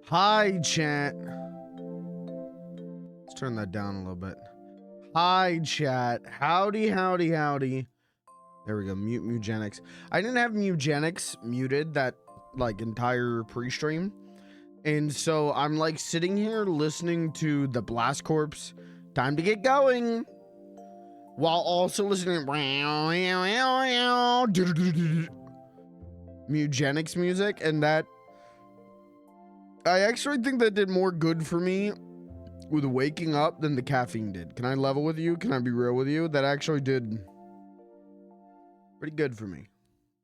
Hi, chat. Let's turn that down a little bit. Hi, chat. Howdy, howdy, howdy. There we go. Mute Mewgenics. I didn't have Mewgenics muted that like entire pre-stream. And so I'm like sitting here listening to the Blast Corps Time to Get Going while also listening to Mewgenics music, and that I actually think that did more good for me with waking up than the caffeine did. Can I level with you? Can I be real with you? That actually did pretty good for me,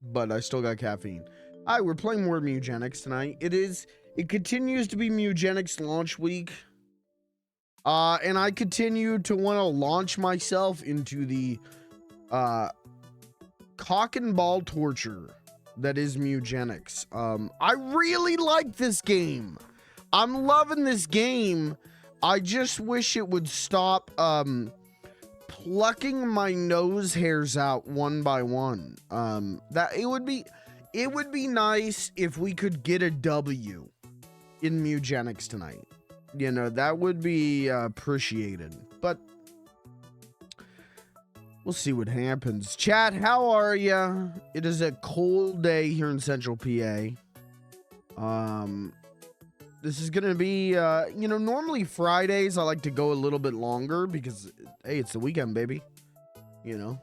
but I still got caffeine. All right, we're playing more Mewgenics tonight. It continues to be Mewgenics launch week. And I continue to want to launch myself into the cock and ball torture that is Mewgenics. I really like this game. I'm loving this game. I just wish it would stop plucking my nose hairs out one by one. That it would be nice if we could get a W in Mewgenics tonight. You know, that would be appreciated, but we'll see what happens. Chat, how are ya? It is a cold day here in Central PA. This is gonna be, you know, normally Fridays I like to go a little bit longer because, hey, it's the weekend, baby. You know,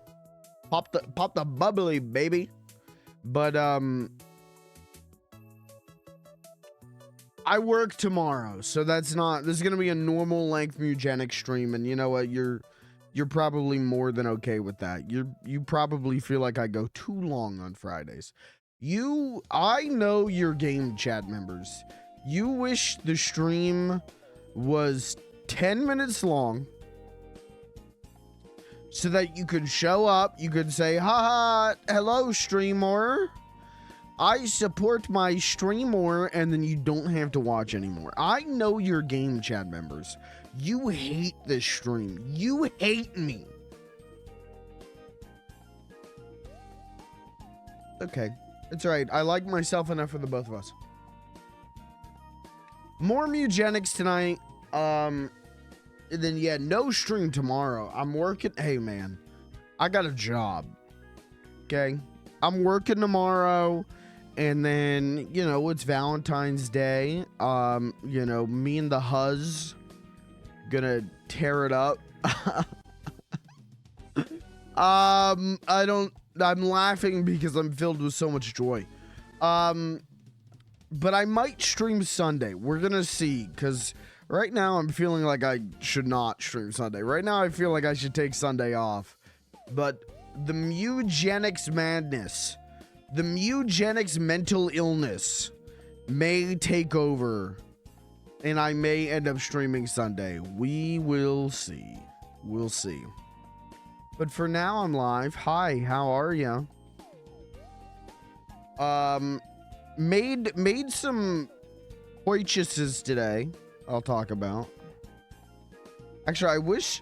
pop the bubbly, baby. But I work tomorrow, so this is gonna be a normal length Mewgenics stream, and you know what, you're probably more than okay with that. You probably feel like I go too long on Fridays. I know your game, chat members. You wish the stream was 10 minutes long so that you could show up, you could say, haha, hello streamer, I support my streamer, and then you don't have to watch anymore. I know your game, chat members. You hate this stream. You hate me. Okay, it's all right. I like myself enough for the both of us. More Mewgenics tonight. And then yeah, no stream tomorrow. I'm working. Hey man, I got a job. Okay, I'm working tomorrow. And then, you know, it's Valentine's Day. You know, me and the huzz gonna tear it up. I'm laughing because I'm filled with so much joy. But I might stream Sunday. We're gonna see, because right now I'm feeling like I should not stream Sunday. Right now I feel like I should take Sunday off. But the Mewgenics madness, the Mewgenics mental illness may take over, and I may end up streaming Sunday. We will see. We'll see. But for now, I'm live. Hi, how are ya? Made some waitress's today. I'll talk about. Actually, I wish.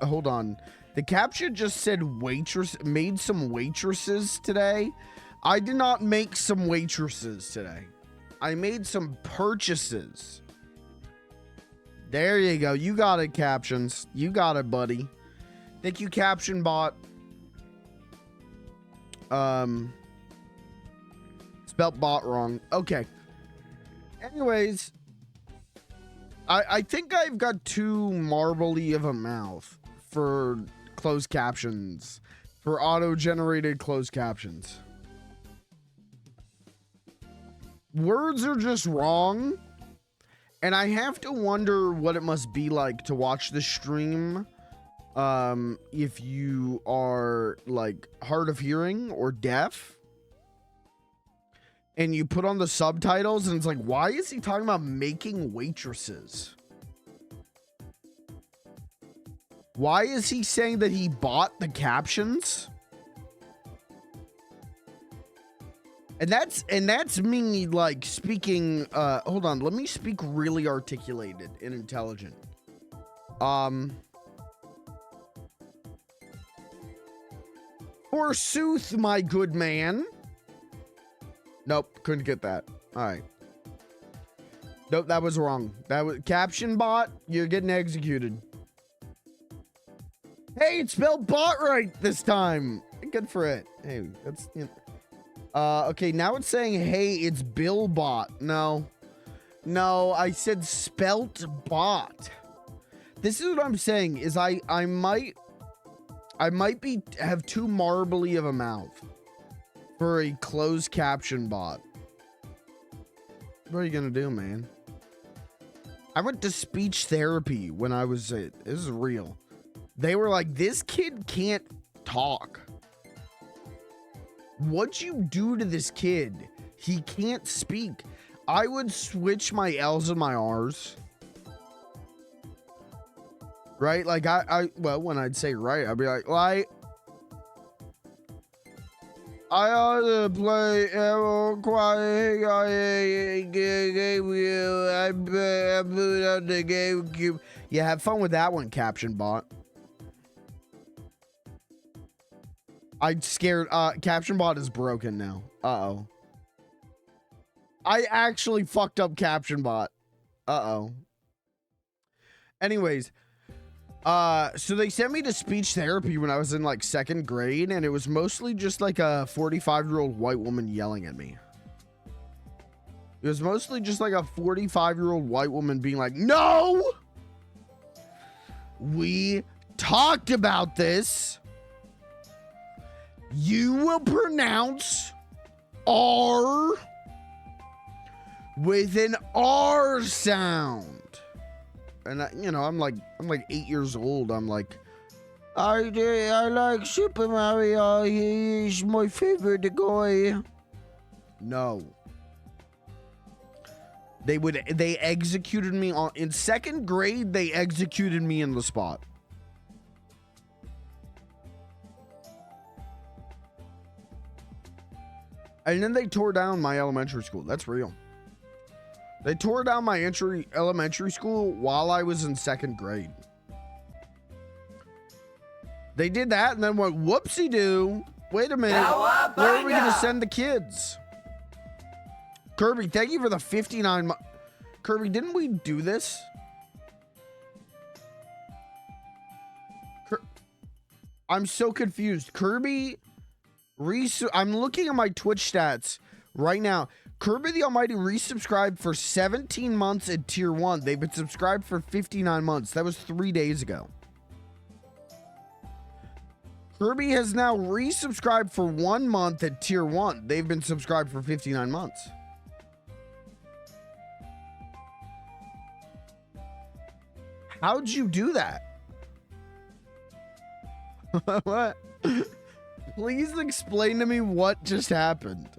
Hold on. The caption just said waitress, made some waitresses today. I did not make some waitresses today. I made some purchases. There you go. You got it, captions. You got it, buddy. Thank you, caption bot. Spelt bot wrong. Okay. Anyways, I think I've got too marbly of a mouth for closed captions, for auto-generated closed captions. Words are just wrong, and I have to wonder what it must be like to watch the stream if you are like hard of hearing or deaf, and you put on the subtitles and it's like, why is he talking about making waitresses? Why is he saying that he bought the captions? And that's me like speaking, hold on, let me speak really articulated and intelligent. Forsooth, my good man. Nope, couldn't get that. All right. Nope, that was wrong. That was caption bot. You're getting executed. Hey, it spelled bot right this time. Good for it. Hey, that's... You know. Okay, now it's saying, hey, it's Bill bot. No. No, I said spelt bot. This is what I'm saying, is I might have too marbly of a mouth for a closed caption bot. What are you gonna do, man? I went to speech therapy when I was... This is real. They were like, this kid can't talk. What'd you do to this kid? He can't speak. I would switch my L's and my R's. Right? Like, well, when I'd say right, I'd be like, I ought to play I boot out the GameCube. Yeah, have fun with that one, caption bot. I'm scared. Caption bot is broken now. Uh-oh. I actually fucked up caption bot. Uh-oh. Anyways, so they sent me to speech therapy when I was in like 2nd grade, and it was mostly just like a 45-year-old white woman yelling at me. It was mostly just like a 45-year-old white woman being like, no! We talked about this. You will pronounce R with an R sound. And you know, I'm like 8 years old. I'm like, I like Super Mario. He's my favorite guy. No. They executed me in 2nd grade. They executed me in the spot. And then they tore down my elementary school. That's real. They tore down my elementary school while I was in 2nd grade. They did that and then went, whoopsie-doo. Wait a minute. Where are we going to send the kids? Kirby, thank you for the 59. Kirby, didn't we do this? I'm so confused. Kirby... I'm looking at my Twitch stats right now. Kirby the Almighty resubscribed for 17 months at tier 1. They've been subscribed for 59 months. That was 3 days ago. Kirby has now resubscribed for 1 month at tier 1. They've been subscribed for 59 months. How'd you do that? What? Please explain to me what just happened.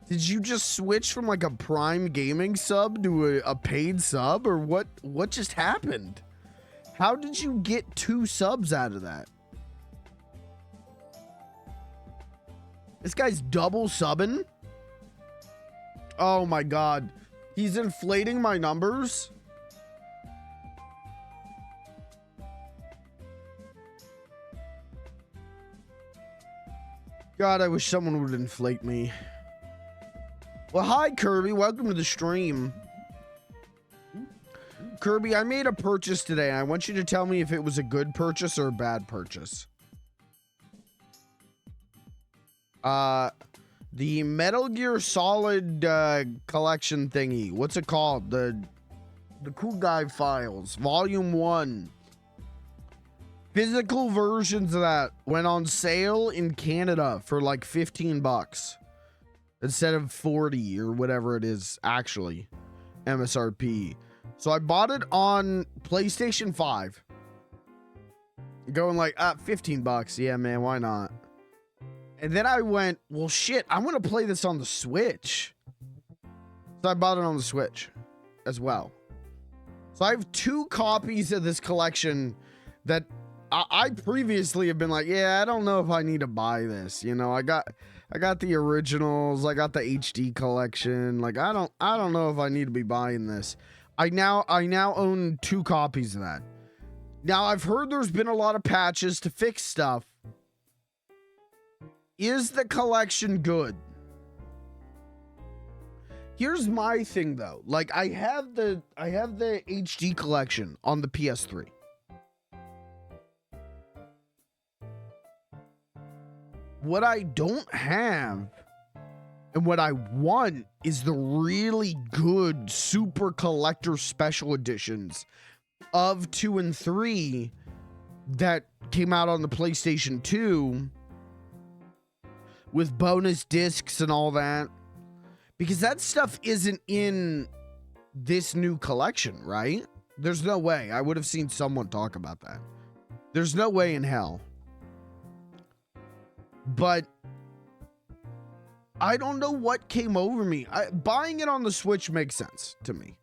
Did you just switch from like a Prime Gaming sub to a paid sub, or what just happened? How did you get 2 subs out of that? This guy's double subbing? Oh my god. He's inflating my numbers? God, I wish someone would inflate me. Well, hi, Kirby. Welcome to the stream. Kirby, I made a purchase today. I want you to tell me if it was a good purchase or a bad purchase. The Metal Gear Solid collection thingy. What's it called? The Cool Guy Files. Volume 1. Physical versions of that went on sale in Canada for like 15 bucks instead of 40 or whatever it is actually MSRP. So I bought it on PlayStation 5. Going like 15 bucks. Yeah, man, why not? And then I went, well, shit, I want to play this on the Switch. So I bought it on the Switch as well. So I have 2 copies of this collection that I previously have been like, yeah, I don't know if I need to buy this. You know, I got the originals, I got the HD collection. Like, I don't know if I need to be buying this. I now own 2 copies of that. Now, I've heard there's been a lot of patches to fix stuff. Is the collection good? Here's my thing though. Like I have the HD collection on the PS3. What I don't have and what I want is the really good super collector special editions of 2 and 3 that came out on the PlayStation 2 with bonus discs and all that. Because that stuff isn't in this new collection, right? There's no way. I would have seen someone talk about that. There's no way in hell. But I don't know what came over me. Buying it on the Switch makes sense to me.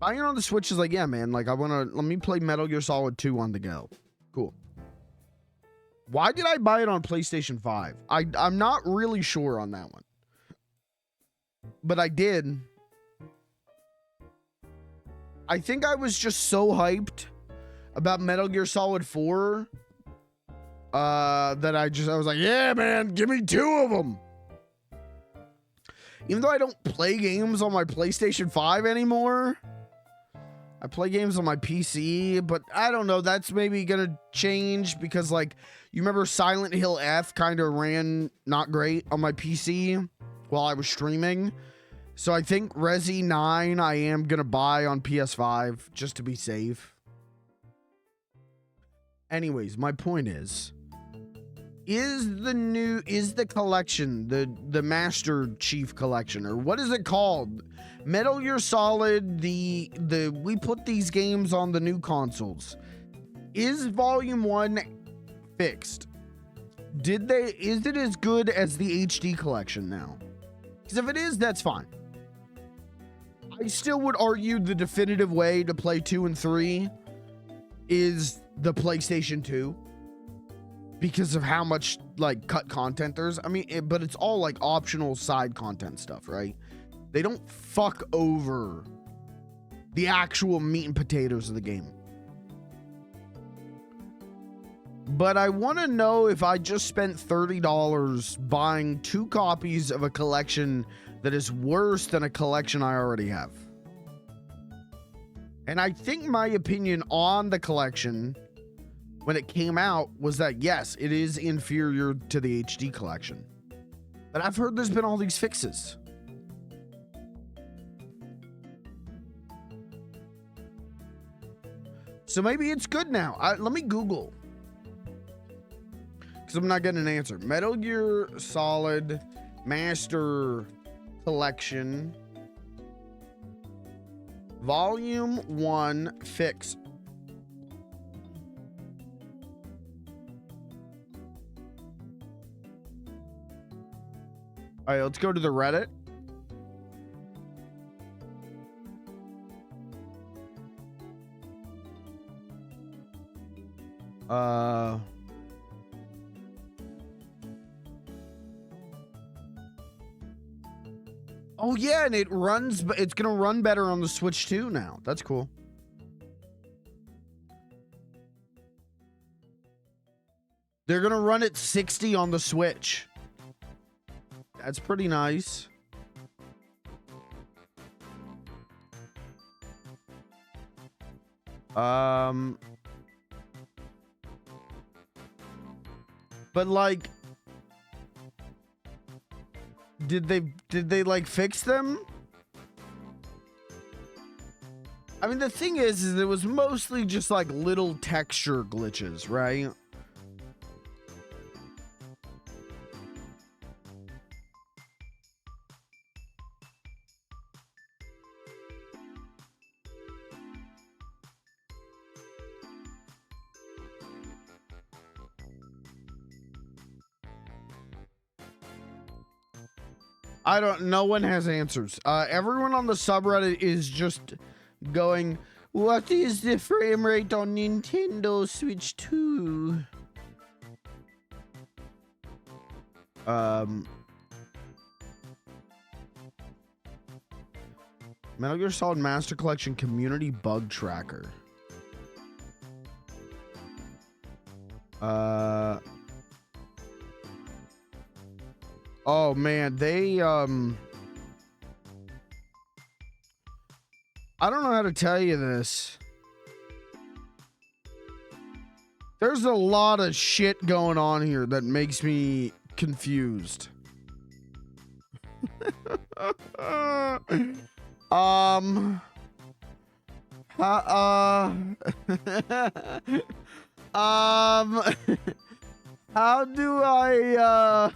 Buying it on the Switch is like, yeah, man, like let me play Metal Gear Solid 2 on the go. Cool. Why did I buy it on PlayStation 5? I'm not really sure on that one. But I did. I think I was just so hyped about Metal Gear Solid 4 that I was like, yeah, man, give me 2 of them. Even though I don't play games on my PlayStation 5 anymore, I play games on my PC, but I don't know. That's maybe going to change because, like, you remember Silent Hill F kind of ran not great on my PC while I was streaming. So I think Resi 9 I am going to buy on PS5 just to be safe. Anyways, my point is the collection, the Master Chief Collection, or what is it called? Metal Gear Solid, we put these games on the new consoles. Is Volume 1 fixed? Is it as good as the HD collection now? Because if it is, that's fine. I still would argue the definitive way to play 2 and 3 is the PlayStation 2 because of how much like cut content there's. I mean, but it's all like optional side content stuff, right? They don't fuck over the actual meat and potatoes of the game. But I want to know if I just spent $30 buying 2 copies of a collection that is worse than a collection I already have. And I think my opinion on the collection when it came out was that, yes, it is inferior to the HD collection. But I've heard there's been all these fixes. So maybe it's good now. Let me Google. Because I'm not getting an answer. Metal Gear Solid Master Collection Volume 1 fix. All right, let's go to the Reddit. Oh yeah, and it runs, but it's gonna run better on the Switch too now. That's cool. They're gonna run at 60 on the Switch. That's pretty nice. But like, did they like fix them? I mean, the thing is it was mostly just like little texture glitches, right? No one has answers. Everyone on the subreddit is just going, what is the frame rate on Nintendo Switch 2? Metal Gear Solid Master Collection Community Bug Tracker. Oh man, they I don't know how to tell you this. There's a lot of shit going on here that makes me confused. How do I,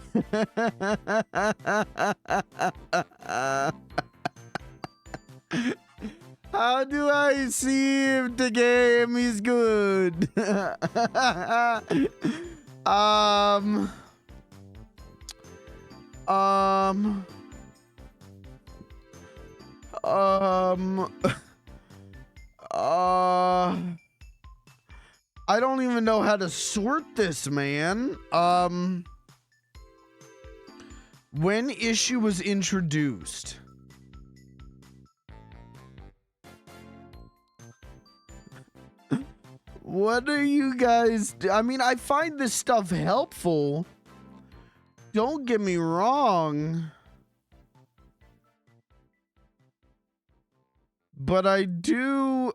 how do I see if the game is good? I don't even know how to sort this, man. When issue was introduced. What are you guys I mean, I find this stuff helpful. Don't get me wrong. But I do,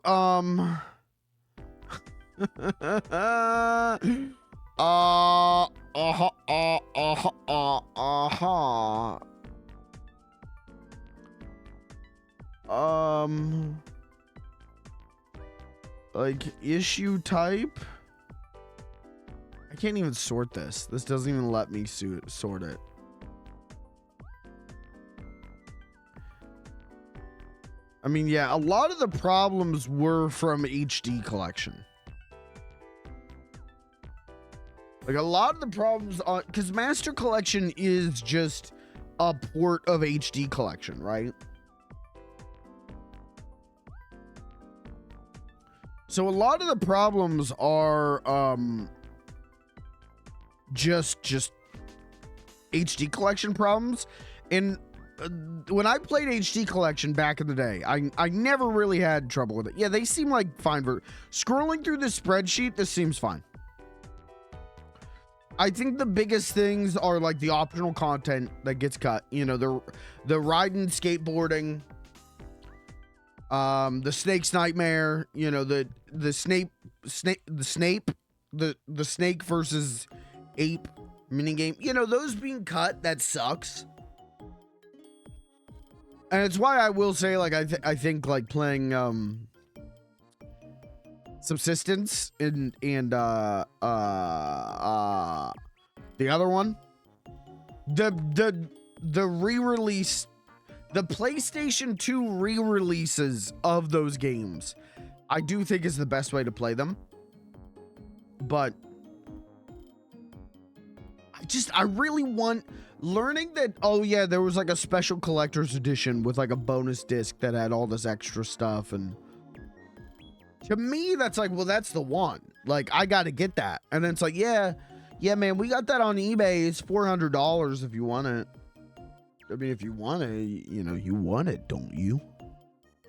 like issue type. I can't even sort this. This doesn't even let me sort it. I mean, yeah, a lot of the problems were from HD collection. Like a lot of the problems on, because Master Collection is just a port of HD collection, right? So a lot of the problems are just HD collection problems. And when I played HD collection back in the day, I never really had trouble with it. Yeah, they seem like fine. Scrolling through the spreadsheet, this seems fine. I think the biggest things are like the optional content that gets cut. You know, the riding, skateboarding, the Snake's Nightmare. You know, the snake versus ape minigame. You know, those being cut, that sucks. And it's why I will say, like, I think like playing Subsistence and the other one, the re-release, the PlayStation 2 re-releases of those games, I do think is the best way to play them. But I really want learning that, oh yeah, there was like a special collector's edition with like a bonus disc that had all this extra stuff, and to me that's like, well, that's the one, like I gotta get that. And then it's like, yeah man, we got that on eBay, it's $400 if you want it. I mean, if you want it, you know, you want it, don't you?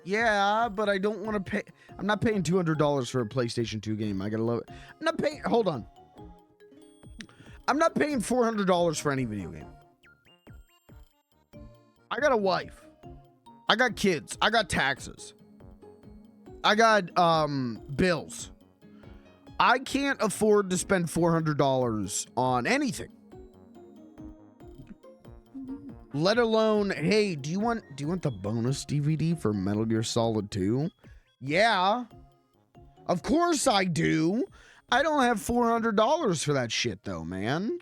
Yeah, but I don't want to pay. I'm not paying $200 for a PlayStation 2 game. I gotta love it. I'm not paying, hold on, I'm not paying $400 for any video game. I got a wife. I got kids. I got taxes. I got bills. I can't afford to spend $400 on anything. Let alone, hey, do you want the bonus DVD for Metal Gear Solid 2? Yeah. Of course I do. I don't have $400 for that shit though, man.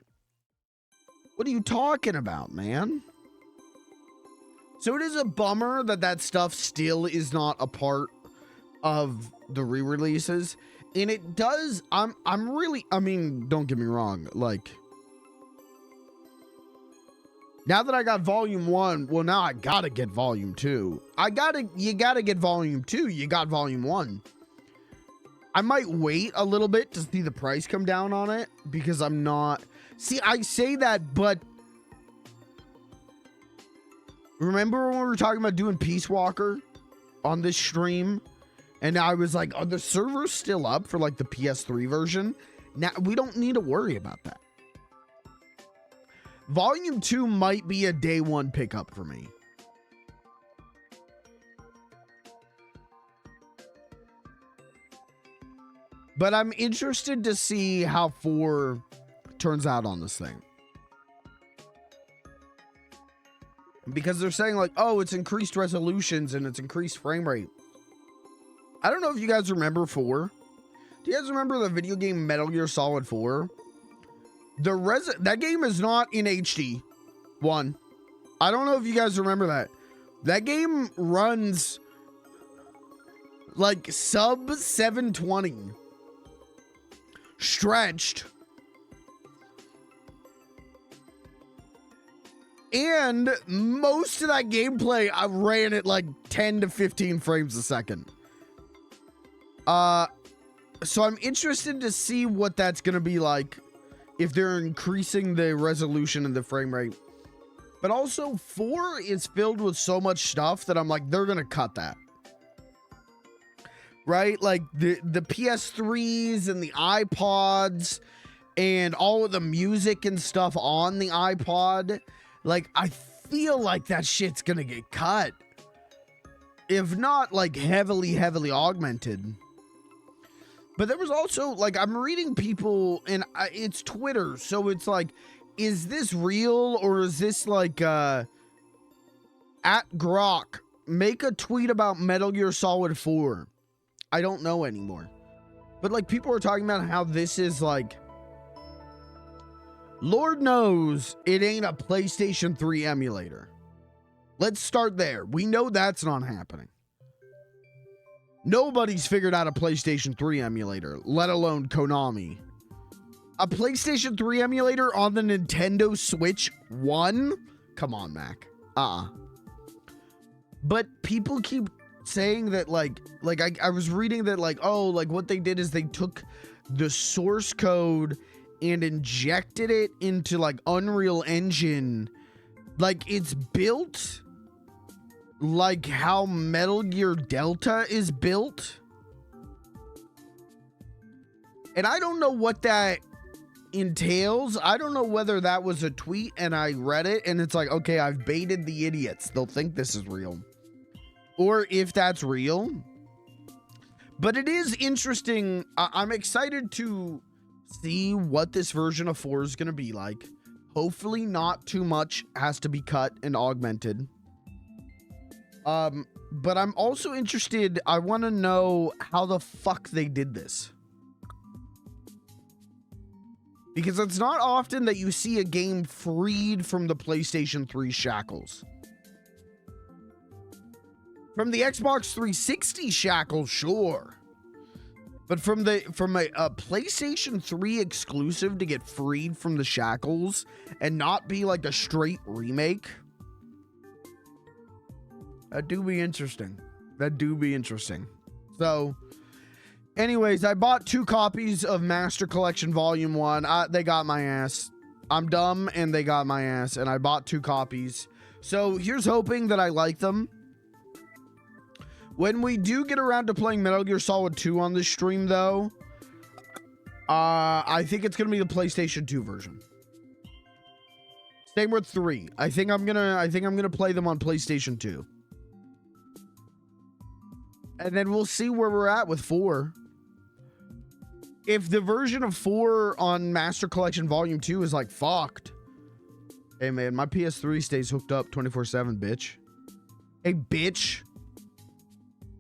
What are you talking about, man? So it is a bummer that stuff still is not a part of the re-releases. And it does, I'm really, I mean, don't get me wrong, like, now that I got volume 1, well, now I gotta get volume 2. You gotta get volume 2. You got volume 1. I might wait a little bit to see the price come down on it, because I'm not, see, I say that, but remember when we were talking about doing Peace Walker on this stream? And I was like, are the servers still up for like the PS3 version? Now, we don't need to worry about that. Volume 2 might be a day one pickup for me. But I'm interested to see how 4 turns out on this thing. Because they're saying like, oh, it's increased resolutions and it's increased frame rate. I don't know if you guys remember 4. Do you guys remember the video game Metal Gear Solid 4? That game is not in HD. 1. I don't know if you guys remember that. That game runs like sub 720. Stretched. And most of that gameplay, I ran at like 10 to 15 frames a second. So I'm interested to see what that's going to be like if they're increasing the resolution and the frame rate. But also 4 is filled with so much stuff that I'm like, they're going to cut that. Right? Like the PS3s and the iPods and all of the music and stuff on the iPod. Like, I feel like that shit's going to get cut. If not, like, heavily augmented. But there was also, like, I'm reading people, and it's Twitter, so it's like, is this real, or is this, like, at Grok, make a tweet about Metal Gear Solid 4. I don't know anymore. But, like, people are talking about how this is, like, Lord knows it ain't a PlayStation 3 emulator. Let's start there. We know that's not happening. Nobody's figured out a PlayStation 3 emulator, let alone Konami. A PlayStation 3 emulator on the Nintendo Switch 1? Come on, Mac. But people keep saying that, like I was reading that, like, oh, like what they did is they took the source code and injected it into like Unreal Engine. Like it's built like how Metal Gear Delta is built. And I don't know what that entails. I don't know whether that was a tweet and I read it and it's like, okay, I've baited the idiots. They'll think this is real. Or if that's real. But it is interesting. I'm excited to see what this version of 4 is going to be like. Hopefully not too much has to be cut and augmented. But I'm also interested. I want to know how the fuck they did this. Because it's not often that you see a game freed from the PlayStation 3 shackles. From the Xbox 360 shackles, sure. But from a PlayStation 3 exclusive to get freed from the shackles and not be like a straight remake. That do be interesting. So, anyways, I bought 2 copies of Master Collection Volume 1. They got my ass. I'm dumb and they got my ass. And I bought 2 copies. So, here's hoping that I like them. When we do get around to playing Metal Gear Solid 2 on this stream, though, I think it's gonna be the PlayStation 2 version. Same with 3. I think I'm gonna play them on PlayStation 2. And then we'll see where we're at with 4. If the version of 4 on Master Collection Volume 2 is like fucked. Hey man, my PS3 stays hooked up 24/7, bitch. Hey bitch.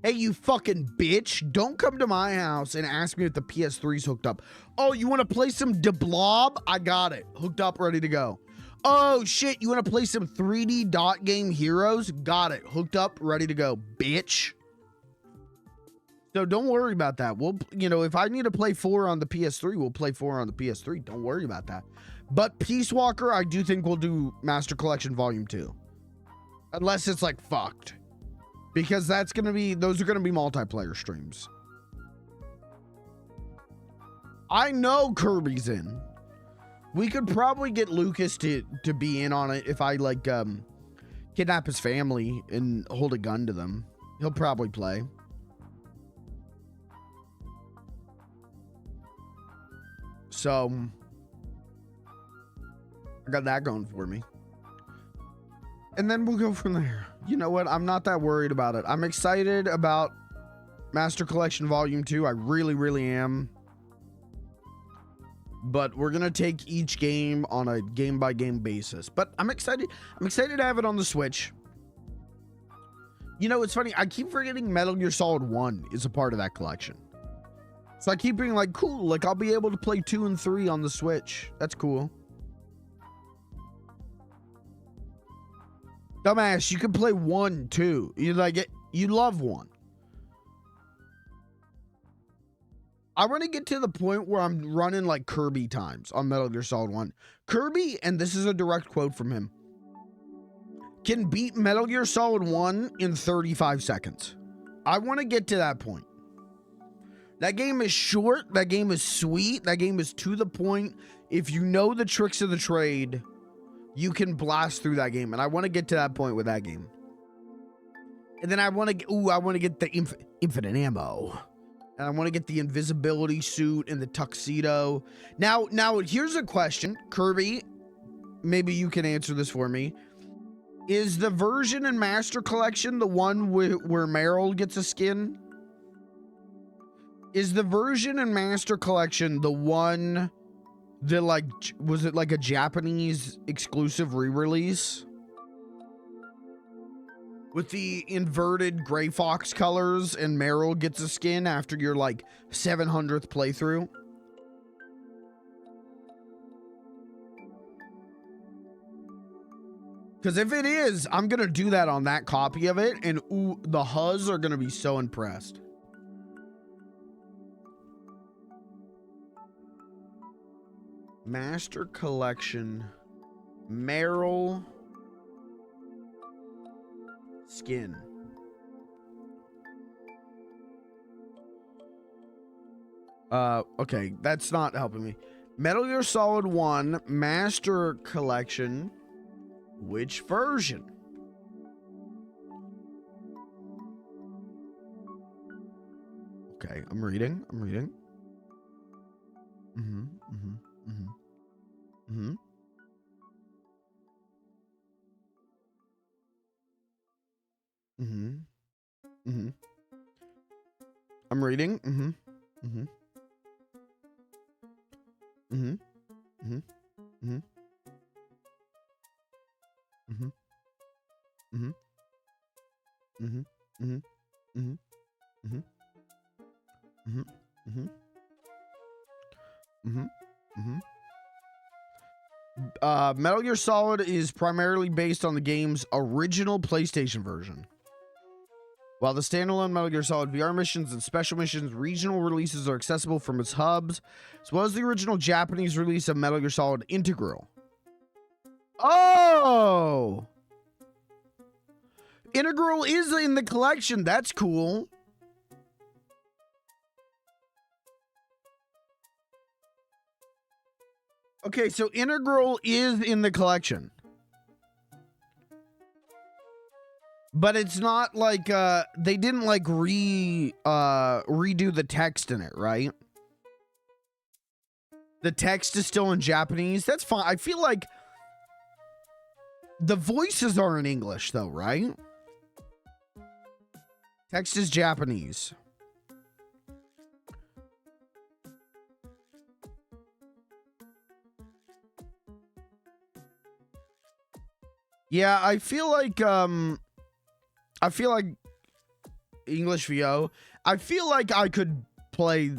Hey, you fucking bitch. Don't come to my house and ask me if the PS3's hooked up. Oh, you want to play some DeBlob? I got it. Hooked up, ready to go. Oh, shit. You want to play some 3D Dot Game Heroes? Got it. Hooked up, ready to go, bitch. So don't worry about that. We'll, you know, if I need to play 4 on the PS3, we'll play 4 on the PS3. Don't worry about that. But Peace Walker, I do think we'll do Master Collection Volume 2. Unless it's like fucked. Because that's going to be, those are going to be multiplayer streams. I know Kirby's in. We could probably get Lucas to be in on it if I like kidnap his family and hold a gun to them. He'll probably play. So I got that going for me. And then we'll go from there. You know what? I'm not that worried about it. I'm excited about Master Collection Volume 2. I really, really am. but we're gonna take each game on a game-by-game basis. But I'm excited. I'm excited to have it on the Switch. You know, it's funny. I keep forgetting Metal Gear Solid 1 is a part of that collection. So I keep being like, cool, like I'll be able to play 2 and 3 on the Switch. That's cool. Dumbass, you can play 1 too. You like it. You love 1. I want to get to the point where I'm running like Kirby times on Metal Gear Solid 1. Kirby, and this is a direct quote from him, can beat Metal Gear Solid 1 in 35 seconds. I want to get to that point. That game is short. That game is sweet. That game is to the point. If you know the tricks of the trade, you can blast through that game. And I want to get to that point with that game. And then I want to get the infinite ammo. And I want to get the invisibility suit and the tuxedo. Now, here's a question. Kirby, maybe you can answer this for me. Is the version in Master Collection the one where Meryl gets a skin? Is the version in Master Collection the one that, like, was it like a Japanese exclusive re-release? With the inverted Gray Fox colors and Meryl gets a skin after your, like, 700th playthrough? Because if it is, I'm going to do that on that copy of it, and ooh, the Huzz are going to be so impressed. Master Collection Meryl skin. Okay, that's not helping me. Metal Gear Solid 1 Master Collection. Which version? Okay, I'm reading. Mm-hmm. I'm reading. Metal Gear Solid is primarily based on the game's original PlayStation version. While the standalone Metal Gear Solid VR missions and special missions regional releases are accessible from its hubs, as well as the original Japanese release of Metal Gear Solid Integral. Oh! Integral is in the collection. That's cool. Okay, so Integral is in the collection. But it's not like they didn't like redo the text in it, right? The text is still in Japanese. That's fine. I feel like the voices are in English though, right? Text is Japanese. Yeah, I feel like English VO. I feel like I could play.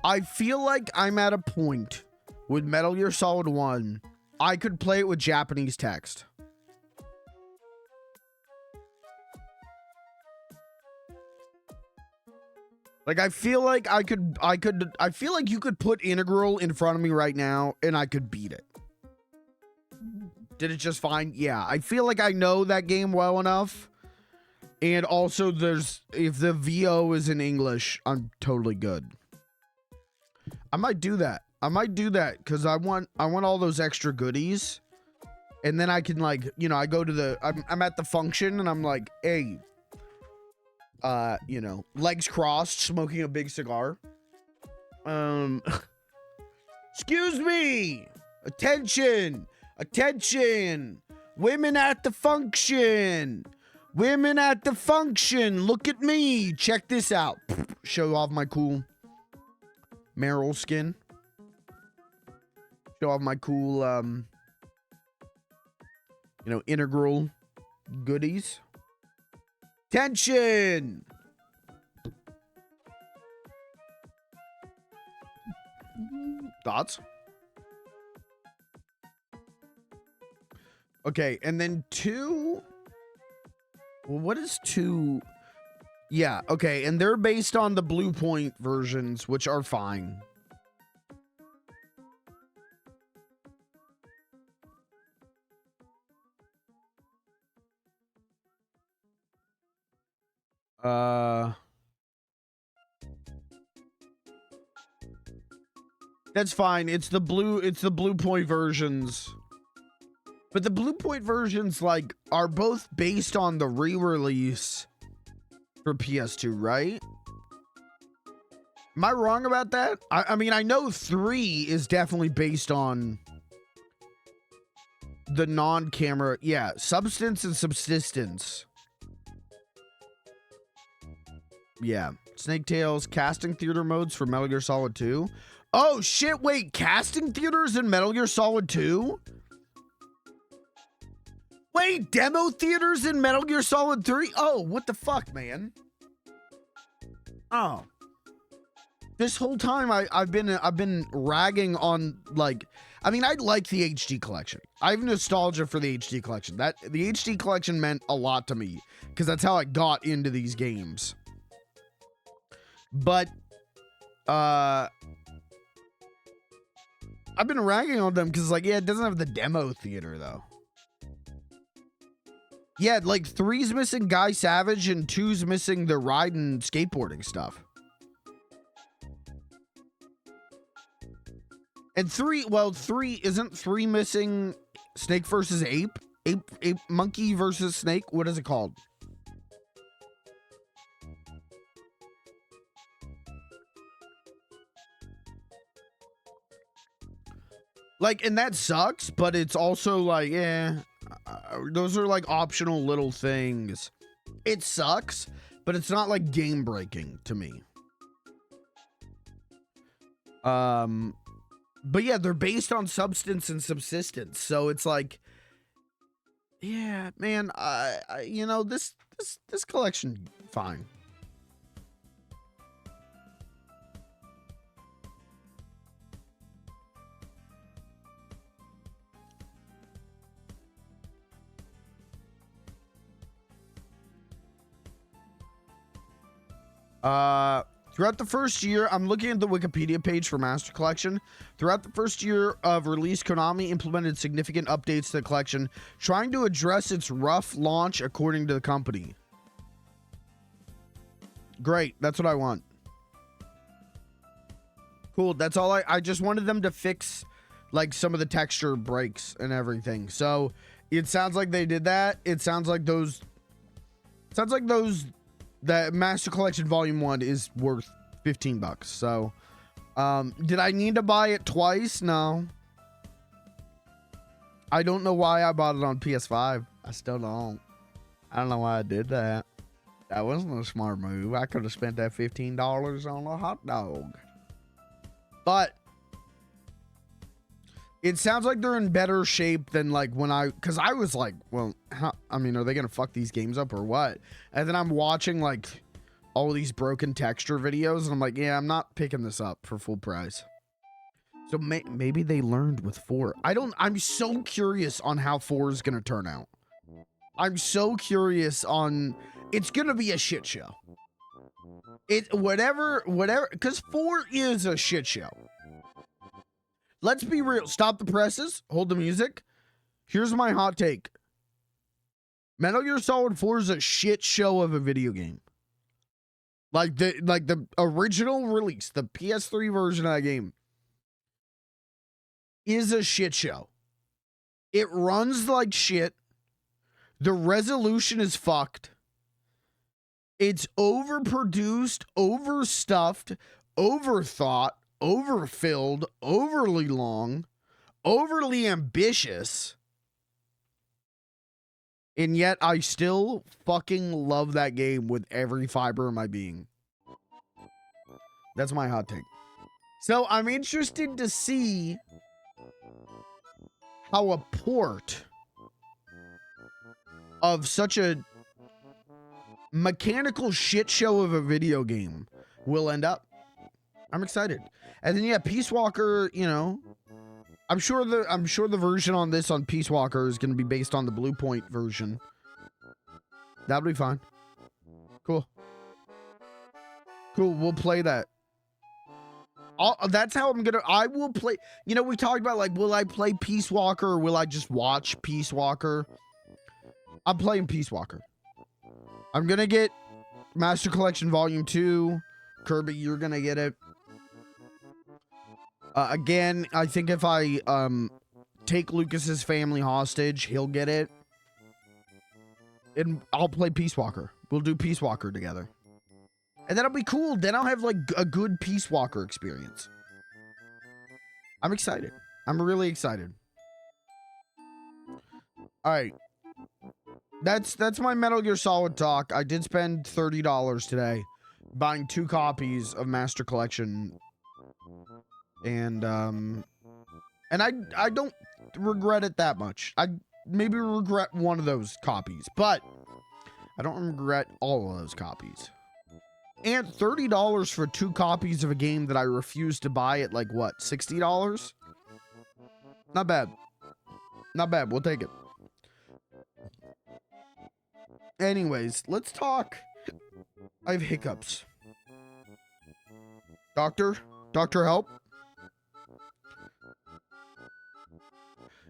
I feel like I'm at a point with Metal Gear Solid 1. I could play it with Japanese text. Like, I feel like I feel like you could put Integral in front of me right now and I could beat it. Did it just fine? Yeah, I feel like I know that game well enough. And also if the VO is in English, I'm totally good. I might do that. Because I want all those extra goodies. And then I can, like, you know, I go to I'm at the function and I'm like, hey, you know, legs crossed, smoking a big cigar. Excuse me. Attention. Women at the function. Look at me. Check this out. Show off my cool Meryl skin. Show off my cool, you know, integral goodies. Tension! Thoughts? Okay, and then 2... Well, what is 2? Yeah, okay, and they're based on the Blue Point versions, which are fine. That's fine. It's the Blue Point versions. But the Blue Point versions, like, are both based on the re-release for PS2, right? Am I wrong about that? I mean, I know 3 is definitely based on the non-camera. Yeah, Substance and Subsistence. Yeah. Snake Tales, casting theater modes for Metal Gear Solid 2. Oh, shit, wait, casting theaters in Metal Gear Solid 2? Wait, demo theaters in Metal Gear Solid 3? Oh, what the fuck, man? Oh. This whole time I've been ragging on, like, I mean, I like the HD collection. I have nostalgia for the HD collection. The HD collection meant a lot to me because that's how I got into these games. But I've been ragging on them because, like, yeah, it doesn't have the demo theater though. Yeah, like 3's missing Guy Savage and 2's missing the ride and skateboarding stuff. And 3, well, 3 missing Snake versus Ape? Ape Monkey versus Snake? What is it called? Like, and that sucks, but it's also like, yeah, those are like optional little things. It sucks, but it's not like game breaking to me. But yeah, they're based on Substance and Subsistence, so it's like, yeah, man, you know, this collection, fine. Throughout the first year, I'm looking at the Wikipedia page for Master Collection. Throughout the first year of release, Konami implemented significant updates to the collection, trying to address its rough launch according to the company. Great, that's what I want. Cool, that's all I just wanted them to fix, like, some of the texture breaks and everything. So, it sounds like they did that. It sounds like those... That Master Collection Volume 1 is worth $15. So, did I need to buy it twice? No. I don't know why I bought it on PS5. I still don't. I don't know why I did that. That wasn't a smart move. I could have spent that $15 on a hot dog. But it sounds like they're in better shape than, like, when because I was like, well, I mean, are they gonna fuck these games up or what? And then I'm watching, like, all these broken texture videos, and I'm like, yeah, I'm not picking this up for full price. So maybe they learned with 4. I'm so curious on how 4 is gonna turn out. I'm so curious on, it's gonna be a shit show. Whatever, because 4 is a shit show. Let's be real. Stop the presses. Hold the music. Here's my hot take. Metal Gear Solid 4 is a shit show of a video game. Like the original release, the PS3 version of that game is a shit show. It runs like shit. The resolution is fucked. It's overproduced, overstuffed, overthought, overfilled, overly long, overly ambitious, and yet I still fucking love that game with every fiber of my being. That's my hot take. So I'm interested to see how a port of such a mechanical shit show of a video game will end up. I'm excited. And then yeah, Peace Walker, you know, I'm sure the version on this on Peace Walker is going to be based on the Blue Point version. That'll be fine. Cool. Cool, we'll play that. That's how I will play. You know, we talked about like, will I play Peace Walker or will I just watch Peace Walker? I'm playing Peace Walker. I'm gonna get Master Collection Volume 2. Kirby, you're gonna get it. Again, I think if I take Lucas's family hostage, he'll get it. And I'll play Peace Walker. We'll do Peace Walker together. And that'll be cool. Then I'll have like a good Peace Walker experience. I'm excited. I'm really excited. All right. That's my Metal Gear Solid talk. I did spend $30 today buying 2 copies of Master Collection. And I don't regret it that much. I maybe regret one of those copies, but I don't regret all of those copies. And $30 for 2 copies of a game that I refused to buy at like what, $60? Not bad. Not bad. We'll take it. Anyways, let's talk. I have hiccups. Doctor, help.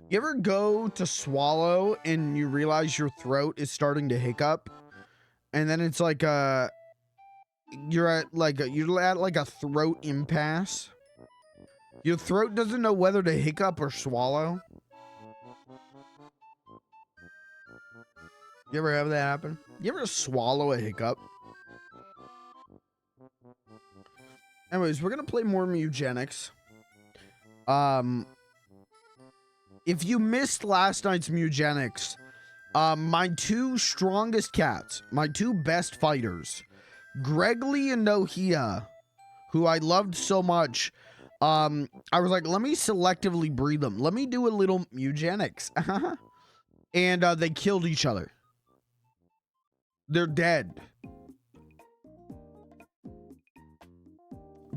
You ever go to swallow and you realize your throat is starting to hiccup? And then it's like you're at like a throat impasse. Your throat doesn't know whether to hiccup or swallow. You ever have that happen? You ever swallow a hiccup? Anyways, we're gonna play more Mewgenics. If you missed last night's Mewgenics, my 2 strongest cats, my 2 best fighters, Gregly and Nohea, who I loved so much, I was like, let me selectively breed them. Let me do a little Mewgenics. And they killed each other. They're dead.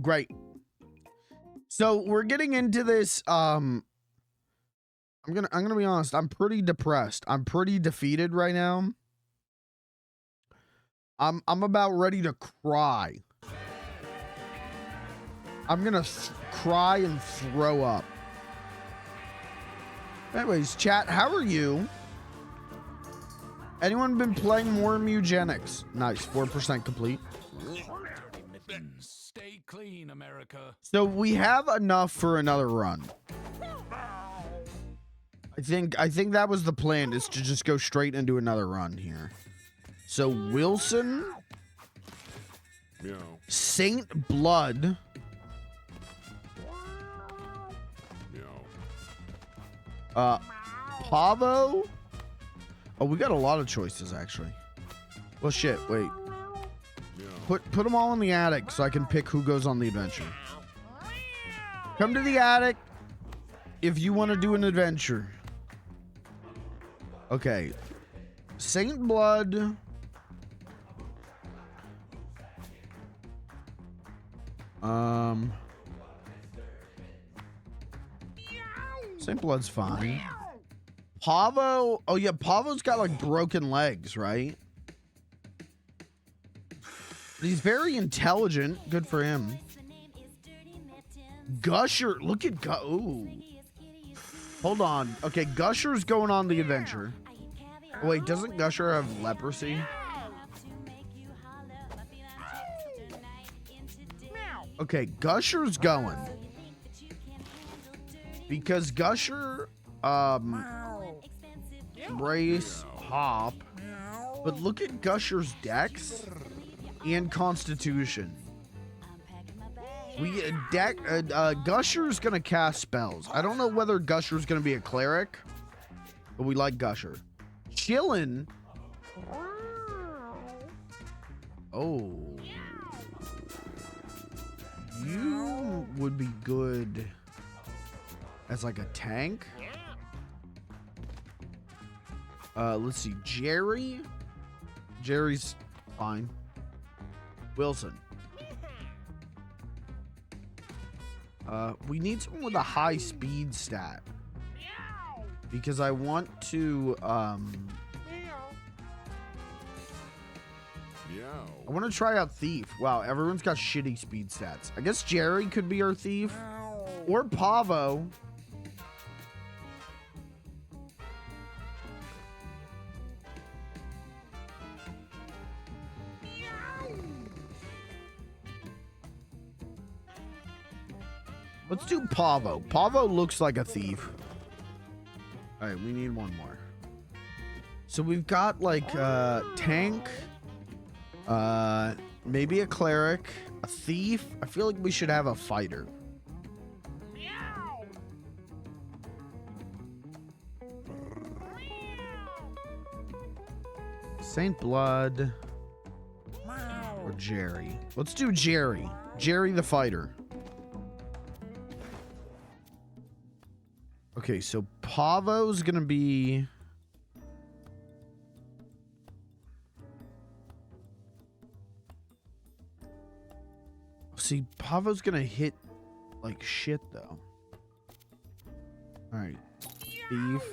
Great. So we're getting into this. I'm gonna be honest. I'm pretty depressed. I'm pretty defeated right now. I'm about ready to cry. I'm gonna cry and throw up. Anyways, chat, how are you? Anyone been playing more Mewgenics? Nice, 4% complete. Stay clean, America. So we have enough for another run. I think that was the plan, is to just go straight into another run here. So Wilson, Saint Blood, Pavo. Oh, we got a lot of choices actually. Well, shit. Wait. Put them all in the attic so I can pick who goes on the adventure. Come to the attic if you want to do an adventure. Okay. Saint Blood. Saint Blood's fine. Pavo. Oh yeah, Pavo's got like broken legs, right? But he's very intelligent. Good for him. Gusher. Look at Ooh. Hold on. Okay, Gusher's going on the adventure. Oh, wait, doesn't Gusher have leprosy? Okay, Gusher's going. Because Gusher, brace, hop. But look at Gusher's dex and constitution. Gusher's gonna cast spells. I don't know whether Gusher's gonna be a cleric, but we like Gusher. Chillin'. Oh. You would be good as like a tank. Let's see. Jerry's fine. Wilson. We need someone with a high speed stat. Because I want to, I want to try out Thief. Wow, everyone's got shitty speed stats. I guess Jerry could be our Thief. Or Pavo. Let's do Pavo. Pavo looks like a thief. All right, we need one more. So we've got like tank, maybe a cleric, a thief. I feel like we should have a fighter. Saint Blood or Jerry. Let's do Jerry. Jerry the fighter. Okay, so Pavo's gonna be... See, Pavo's gonna hit like shit, though. Alright. Thief.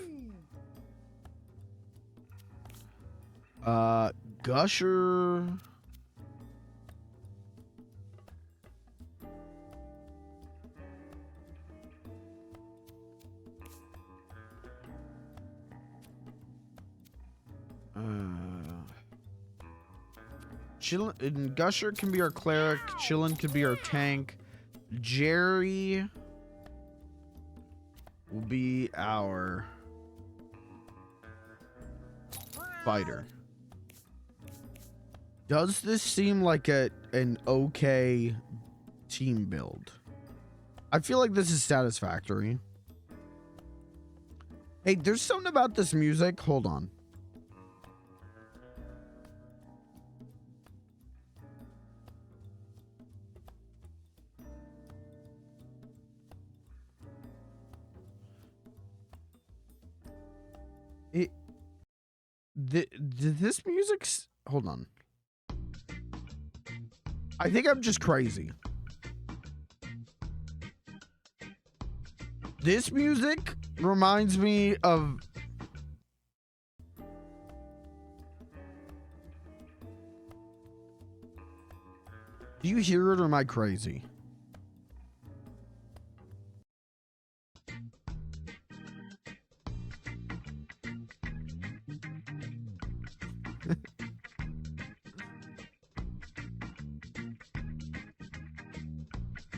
Gusher... Chillin' Gusher can be our cleric. Chillin' could be our tank. Jerry will be our fighter. Does this seem like an okay team build? I feel like this is satisfactory. Hey, there's something about this music. Hold on. This music's... Hold on. I think I'm just crazy. This music reminds me of... Do you hear it or am I crazy?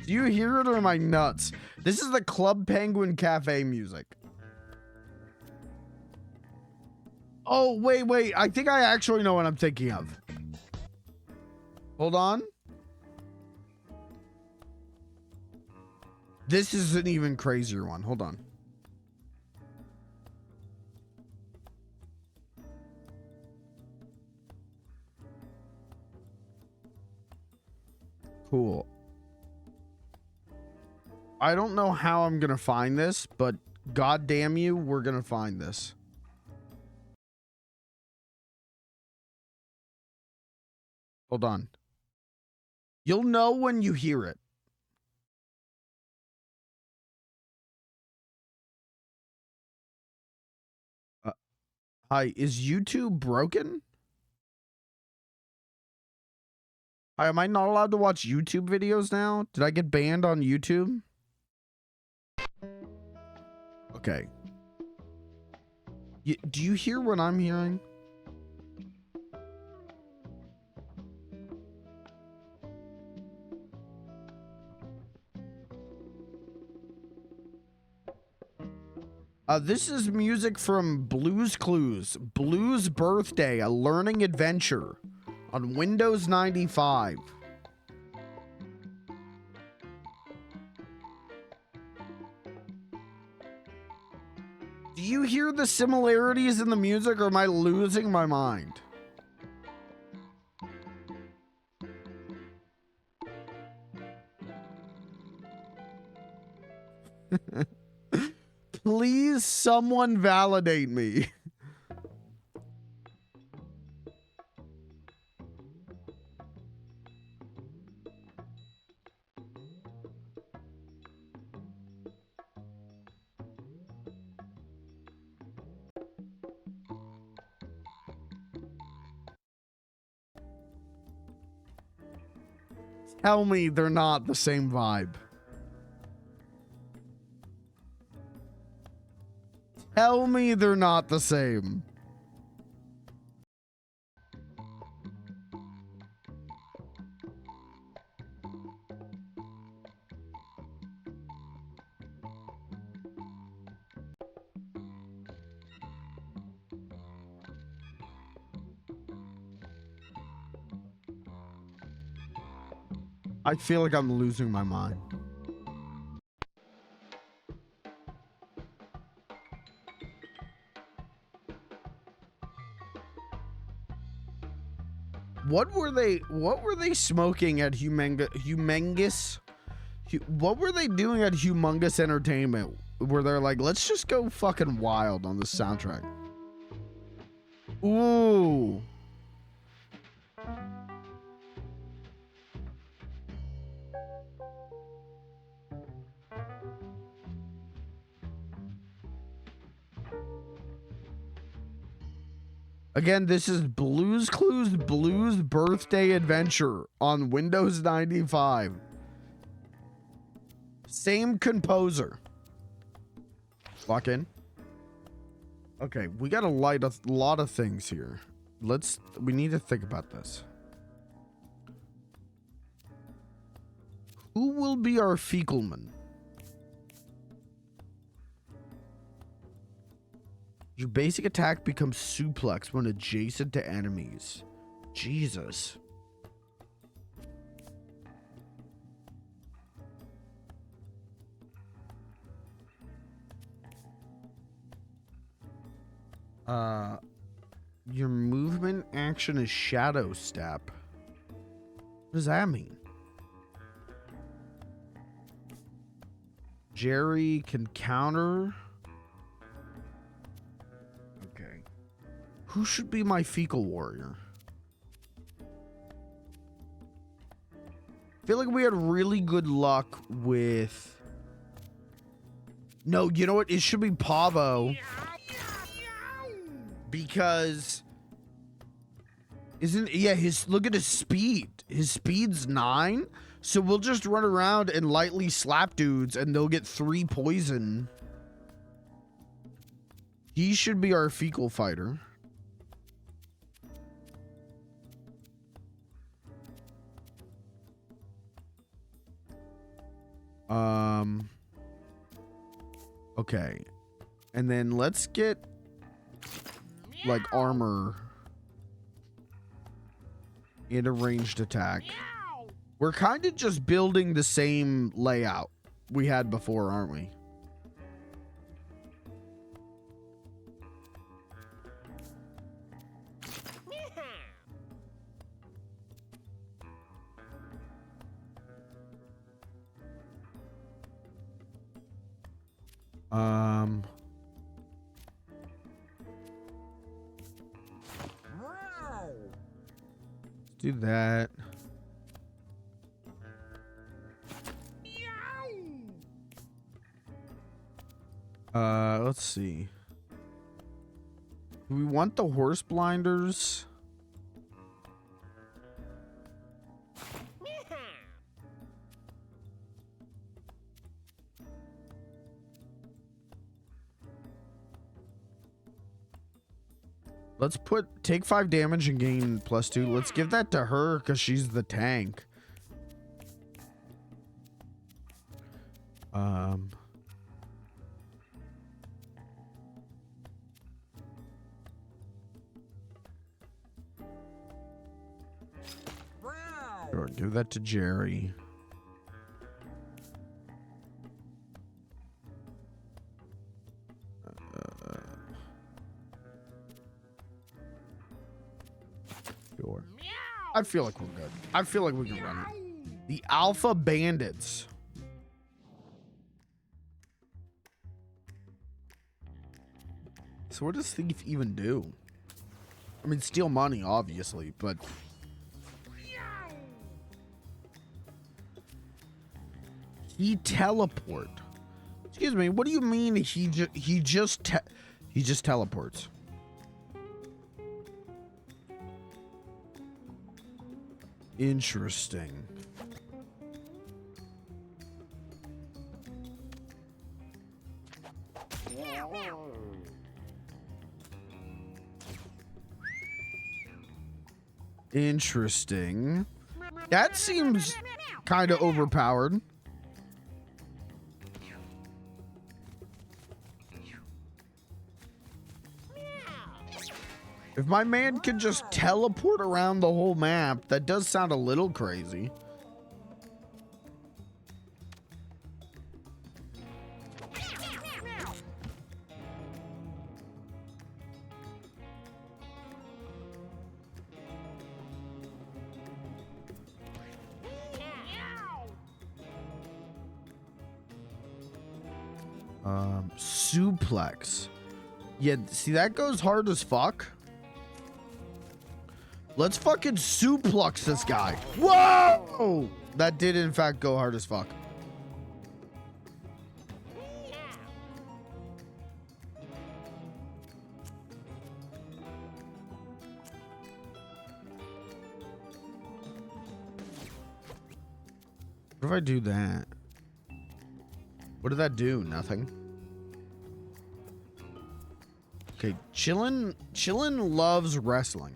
Do you hear it or am I nuts? This is the Club Penguin Cafe music. Oh, wait. I think I actually know what I'm thinking of. Hold on. This is an even crazier one. Hold on. Cool. I don't know how I'm gonna find this, but god damn you, we're gonna find this. Hold on. You'll know when you hear it. Hi, is YouTube broken? Hi, am I not allowed to watch YouTube videos now? Did I get banned on YouTube? Okay. Do you hear what I'm hearing? This is music from Blue's Clues. Blue's Birthday, a learning adventure on Windows 95. Do you hear the similarities in the music or am I losing my mind? Please, someone validate me. Tell me they're not the same vibe. Tell me they're not the same. I feel like I'm losing my mind. What were they smoking at Humongous? What were they doing at Humongous Entertainment? Where they're like, let's just go fucking wild on this soundtrack. Ooh. Again, this is Blue's Clues Blues Birthday Adventure on Windows 95. Same composer. Lock in. Okay, we got a lot of things here. We need to think about this. Who will be our Fecalman? Your basic attack becomes suplex when adjacent to enemies. Jesus. Your movement action is Shadow Step. What does that mean? Jerry can counter. Okay. Who should be my fecal warrior? I feel like we had really good luck with... No, you know what? It should be Pavo. Because... look at his speed. His speed's 9. So we'll just run around and lightly slap dudes and they'll get 3 poison. He should be our fecal fighter. Okay. And then let's get like armor in a ranged attack. We're kind of just building the same layout we had before, aren't we? Let's do that. Let's see. Do we want the horse blinders? Let's take 5 damage and gain +2. Let's give that to her because she's the tank. Sure, give that to Jerry. Sure. I feel like we're good. I feel like we can run it. The Alpha Bandits. So what does Thief even do? I mean, steal money, obviously, but... He teleport. Excuse me, what do you mean he just teleports? Interesting. Interesting. That seems kind of overpowered. If my man could just teleport around the whole map, that does sound a little crazy. Suplex. Yeah, see, that goes hard as fuck. Let's fucking suplex this guy. Whoa! That did, in fact, go hard as fuck. What if I do that? What did that do? Nothing. Okay, Chillin loves wrestling.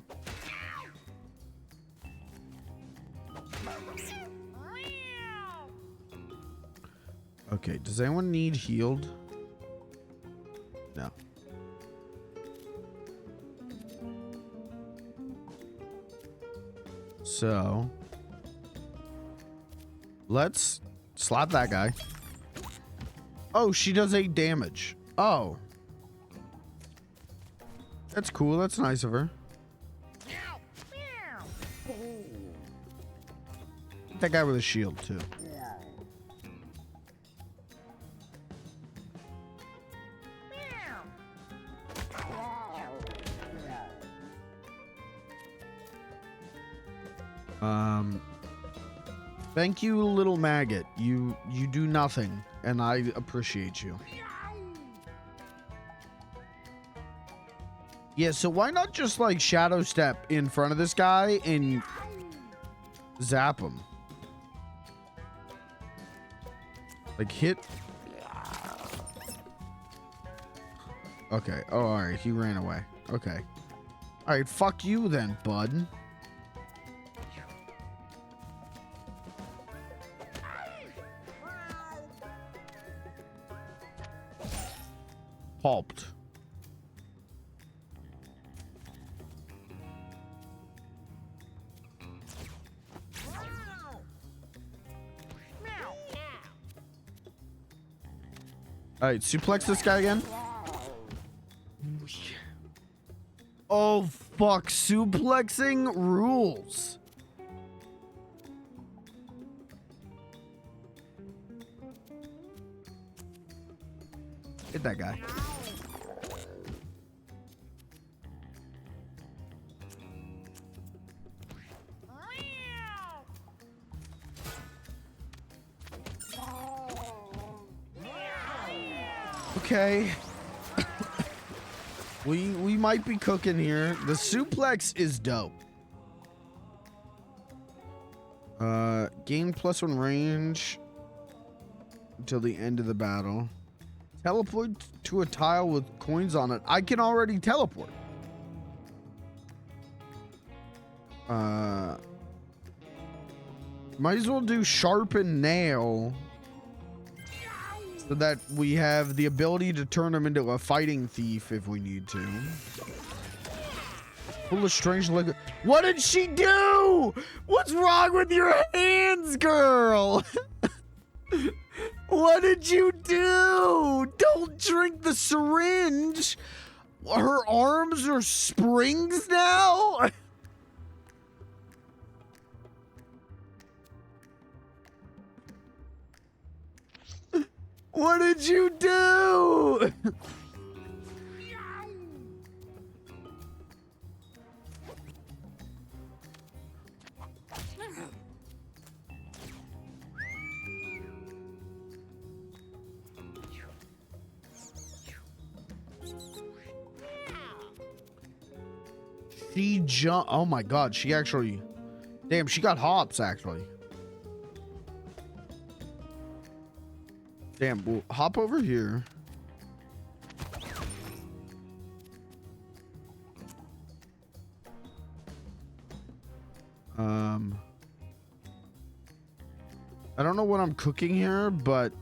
Okay, does anyone need healed? No. So, let's slap that guy. Oh, she does 8 damage. Oh. That's cool. That's nice of her. That guy with a shield, too. Thank you, little maggot. You do nothing, and I appreciate you. Yeah, so why not just like shadow step in front of this guy and zap him? Like hit. Okay. Oh, all right. He ran away. Okay. All right. Fuck you then, bud. Pulped. All right, suplex this guy again. Oh, fuck. Suplexing rules. Hit that guy. Okay. we might be cooking here. The suplex is dope. Gain +1 range until the end of the battle. Teleport to a tile with coins on it. I can already teleport. Might as well do sharpen nail so that we have the ability to turn him into a fighting thief if we need to. Full of strange liquid. What did she do? What's wrong with your hands, girl? What did you do? Don't drink the syringe. Her arms are springs now? What did you do? She jump. Oh my god, she actually. Damn, she got hops actually. Damn, we'll hop over here. I don't know what I'm cooking here, but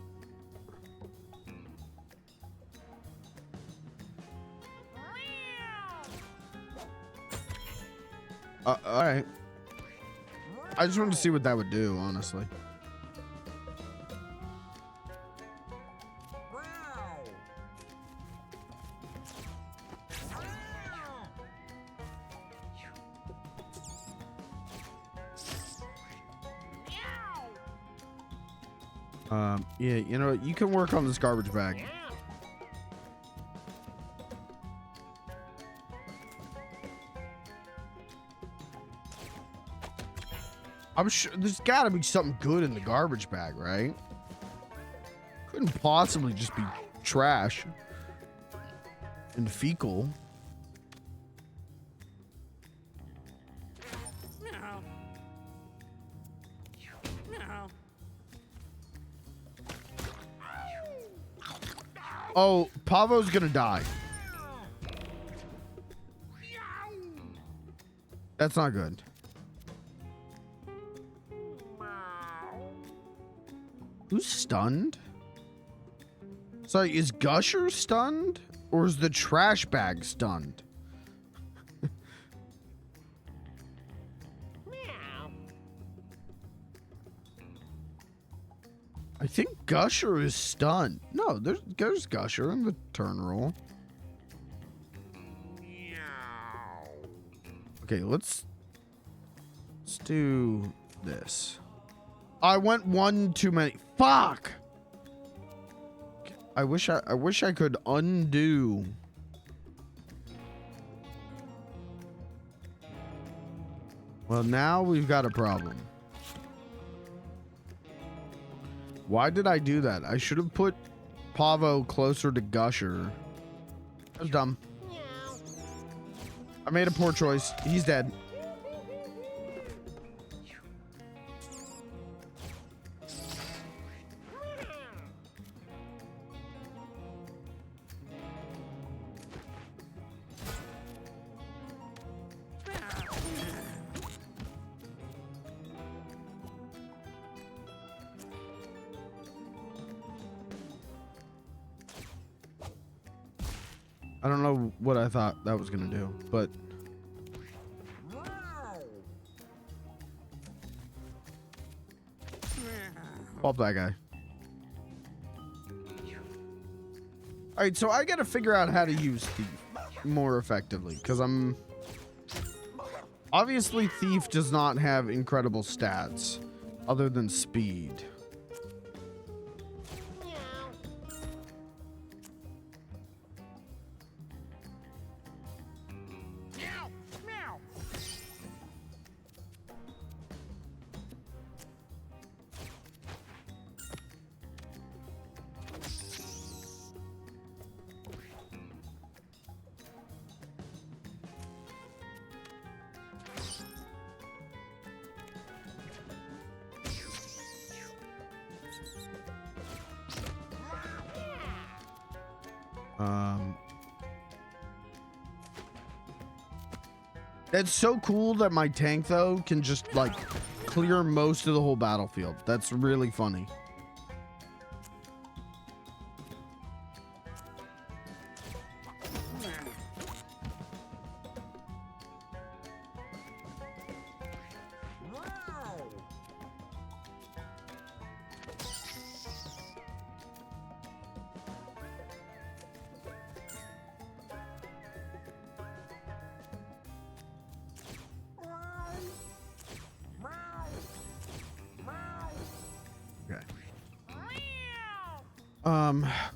all right. I just wanted to see what that would do, honestly. Yeah, you know what? You can work on this garbage bag. I'm sure there's got to be something good in the garbage bag, right? Couldn't possibly just be trash and fecal. Oh, Pavo's gonna die. That's not good. Who's stunned? Sorry, is Gusher stunned? Or is the trash bag stunned? I think Gusher is stunned. No, there's Gusher in the turn roll. Okay, let's do this. I went one too many. Fuck! I wish I could undo. Well, now we've got a problem. Why did I do that? I should have put Pavo closer to Gusher. That was dumb. I made a poor choice. He's dead. I don't know what I thought that was gonna do, but pulp that guy. All right, so I gotta figure out how to use Thief more effectively, because I'm obviously Thief does not have incredible stats other than speed. It's so cool that my tank, though, can just, like, clear most of the whole battlefield. That's really funny.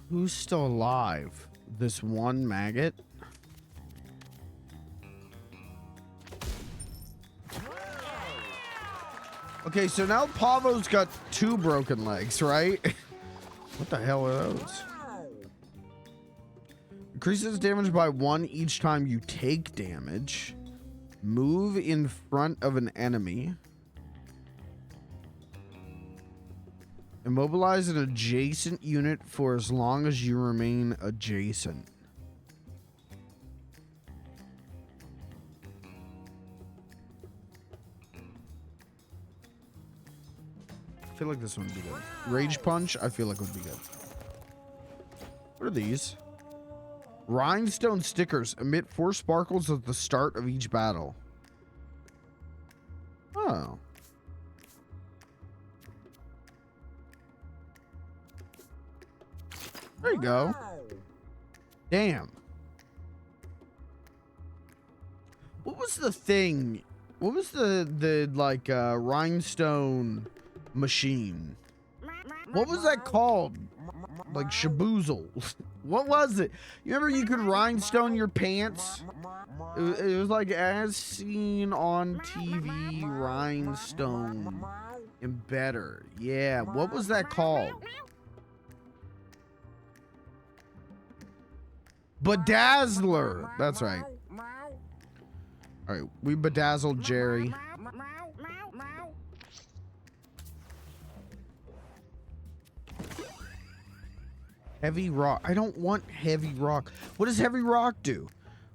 Who's still alive? This one maggot? Okay, so now Pavo's got 2 broken legs, right? What the hell are those? Increases damage by 1 each time you take damage. Move in front of an enemy. Immobilize an adjacent unit for as long as you remain adjacent. I feel like this one would be good. Rage Punch, I feel like would be good. What are these? Rhinestone stickers emit 4 sparkles at the start of each battle. Oh. There you go. Damn. What was the thing? What was the like rhinestone machine? What was that called? Like shaboozle. What was it? You remember you could rhinestone your pants? It was like as seen on TV rhinestone embedder. Yeah, what was that called? Bedazzler. That's right. All right, we bedazzled Jerry. Heavy rock. I don't want heavy rock. What does heavy rock do?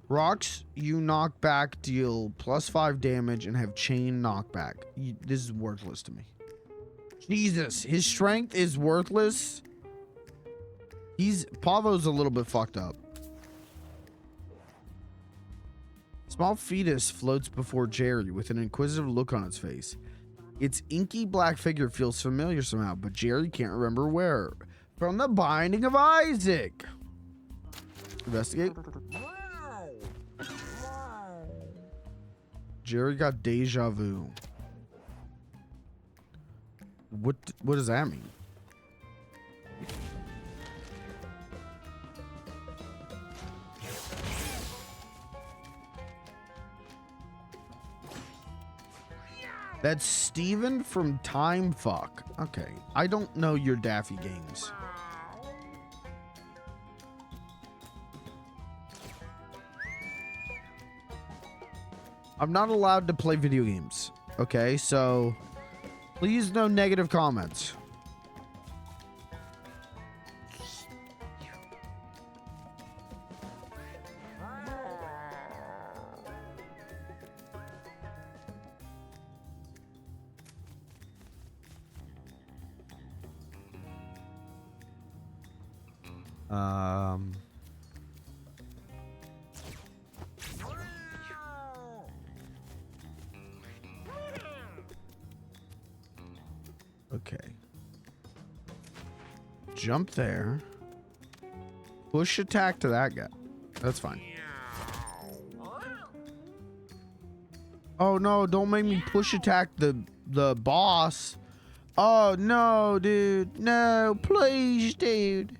Rocks you knock back deal +5 damage and have chain knockback. This is worthless to me. Jesus, his strength is worthless. Pavo's a little bit fucked up. Small fetus floats before Jerry with an inquisitive look on its face. Its inky black figure feels familiar somehow, but Jerry can't remember where. From the Binding of Isaac. Investigate. Jerry got deja vu. What does that mean? That's Steven from Time Fuck. Okay. I don't know your Daffy games. I'm not allowed to play video games. Okay, so please no negative comments. Okay. Jump there. Push attack to that guy. That's fine. Oh no, don't make me push attack the boss. Oh no, dude. No, please, dude.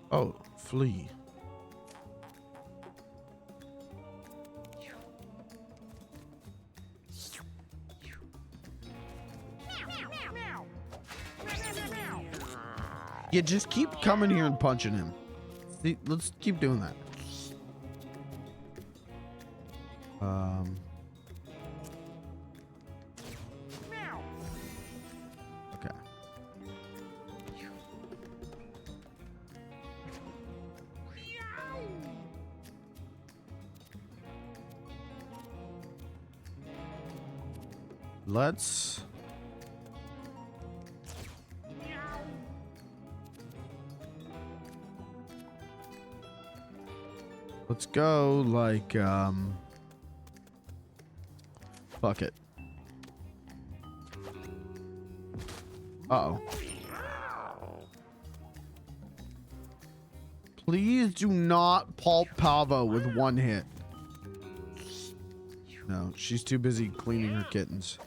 Oh, flee. Yeah, just keep coming here and punching him. See, let's keep doing that. Okay. Let's go like fuck it. Uh-oh. Please do not pulp Pavo with one hit. No, she's too busy cleaning her kittens.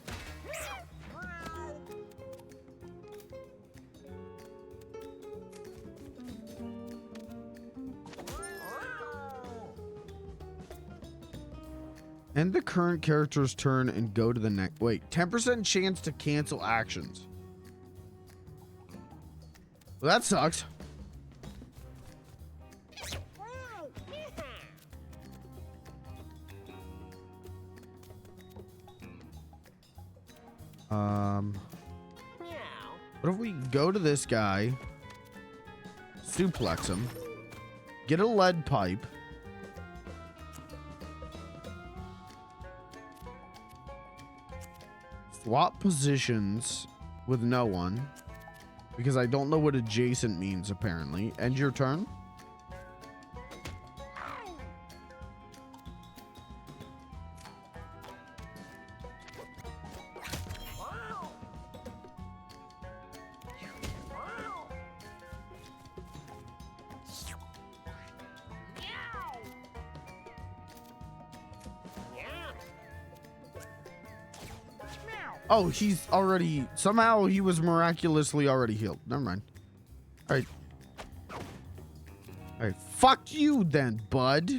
End the current character's turn and go to the next. Wait, 10% chance to cancel actions. Well, that sucks. What if we go to this guy, suplex him, get a lead pipe, swap positions with no one, because I don't know what adjacent means apparently. End your turn. Oh, he's already... Somehow he was miraculously already healed. Never mind. Alright. Alright, fuck you then, bud.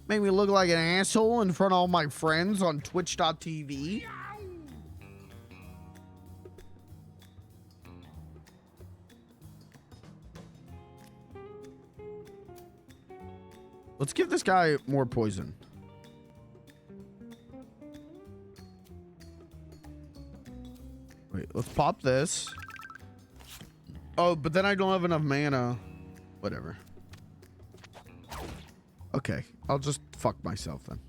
Make me look like an asshole in front of all my friends on Twitch.tv. Let's give this guy more poison. Wait, let's pop this. Oh, but then I don't have enough mana. Whatever. Okay, I'll just fuck myself then.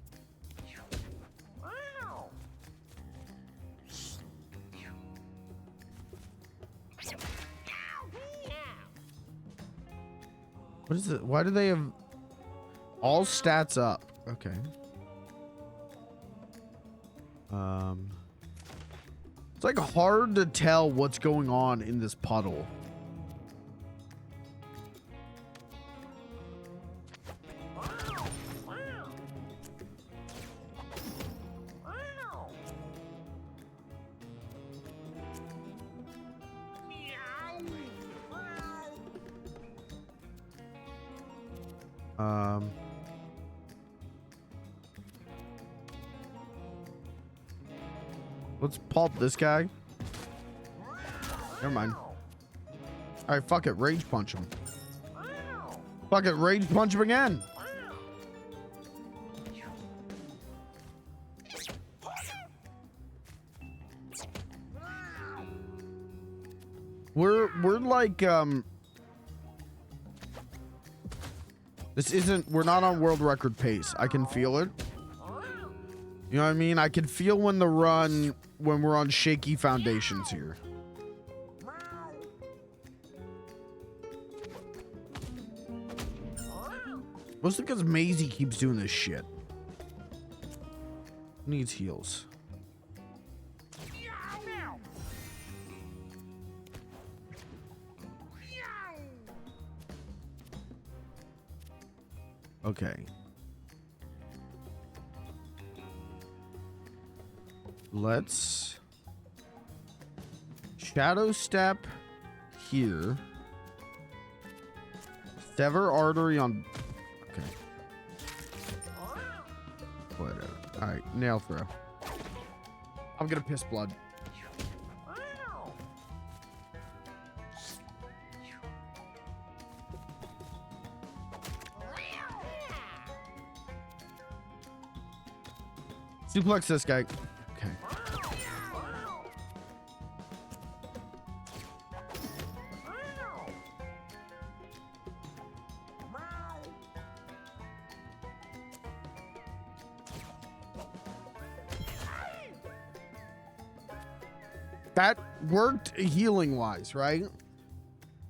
What is it? Why do they have all stats up? Okay. It's like hard to tell what's going on in this puddle. Let's pulp this guy. Never mind. All right, fuck it. Rage punch him. Fuck it. Rage punch him again. We're like this isn't, we're not on world record pace. I can feel it. You know what I mean? I can feel when we're on shaky foundations here. Mostly because Maisie keeps doing this shit. Needs heals. Okay. Let's shadow step here. Sever artery on. Okay. Whatever. All right, nail throw. I'm gonna piss blood. Suplex this guy. Okay. That worked healing wise, right?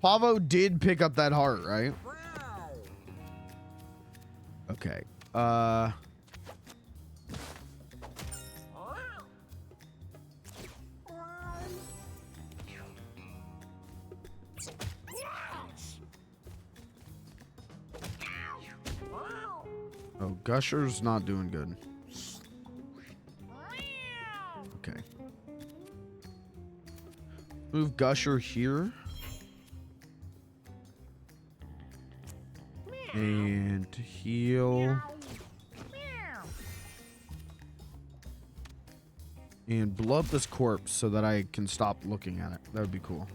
Pavo did pick up that heart, right? Okay. Oh, Gusher's not doing good. Okay. Move Gusher here. And heal And blow up this corpse so that I can stop looking at it. That would be cool.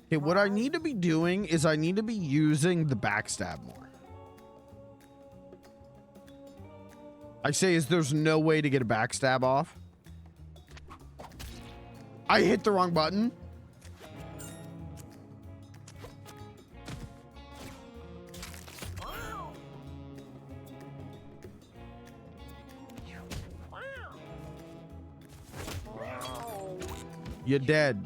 Okay, what I need to be doing is I need to be using the backstab more. I say is there's no way to get a backstab off. I hit the wrong button. You're dead.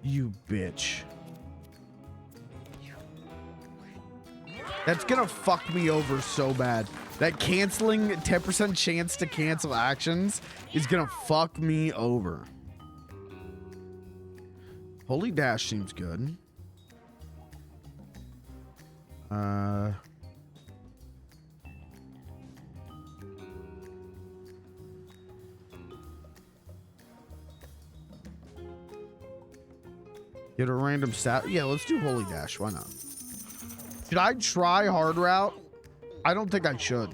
You bitch. That's gonna fuck me over so bad. That canceling 10% chance to cancel actions is gonna fuck me over. Holy dash seems good. Get a random stat. Yeah, let's do holy dash. Why not? Should I try hard route? I don't think I should.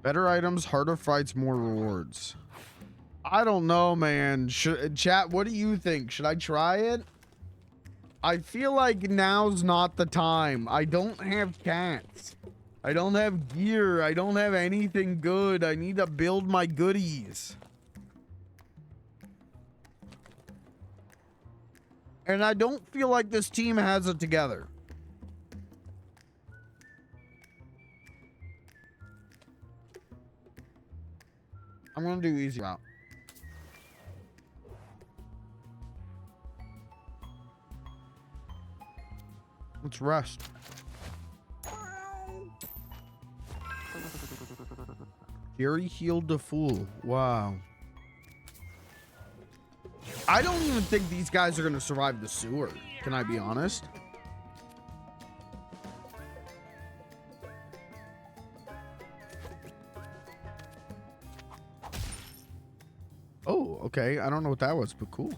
Better items, harder fights, more rewards. I don't know, man. Chat, what do you think? Should I try it? I feel like now's not the time. I don't have cats. I don't have gear. I don't have anything good. I need to build my goodies. And I don't feel like this team has it together. I'm gonna do easy route. Let's rest. Jerry healed the fool. Wow. I don't even think these guys are gonna survive the sewer. Can I be honest? Oh, okay. I don't know what that was, but cool.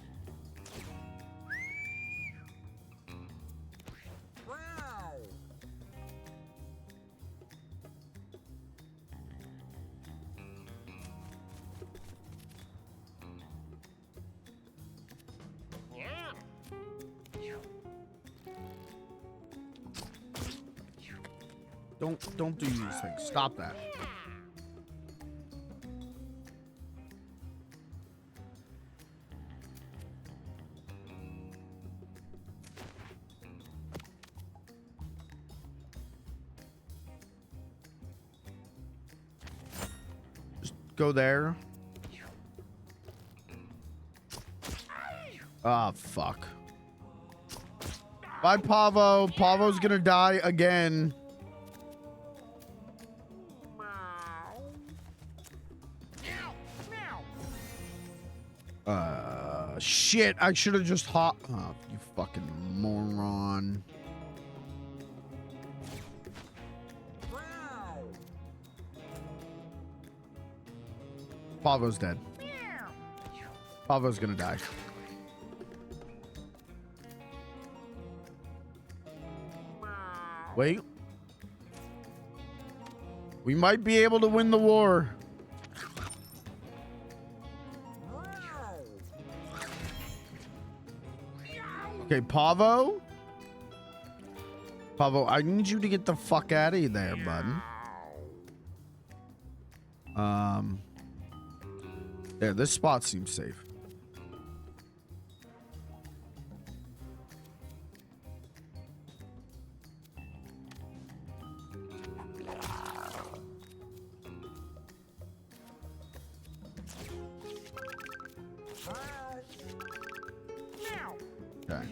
Don't do these things. Stop that. Just go there. Ah, fuck. Bye, Pavo. Pavo's gonna die again. Shit, I should have just Oh, you fucking moron. Pavo's dead. Pavo's gonna die. Wait. We might be able to win the war. Okay, Pavo. Pavo, I need you to get the fuck out of there, bud. There, this spot seems safe. Okay.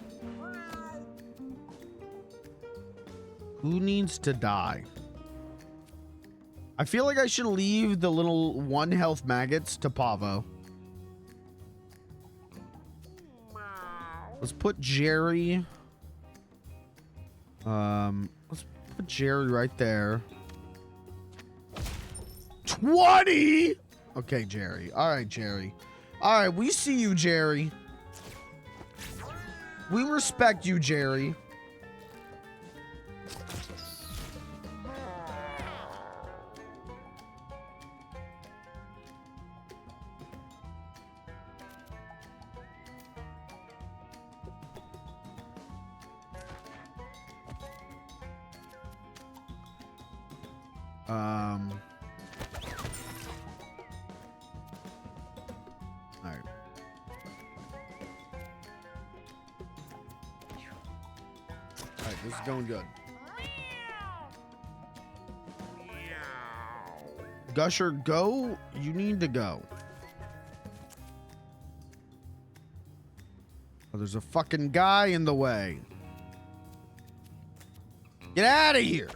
Who needs to die? I feel like I should leave the little 1 health maggots to Pavo. Let's put Jerry. Let's put Jerry right there. 20. Okay, Jerry. All right, Jerry. All right, we see you, Jerry. We respect you, Jerry. All right. All right, this is going good. Gusher, go. You need to go. Oh, there's a fucking guy in the way. Get out of here.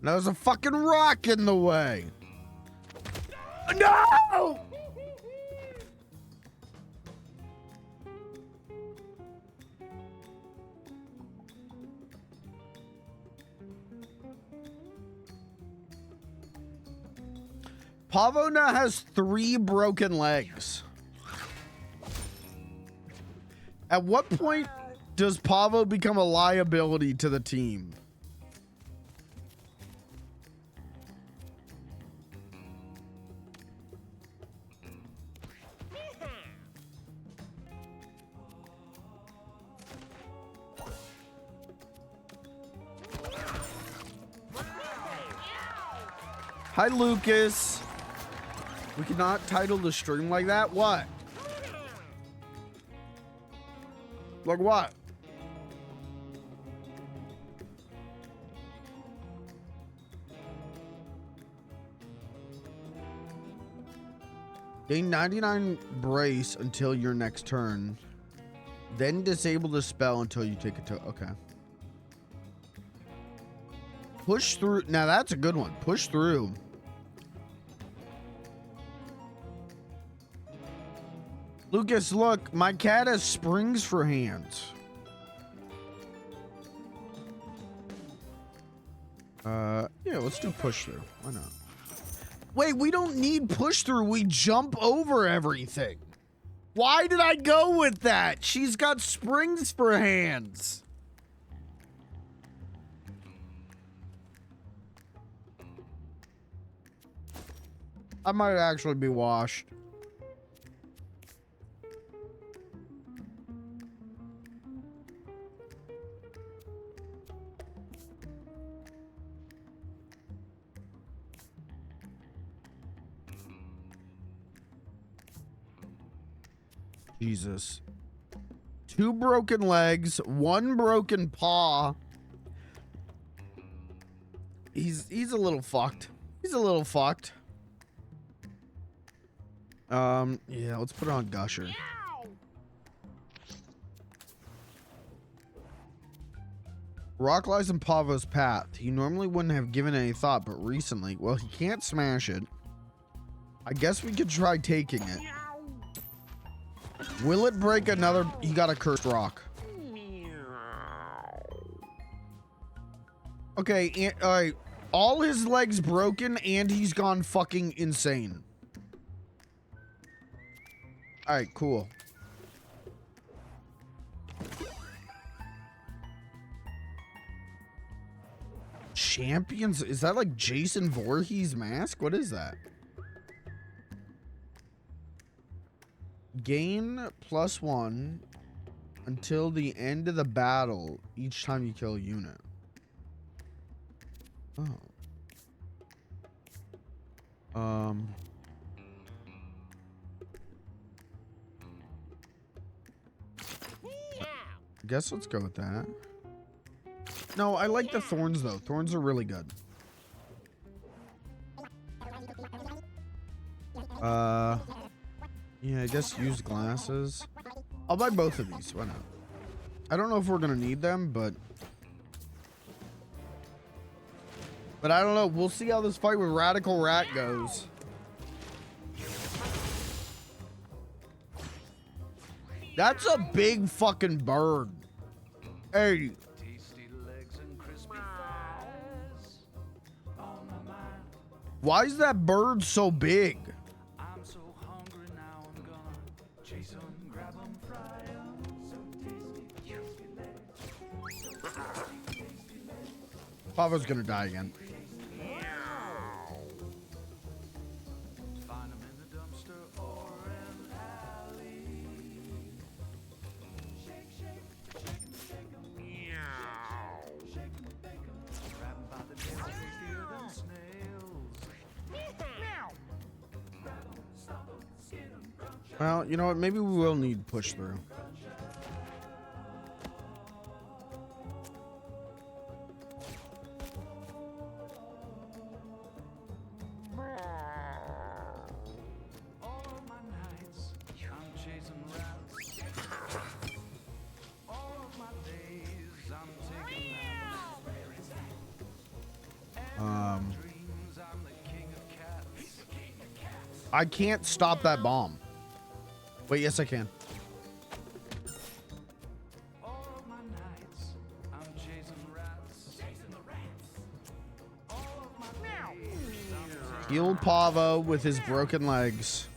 There's a fucking rock in the way. No! Pavo now has 3 broken legs. At what point does Pavo become a liability to the team? Hi, Lucas. We cannot title the stream like that. What? Like what? Gain 99 brace until your next turn. Then disable the spell until you take a token. Okay. Push through. Now that's a good one. Push through. Lucas, look, my cat has springs for hands. Yeah, let's do push through. Why not? Wait, we don't need push through. We jump over everything. Why did I go with that? She's got springs for hands. I might actually be washed. Jesus. 2 broken legs, 1 broken paw. He's a little fucked. He's a little fucked. Yeah, let's put it on Gusher. Rock lies in Pavo's path. He normally wouldn't have given any thought, but recently, well, he can't smash it. I guess we could try taking it. Will it break another? He got a cursed rock. Okay, all right. All his legs broken and he's gone fucking insane. All right, cool. Champions? Is that like Jason Voorhees mask? What is that? Gain +1 until the end of the battle each time you kill a unit. Oh. I guess let's go with that. No, I like the thorns though. Thorns are really good. Yeah, I guess use glasses. I'll buy both of these. Why not? I don't know if we're gonna need them, but I don't know. We'll see how this fight with Radical Rat goes. That's a big fucking bird. Hey. Why is that bird so big? I'm so hungry now, I'm gonna chase 'em, grab 'em, fry 'em. Pavo's gonna die again. Find 'em in the dumpster or an alley. Shake, shake, shake 'em, shake 'em. Shake 'em, bake 'em. Grab 'em by the tail, tastier than snails. Grab 'em, stomp 'em, skin 'em, crunch 'em. Well, you know what? Maybe we will need push through. All of my nights, I'm chasing rats. All of my days, I'm taking naps. Dreams, I'm the king of cats. I can't stop that bomb. Wait, yes I can. All of my nights, I'm chasing rats. All of my days, I'm taking Heal Pavo with his broken legs.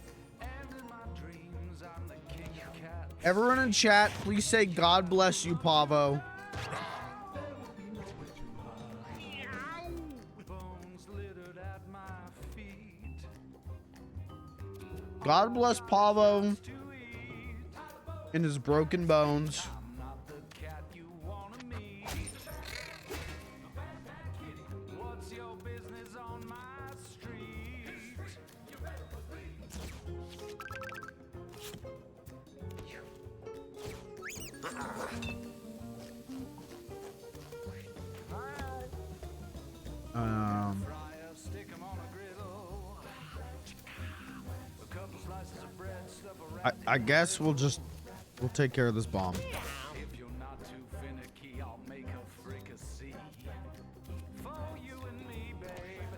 and in my dreams, I'm the king of cats. Everyone in chat, please say God bless you, Pavo. Bones littered at my feet. God bless Pavo To eat, and his broken bones. I'm not the cat you wanna meet. What's your business on my street? Fryer, stick 'em on a griddle. A couple slices of bread, stuff around. I guess we'll take care of this bomb. If you're not too finicky, I'll make a fricassee for you and me, babe.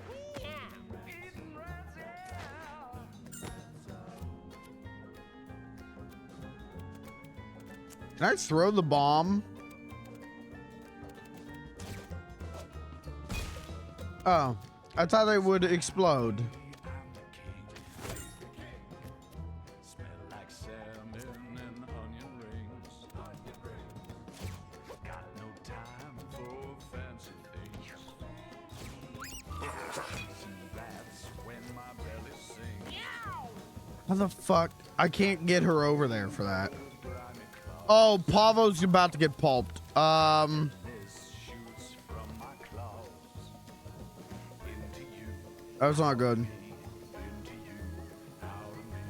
Eating rats out. Can I throw the bomb? Oh, I thought they would explode. I'm the king. Smell like salmon and onion rings. Got no time for fancy things. Chasing rats when my belly sings. How the fuck? I can't get her over there for that. Grimy claw. Oh, Pavo's about to get pulped. This shoots from my claws into you. That was not good. Into you, out of me.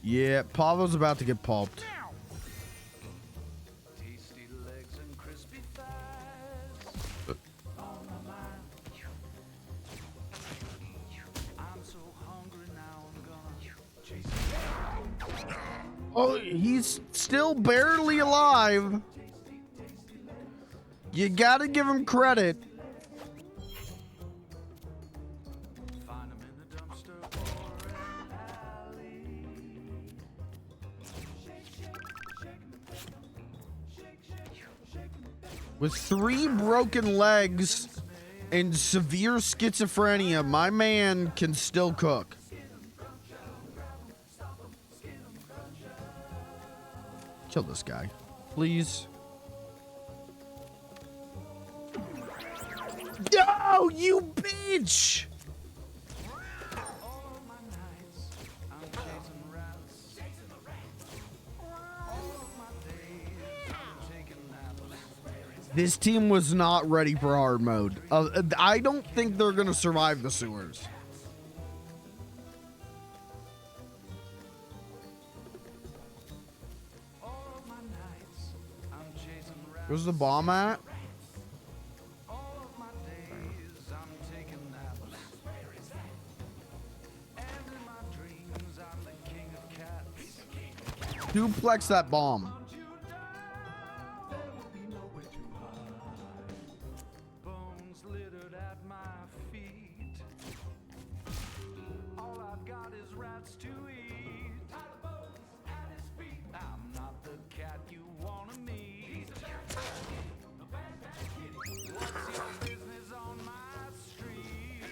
Yeah, Pavo's about to get pulped. Tasty legs and crispy thighs. On my mind. I'm so hungry now, I'm gonna chase Oh, he's still barely alive. You gotta give him credit. Find 'em in the dumpster or an alley. Shake, shake, shake 'em, bake 'em. Shake, shake, shake 'em, bake 'em. With 3 broken legs and severe schizophrenia, my man can still cook. Kill this guy, please. No, you bitch! All of my nights, I'm chasing rats. All of my days, I'm taking naps. This team was not ready for hard mode. I don't think they're gonna survive the sewers. All of my nights, I'm chasing rats. Where's the bomb at? All of my days, I'm taking naps. And in my dreams, I'm the king of cats. Duplex that bomb. Don't you die? Nowhere to hide. Bones littered at my feet. All I've got is rats. nuts to eat. I'm not the cat you wanna meet. What's your business on my street?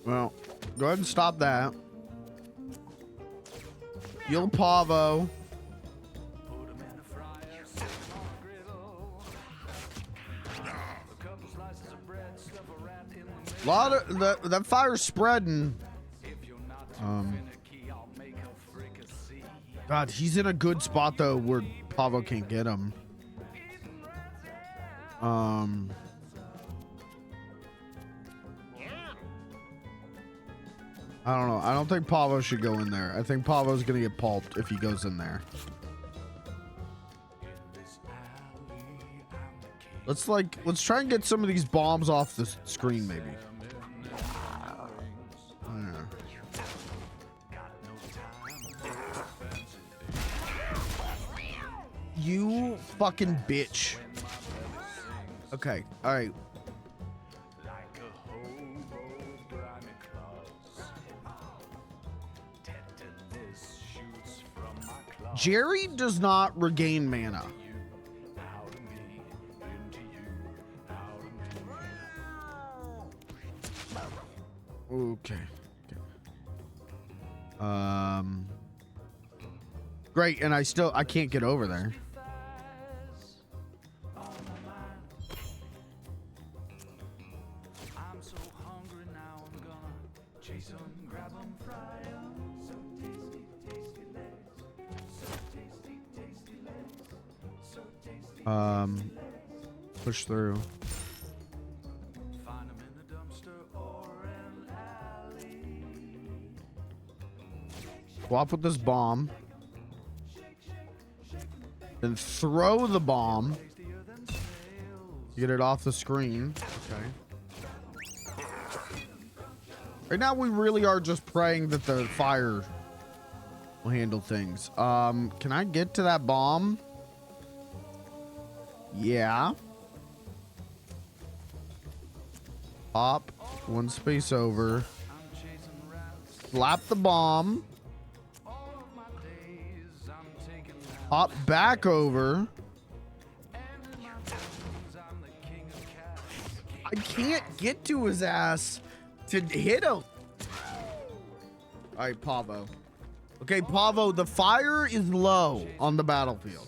Well, go ahead and stop that. You'll Pavo. Put 'em in a fryer, stick 'em on a griddle. A couple slices of bread, stuff a rat in the middle. Lot of that fire's spreading. If you're not too finicky, I'll make a fricassee. God, he's in a good spot though where Pavo can't get him. I don't know. I don't think Pavo should go in there. I think Pavo's gonna get pulped if he goes in there. Let's try and get some of these bombs off the screen, maybe. You fucking bitch. Okay, all right. Like a hobo, grimy claws. Tetanus shoots from my claws. Jerry does not regain mana. Out of me, into you, out of me. Okay. Great, and I can't get over there. I'm so hungry now, I'm gonna chase 'em, grab 'em, fry 'em. So tasty, tasty legs. So tasty, tasty legs. So tasty. Push through. Find 'em in the dumpster or an alley. Swap with this bomb. Then throw the bomb. Tastier than snails. Get it off the screen. Okay. Right now we really are just praying that the fire will handle things. Can I get to that bomb? Yeah. Hop one space over. I'm chasing rats. Slap the bomb. All of my days, I'm taking naps. Hop back over. And in my dreams, I'm the king of cats. I can't get to his ass to hit him. All right, Pavo. Okay, Pavo, the fire is low on the battlefield.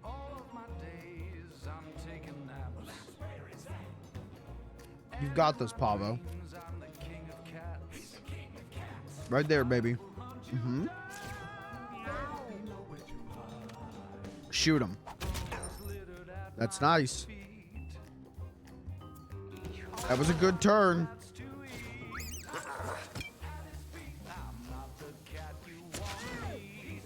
All of my days, I'm taking naps. You've got this, Pavo. I'm the king of cats. Right there, baby. Shoot him. Littered at That's my nice. feet. That was a good turn. Nuts to eat. I'm not the cat you wanna eat.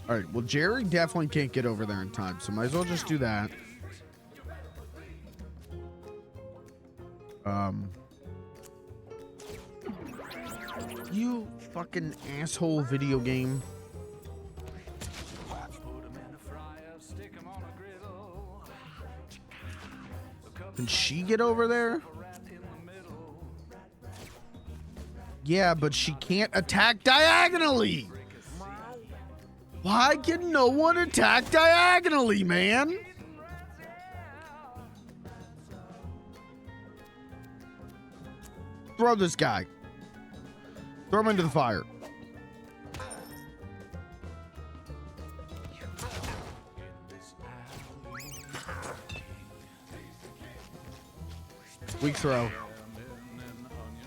All right, well, Jerry definitely can't get over there in time, so might as well just do that. You fucking asshole video game. Put 'em in a fryer, stick 'em on a griddle. A couple Can she get over there? of rat in the middle. Yeah, but she can't attack diagonally. Why can no one attack diagonally, man? Throw this guy. Throw him into the fire. Weak throw.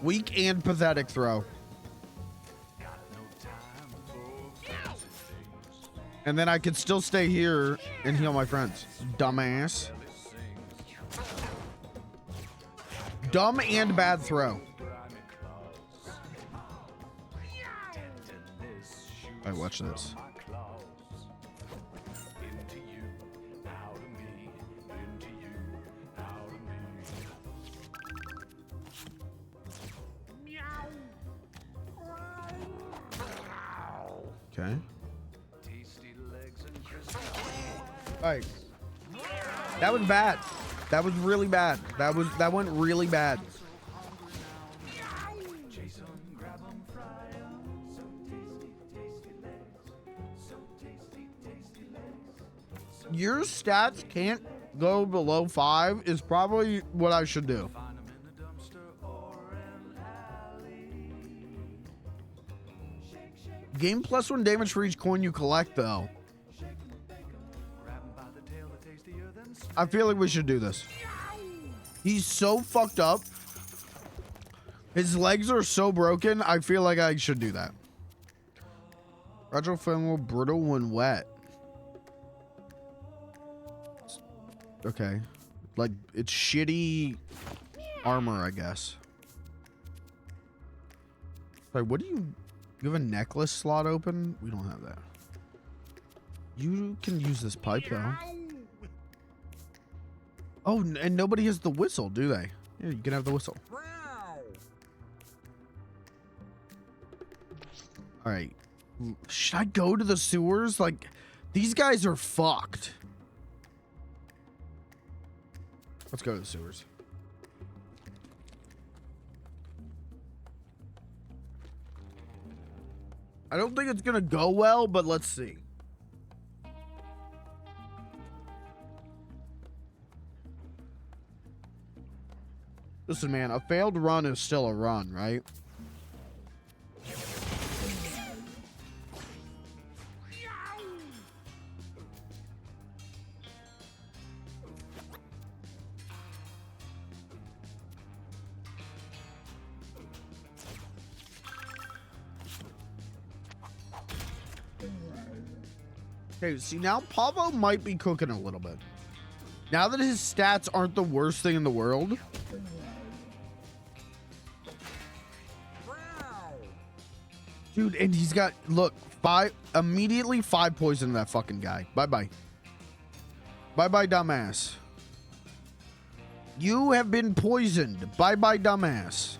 Weak and pathetic throw. And then I could still stay here and heal my friends. Dumbass. Dumb and bad throw. Alright, watch this. Okay. Alright. That was bad. That was really bad. That went really bad. Chase 'em, grab 'em, fry 'em. So tasty, tasty legs. So tasty, tasty legs. Your stats can't go below 5 is probably what I should do. Find 'em in the dumpster or an alley. Shake, shake, Gain +1 damage for each coin you collect, though. shake 'em, bake 'em. Grab 'em by the tail, they're tastier than I feel like we should do this. He's so fucked up. His legs are so broken. I feel like I should do that. Fragile flammable, brittle when wet. Okay. Like, it's shitty armor, I guess. Sorry, what do you have a necklace slot open? We don't have that. You can use this pipe, though. Oh, and nobody has the whistle, do they? Yeah, you can have the whistle. All right. Should I go to the sewers? Like, these guys are fucked. Let's go to the sewers. I don't think it's gonna go well, but let's see. Listen, man, a failed run is still a run, right? Okay, see, now Pavo might be cooking a little bit. Now that his stats aren't the worst thing in the world. Dude, and he's got, look, immediately 5 poison to that fucking guy. Bye-bye. Bye-bye, dumbass. You have been poisoned. Bye-bye, dumbass.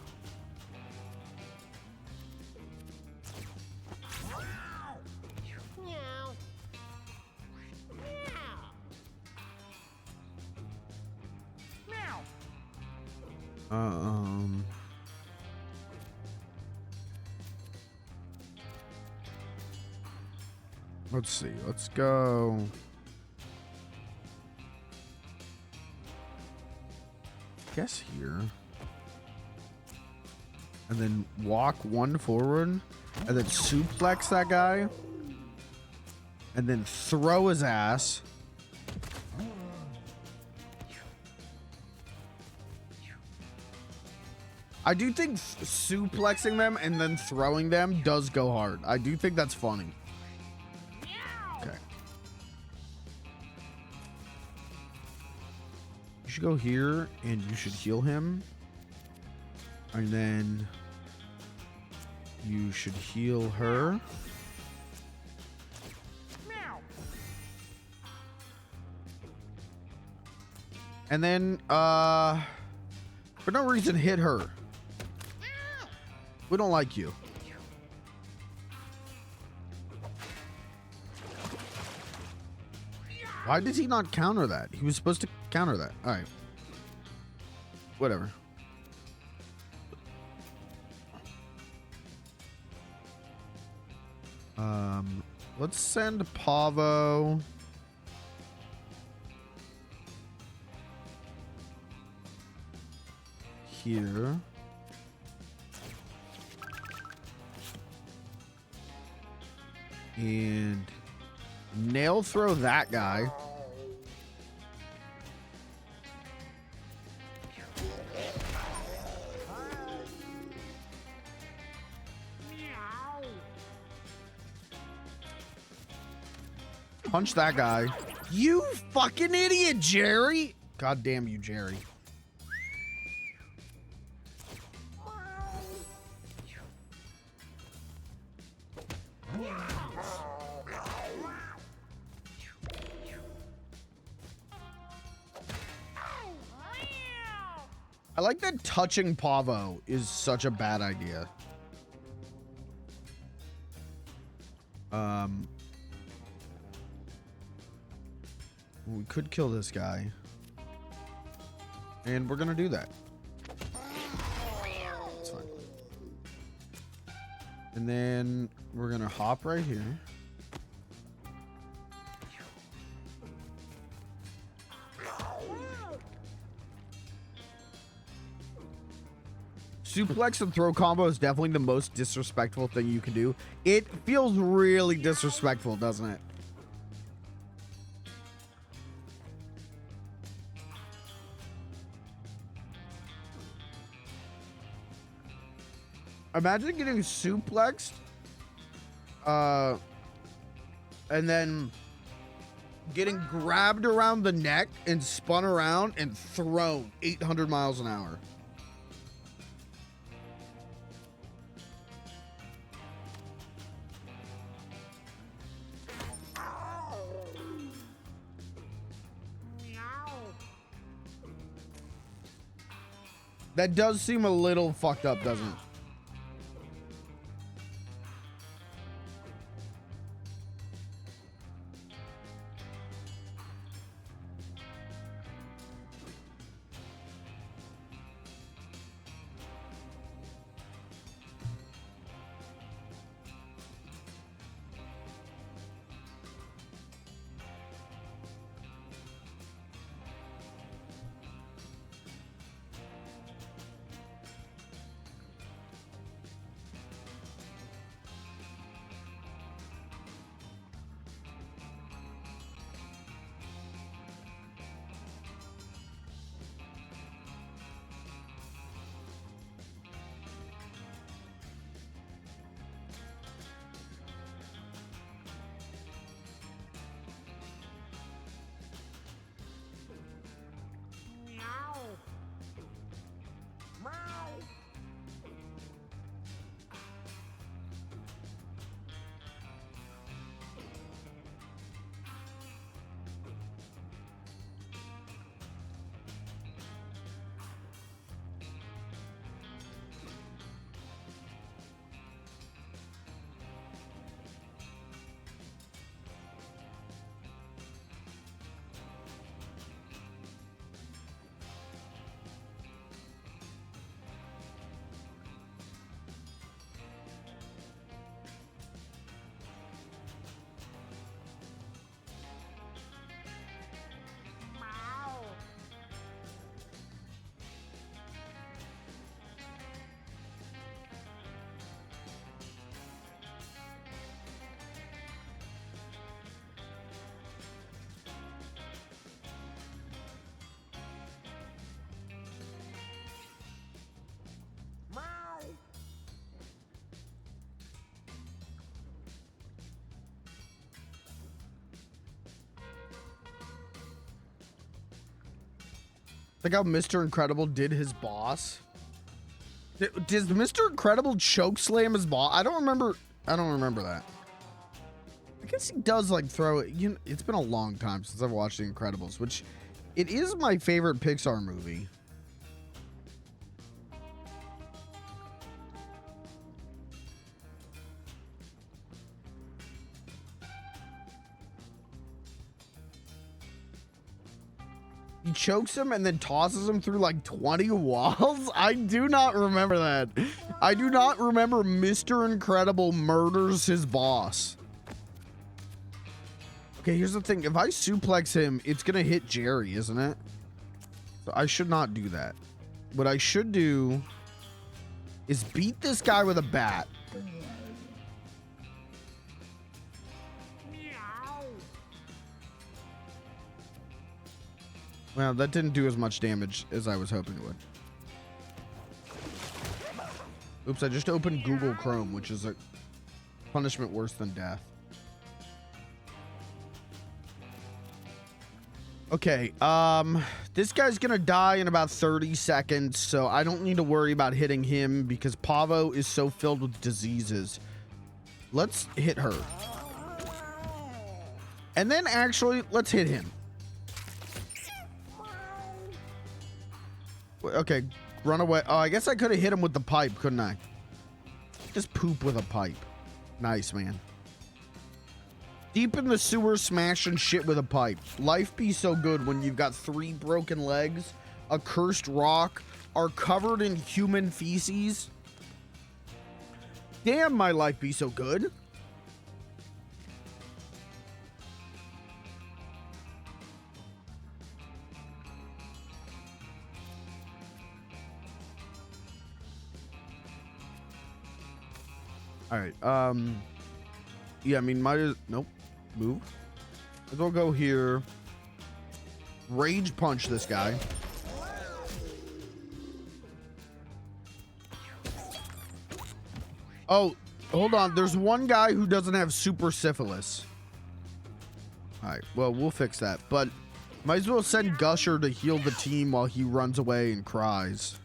Let's see. Let's go. Guess here. And then walk 1 forward. And then suplex that guy. And then throw his ass. I do think suplexing them and then throwing them does go hard. I do think that's funny. Okay. You should go here and you should heal him. And then you should heal her. And then, for no reason, hit her. We don't like you. Why did he not counter that? He was supposed to counter that. All right. Whatever. Let's send Pavo. Here. And nail throw that guy. Punch that guy. You fucking idiot, Jerry. God damn you, Jerry. I like that touching Pavo is such a bad idea. We could kill this guy. And we're gonna do that. That's fine. And then we're gonna hop right here. Suplex and throw combo is definitely the most disrespectful thing you can do. It feels really disrespectful, doesn't it? Imagine getting suplexed, and then getting grabbed around the neck and spun around and thrown 800 miles an hour. That does seem a little fucked up, doesn't it? Like how Mr. Incredible did his boss. Does Mr. Incredible choke slam his boss? I don't remember that. I guess he does like throw it. You know, it's been a long time since I've watched The Incredibles, which it is my favorite Pixar movie. He chokes him and then tosses him through like 20 walls. I do not remember that. I do not remember Mr. Incredible murders his boss. Okay, here's the thing. If I suplex him, it's going to hit Jerry, isn't it? So I should not do that. What I should do is beat this guy with a bat. Well, that didn't do as much damage as I was hoping it would. Oops, I just opened Google Chrome, which is a punishment worse than death. Okay, this guy's gonna die in about 30 seconds, so I don't need to worry about hitting him because Pavo is so filled with diseases. Let's hit her. And then actually, let's hit him. Okay, run away. Oh, I guess I could have hit him with the pipe, couldn't I? Just poop with a pipe. Nice, man. Deep in the sewer, smashing shit with a pipe. Life be so good when you've got 3 broken legs, a cursed rock, are covered in human feces. Damn, my life be so good. All right. Yeah, I mean, nope. Move. Let's all go here. Rage punch this guy. Oh, hold on. There's one guy who doesn't have super syphilis. All right. Well, we'll fix that. But might as well send Gusher to heal the team while he runs away and cries.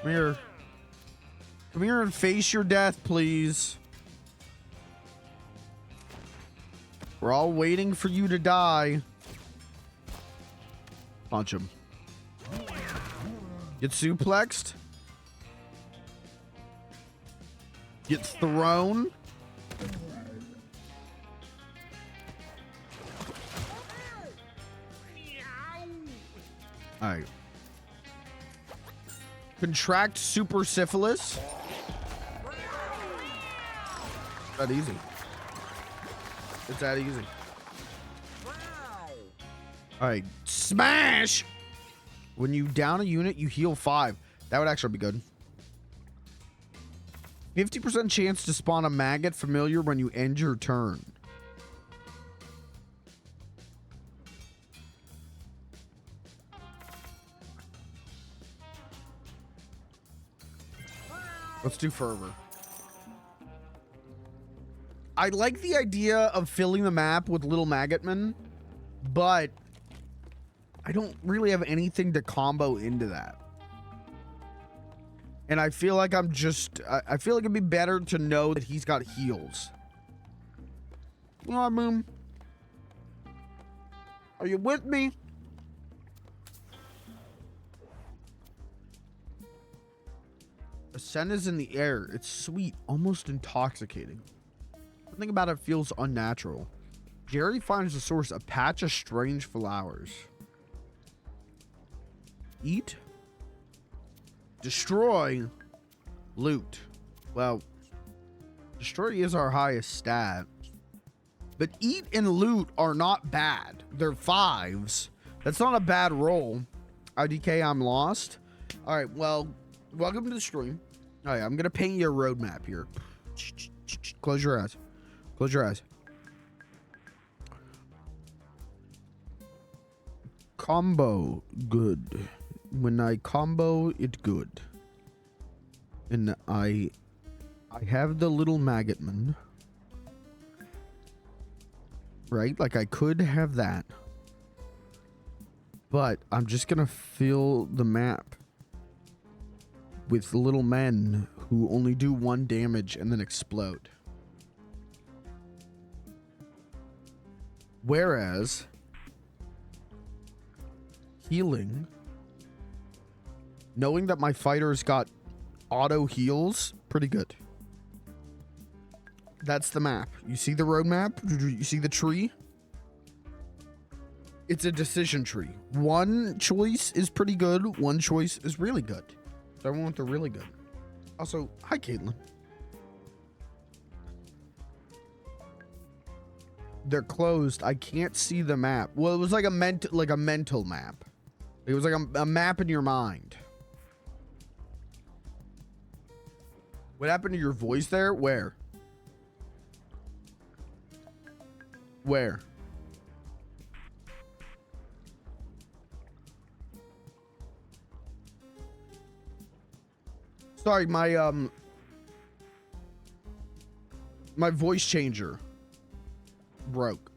Come here. Come here and face your death, please. We're all waiting for you to die. Punch him. Get suplexed. Get thrown. All right. Contract super syphilis. That easy. It's that easy. All right, smash. When you down a unit, you heal 5. That would actually be good. 50% chance to spawn a maggot familiar when you end your turn. Let's do fervor. I like the idea of filling the map with little maggotmen, but I don't really have anything to combo into that. And I feel like I feel like it'd be better to know that he's got heals. Oh, boom. Are you with me? Ascend is in the air. It's sweet, almost intoxicating. Something about it feels unnatural. Jerry finds the source, a patch of strange flowers. Eat. Destroy. Loot. Well, destroy is our highest stat. But eat and loot are not bad. They're 5s. That's not a bad roll. IDK, I'm lost. All right, well, welcome to the stream. All right, I'm going to paint you a roadmap here. Close your eyes. Close your eyes. Combo good. When I combo it good. And I have the little maggotman. Right? Like I could have that. But I'm just gonna fill the map with little men who only do 1 damage and then explode. Whereas healing, knowing that my fighter's got auto heals, pretty good. That's the map. You see the roadmap? You see the tree? It's a decision tree. 1 choice is pretty good. 1 choice is really good. So I want the really good. Also, hi, Caitlin. They're closed. I can't see the map. Well, it was like a mental map. It was like a map in your mind. What happened to your voice there? Where? Where? Sorry, my voice changer broke.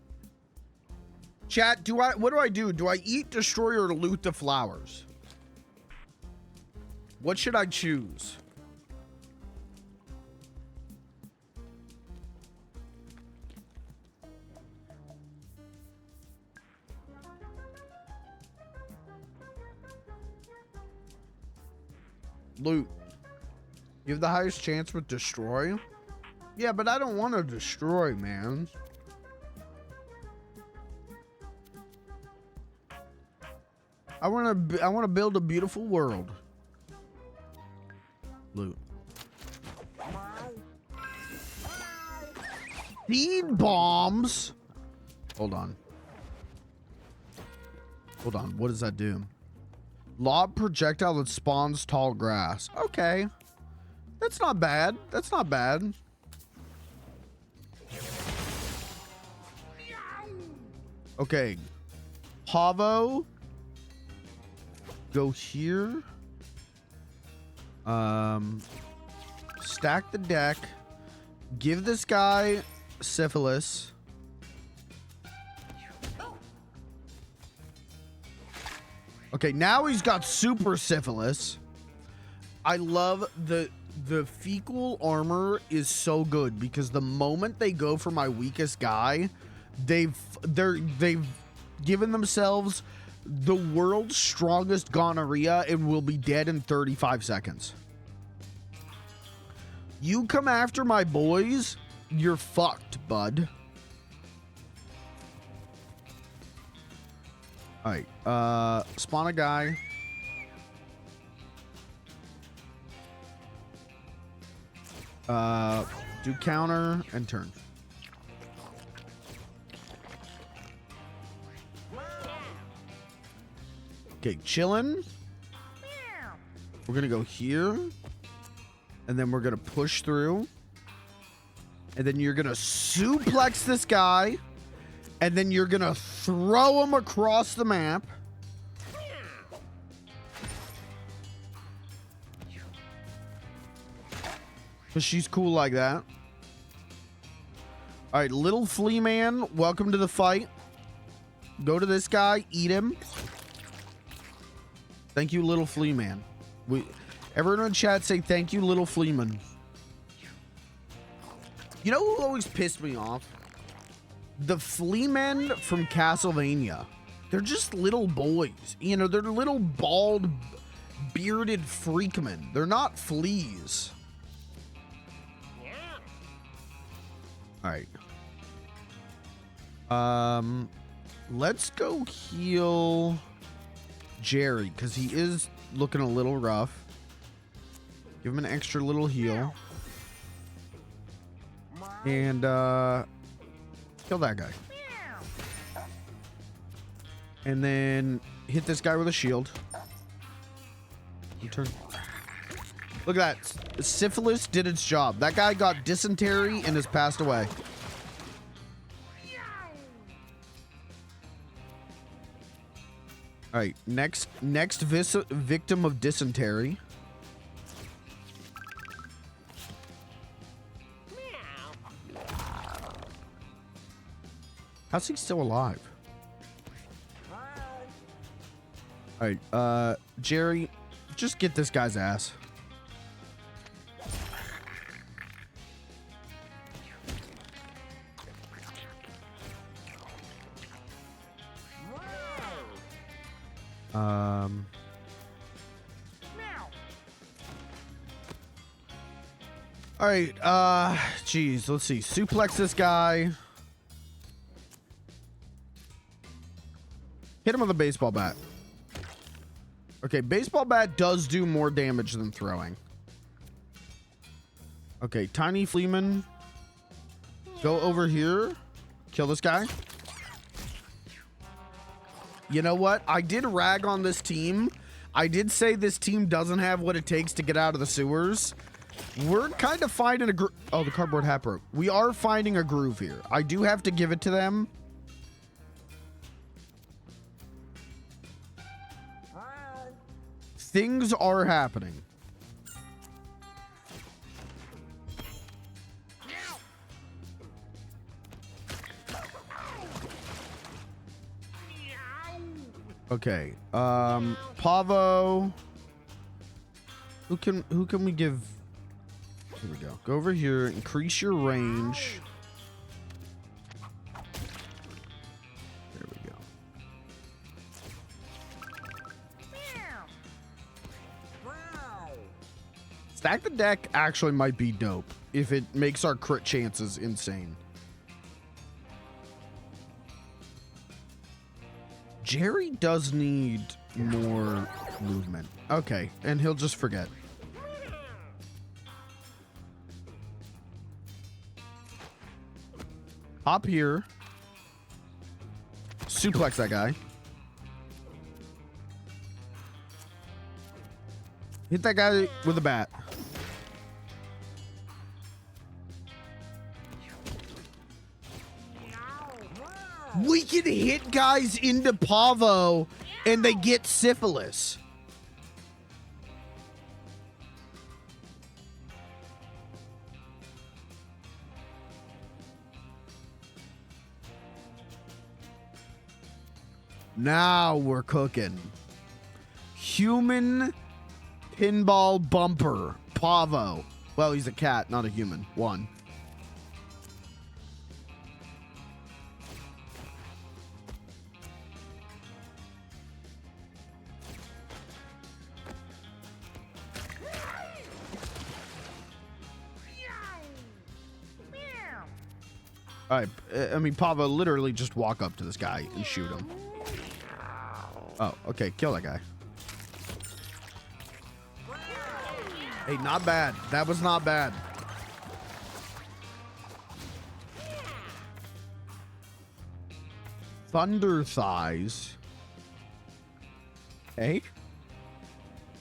Chat, what do I do? Do I eat, destroy, or loot the flowers? What should I choose? Loot. You have the highest chance with destroy? Yeah, but I don't want to destroy, man. I want to build a beautiful world. Loot. Seed bombs. Hold on. Hold on. What does that do? Lob projectile that spawns tall grass. Okay. That's not bad. That's not bad. Okay. Pavo. Go here. Stack the deck. Give this guy syphilis. Okay, now he's got super syphilis. I love the fecal armor is so good because the moment they go for my weakest guy, they've given themselves the world's strongest gonorrhea and will be dead in 35 seconds. You come after my boys, you're fucked, bud. All right, spawn a guy. Do counter and turn. Okay, chillin'. We're gonna go here. And then we're gonna push through. And then you're gonna suplex this guy. And then you're gonna throw him across the map. Because she's cool like that. All right, little flea man, welcome to the fight. Go to this guy, eat him. Thank you, little flea man. Everyone in chat say thank you, little fleaman. You know who always pissed me off? The fleamen from Castlevania. They're just little boys. You know, they're little bald, bearded freakmen. They're not fleas. All right. Let's go heal Jerry because he is looking a little rough. Give him an extra little heal. And kill that guy. And then hit this guy with a shield. Turn. Look at that. Syphilis did its job. That guy got dysentery and has passed away. All right, next victim of dysentery. How's he still alive? All right, Jerry, just get this guy's ass. All right, geez, let's see. Suplex this guy. Hit him with a baseball bat. Okay, baseball bat does do more damage than throwing. Okay, tiny fleaman. Go over here. Kill this guy. You know what? I did rag on this team. I did say this team doesn't have what it takes to get out of the sewers. We're kind of finding a groove. Oh, the cardboard hat broke. We are finding a groove here. I do have to give it to them. Things are happening. Okay. Pavo. Who can we give? Here we go. Go over here. Increase your range. There we go. Stack the deck actually might be dope if it makes our crit chances insane. Jerry does need more movement. Okay, and he'll just forget. Hop here. Suplex that guy. Hit that guy with a bat. We can hit guys into Pavo and they get syphilis. Now we're cooking. Human pinball bumper. Pavo. Well, he's a cat, not a human. 1. All right, I mean, Pavo, literally just walk up to this guy and shoot him. Oh, okay, kill that guy. Hey, not bad. That was not bad. Thunder thighs. Hey.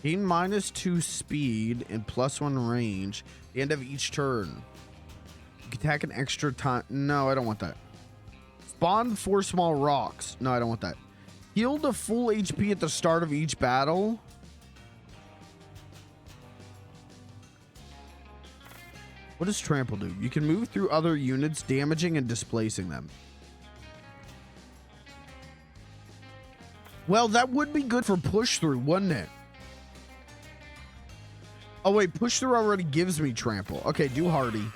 Gain -2 speed and +1 range at the end of each turn. You can attack an extra time. No, I don't want that. Spawn 4 small rocks. No, I don't want that. Heal to full HP at the start of each battle. What does trample do? You can move through other units, damaging and displacing them. Well, that would be good for push through, wouldn't it? Oh wait, push through already gives me trample. Okay, do hardy.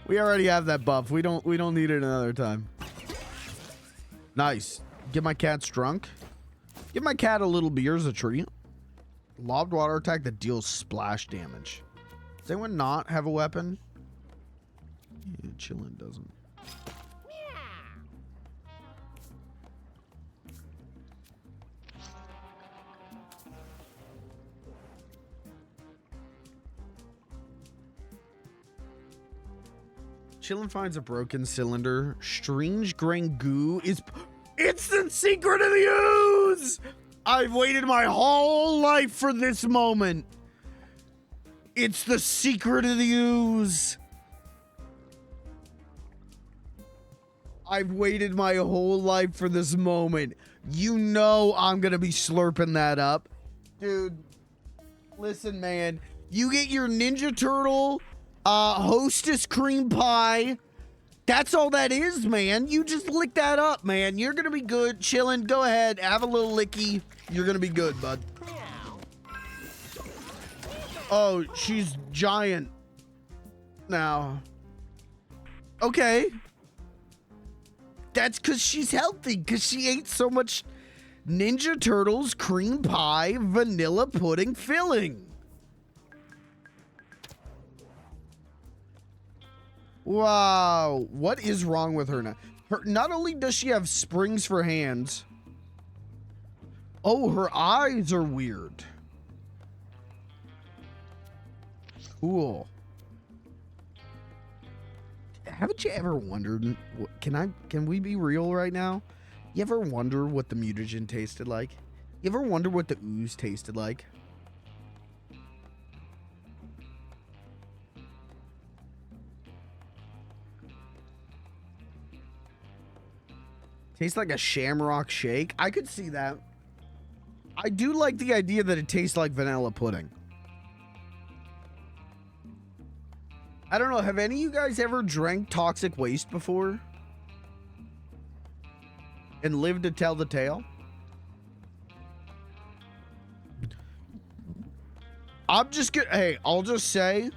We already have that buff. We don't need it another time. Nice. Get my cats drunk. Give my cat a little beer as a treat. Lobbed water attack that deals splash damage. Does anyone not have a weapon? Yeah, Chillin' doesn't. Chillin' finds a broken cylinder. Strange grain goo is... It's the secret of the ooze! I've waited my whole life for this moment. It's the secret of the ooze. I've waited my whole life for this moment. You know I'm gonna be slurping that up. Dude, listen, man. You get your Ninja Turtle... Hostess cream pie. That's all that is, man. You just lick that up, man. You're gonna be good. Chillin'. Go ahead. Have a little licky. You're gonna be good, bud. Oh, she's giant now. Okay. That's because she's healthy, because she ate so much Ninja Turtles cream pie vanilla pudding filling. Wow, what is wrong with her now? Not only does she have springs for hands. Oh, her eyes are weird. Cool. Haven't you ever wondered, can we be real right now? You ever wonder what the mutagen tasted like? You ever wonder what the ooze tasted like? Tastes like a shamrock shake. I could see that. I do like the idea that it tastes like vanilla pudding. I don't know. Have any of you guys ever drank toxic waste before? And lived to tell the tale? I'm just gonna... Hey, I'll just say...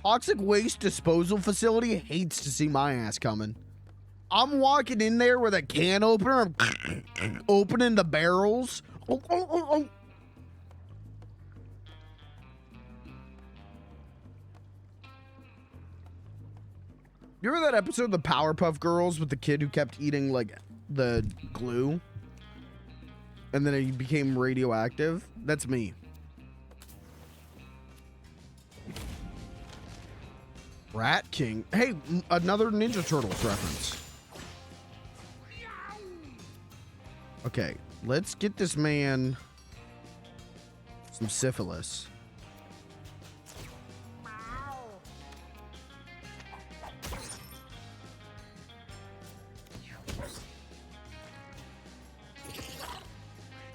Toxic waste disposal facility hates to see my ass coming. I'm walking in there with a can opener. I'm opening the barrels. Oh, oh, oh, oh. You remember that episode of the Powerpuff Girls with the kid who kept eating like the glue, and then it became radioactive. That's me. Rat King. Hey, another Ninja Turtles reference. Okay, let's get this man some syphilis.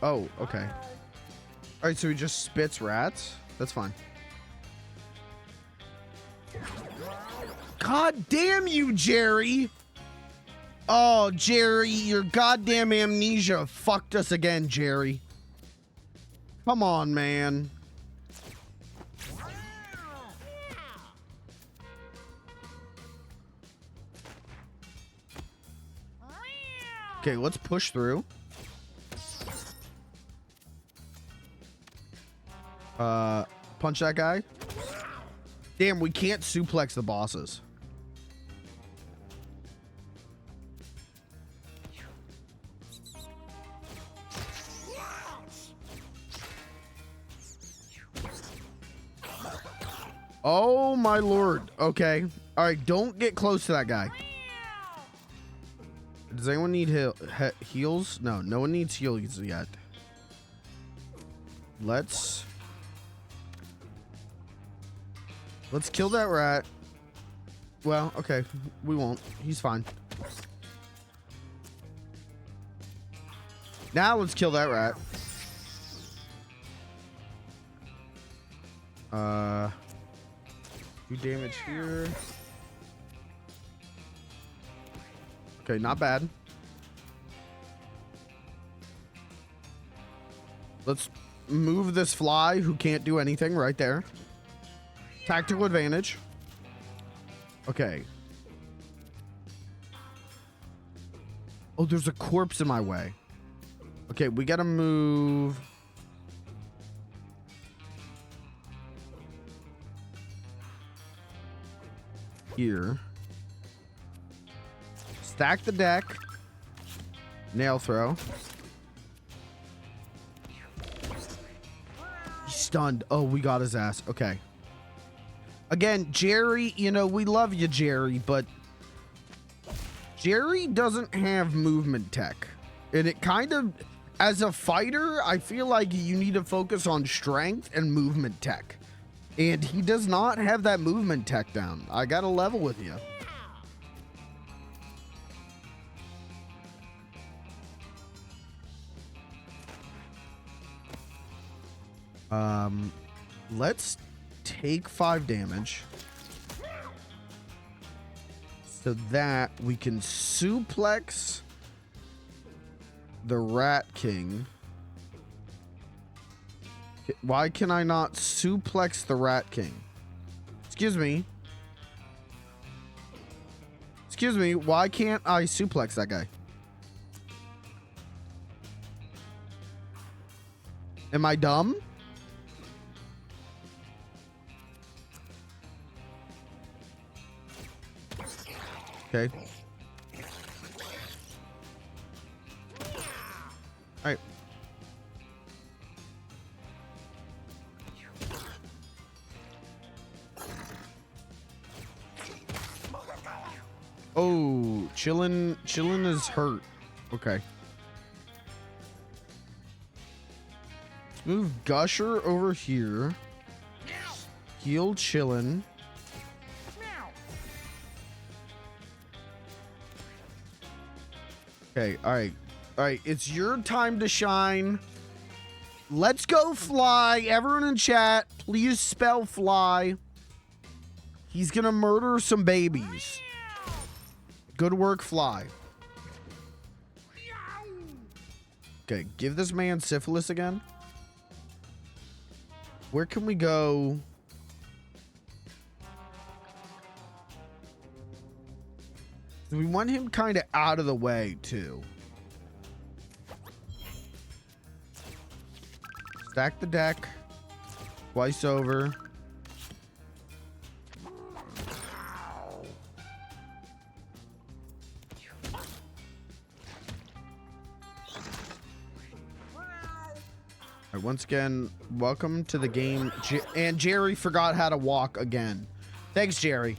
Oh, okay. All right, so he just spits rats. That's fine. God damn you, Jerry. Oh, Jerry, your goddamn amnesia fucked us again, Jerry. Come on, man. Okay, let's push through. Punch that guy. Damn, we can't suplex the bosses. Oh my lord. Okay. All right, don't get close to that guy. Does anyone need heals? No, no one needs heals yet. Let's kill that rat. Well, okay, we won't. He's fine. Now let's kill that rat. Do damage here. Okay, not bad. Let's move this fly who can't do anything right there. Tactical advantage. Okay. Oh, there's a corpse in my way. Okay, we gotta move. Here. Stack the deck. Nail throw. He's stunned. Oh, we got his ass. Okay. Again, Jerry, you know, we love you, Jerry, but Jerry doesn't have movement tech. And it kind of, as a fighter, I feel like you need to focus on strength and movement tech. And he does not have that movement tech down. I got to level with you. Let's take 5 damage so that we can suplex the Rat King. Why can I not suplex the Rat King? Excuse me. Excuse me, why can't I suplex that guy? Am I dumb? Okay. All right. Oh, chillin' is hurt. Okay. Let's move Gusher over here. Heal chillin'. Okay, all right. All right, it's your time to shine. Let's go fly. Everyone in chat, please spell fly. He's gonna murder some babies. Good work, fly. Okay, give this man syphilis again. Where can we go? We want him kind of out of the way, too. Stack the deck. Twice over. All right, once again, welcome to the game. And Jerry forgot how to walk again. Thanks, Jerry.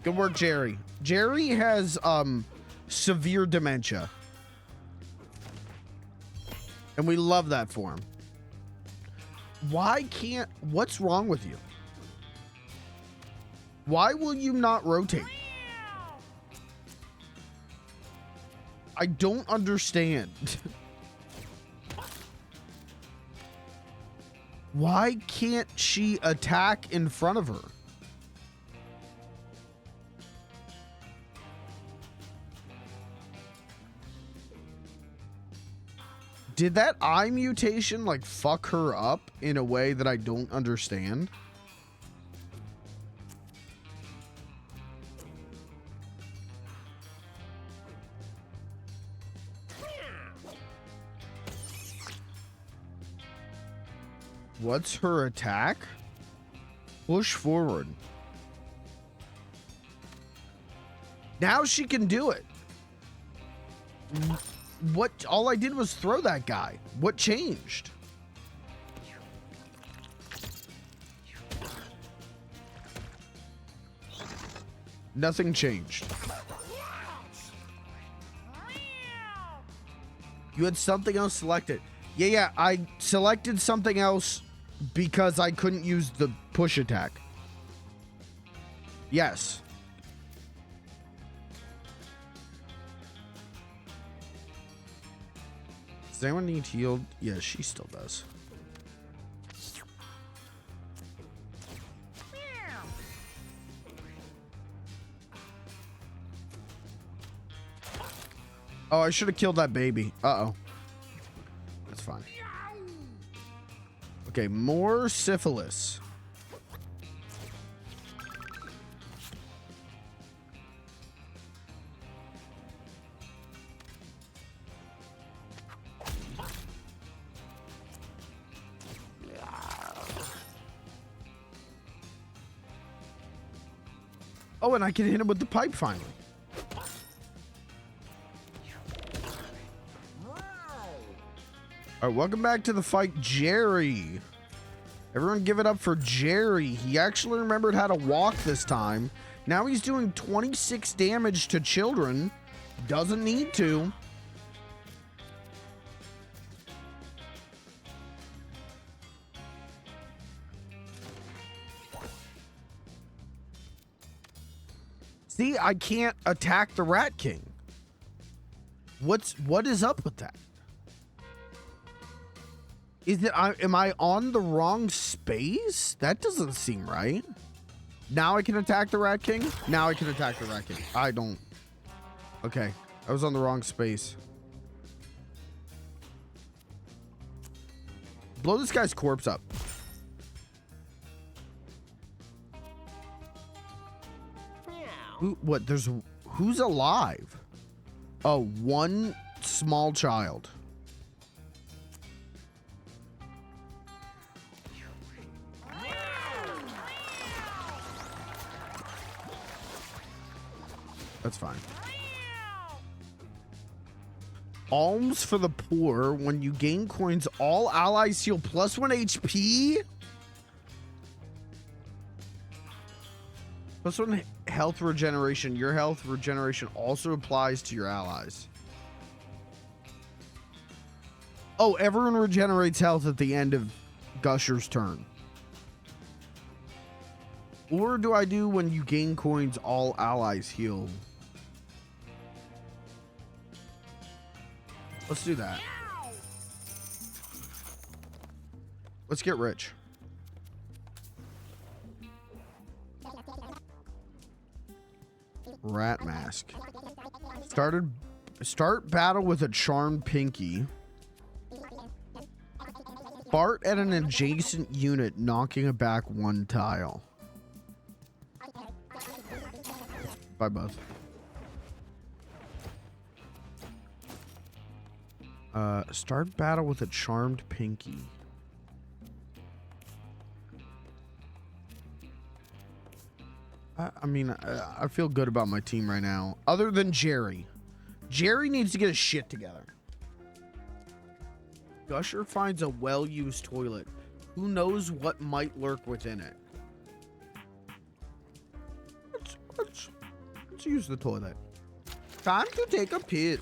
Good work, Jerry. Jerry has severe dementia. And we love that for him. What's wrong with you? Why will you not rotate? I don't understand. Why can't she attack in front of her? Did that eye mutation like fuck her up in a way that I don't understand? What's her attack? Push forward. Now she can do it. What? All I did was throw that guy. What changed? Nothing changed. You had something else selected. Yeah, I selected something else because I couldn't use the push attack. Yes. Does anyone need healed? Yeah, she still does. Oh, I should have killed that baby. Uh-oh. That's fine. Okay, more syphilis. Oh, and I can hit him with the pipe finally. All right, welcome back to the fight, Jerry. Everyone give it up for Jerry. He actually remembered how to walk this time. Now he's doing 26 damage to children. Doesn't need to. See, I can't attack the Rat King. What is up with that? Is it, am I on the wrong space? That doesn't seem right. Now I can attack the Rat King? Now I can attack the Rat King. I don't. Okay, I was on the wrong space. Blow this guy's corpse up. What? Who's alive? Oh, one small child. That's fine. Alms for the poor. When you gain coins, all allies heal +1 HP. +1 health regeneration. Your health regeneration also applies to your allies. Oh, everyone regenerates health at the end of Gusher's turn. Or do I do when you gain coins, all allies heal? Let's do that. Let's get rich. Rat mask. Start battle with a charmed pinky. Fart at an adjacent unit, knocking it back 1 tile. Bye, both. Start battle with a charmed pinky. I mean, I feel good about my team right now. Other than Jerry. Jerry needs to get his shit together. Gusher finds a well-used toilet. Who knows what might lurk within it? Let's use the toilet. Time to take a piss.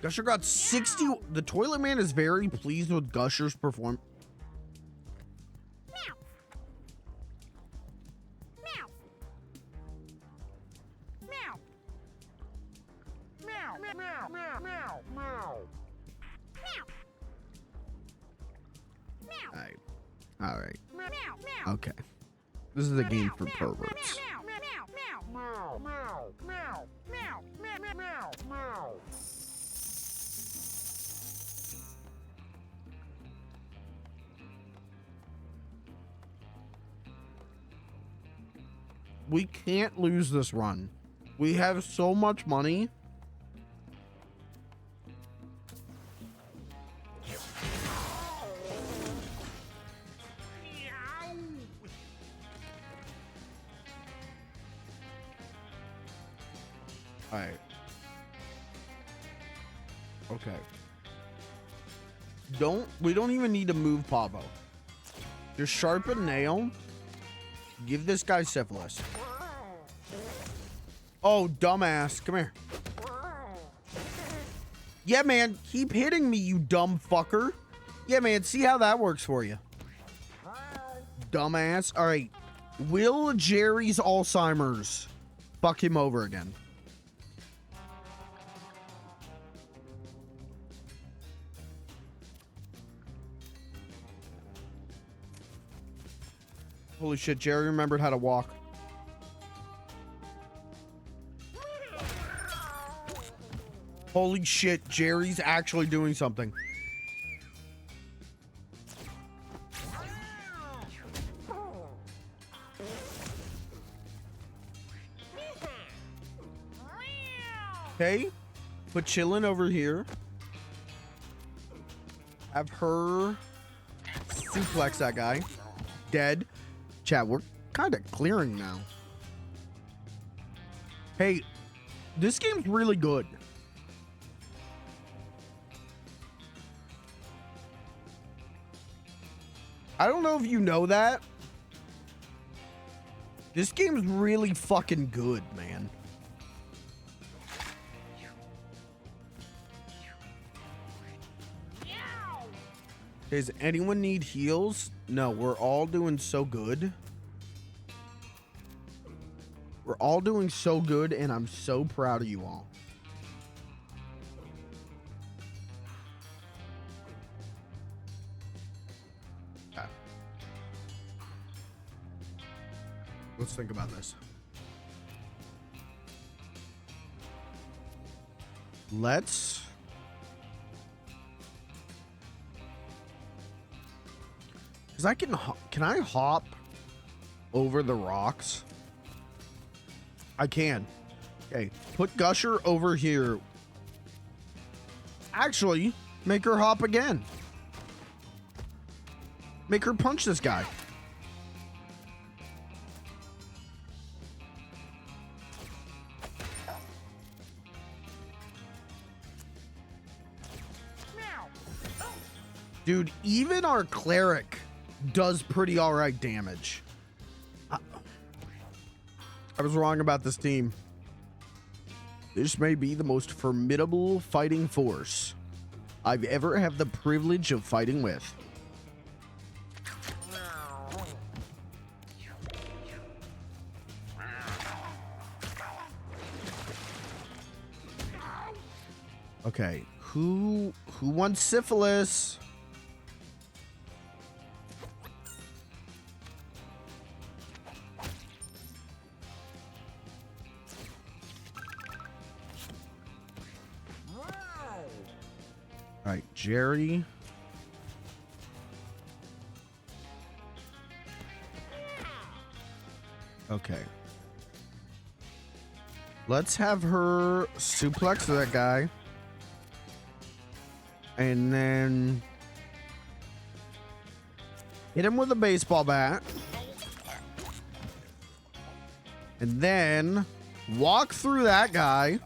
Gusher got 60. The toilet man is very pleased with Gusher's performance. All right. Okay. This is a game for perverts. We can't lose this run. We have so much money. All right. Okay. We don't even need to move Pavo. Just sharpen nail. Give this guy syphilis. Oh, dumbass. Come here. Yeah, man. Keep hitting me, you dumb fucker. Yeah, man. See how that works for you. Dumbass. All right. Will Jerry's Alzheimer's fuck him over again? Holy shit, Jerry remembered how to walk. Holy shit, Jerry's actually doing something. Okay, put chillin' over here. Have her suplex that guy. Dead. Chat, we're kind of clearing now. Hey, this game's really good. I don't know if you know that. This game's really fucking good, man. Does anyone need heals? No, we're all doing so good. We're all doing so good, and I'm so proud of you all. Okay. Let's think about this. Let's... Because can I hop over the rocks? I can. Okay, put Gusher over here. Actually, make her hop again. Make her punch this guy. Dude, even our cleric does pretty all right damage. I was wrong about this team. This may be the most formidable fighting force I've ever had the privilege of fighting with. Okay, who wants syphilis? All right, Jerry. Okay. Let's have her suplex that guy. And then hit him with a baseball bat. And then walk through that guy.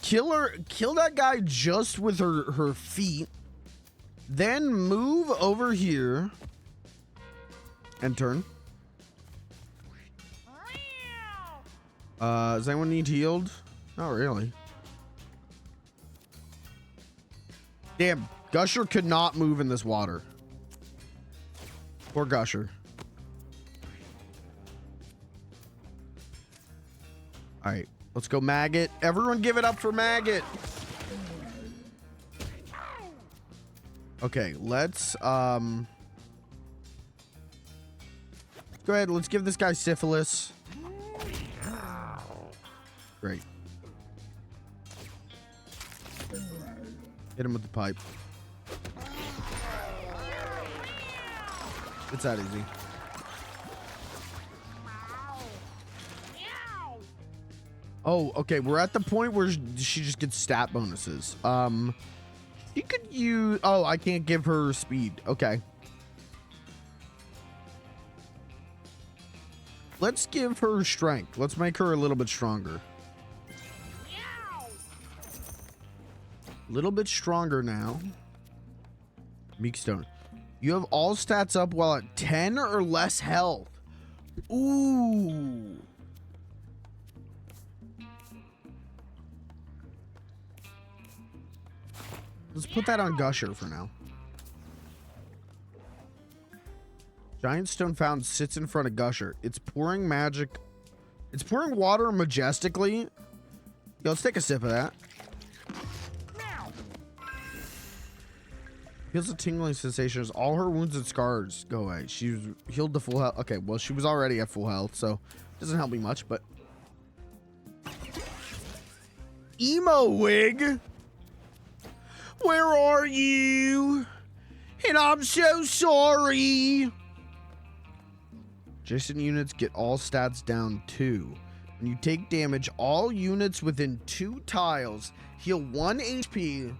Kill that guy just with her feet. Then move over here and turn. Does anyone need healed? Not really. Damn, Gusher could not move in this water. Poor Gusher. All right, let's go Maggot. Everyone give it up for Maggot. Okay, let's go ahead. Let's give this guy syphilis. Great. Hit him with the pipe. It's that easy. Oh, okay. We're at the point where she just gets stat bonuses. You could use... Oh, I can't give her speed. Okay. Let's give her strength. Let's make her a little bit stronger. A little bit stronger now. Meekstone. You have all stats up while at 10 or less health. Ooh. Let's put that on Gusher for now. Giant stone found sits in front of Gusher. It's pouring magic. It's pouring water majestically. Yo, let's take a sip of that. Feels a tingling sensation as all her wounds and scars go away. She was healed to full health. Okay, well, she was already at full health, so it doesn't help me much, but... Emo Wig! Where are you? And I'm so sorry! Adjacent units get all stats down 2. When you take damage, all units within 2 tiles heal 1 HP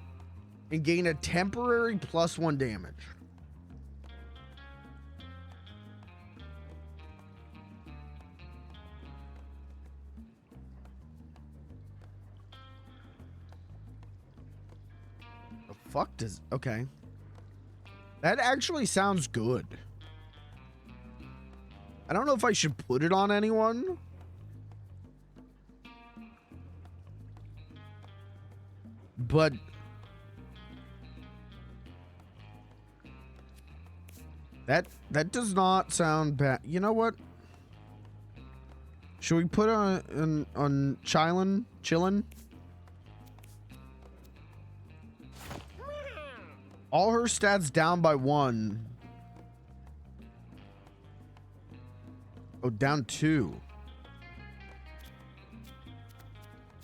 and gain a temporary +1 damage. The fuck does... Okay. That actually sounds good. I don't know if I should put it on anyone. But... That does not sound bad. You know what? Should we put on chillin'? All her stats down by 1. Oh, down 2.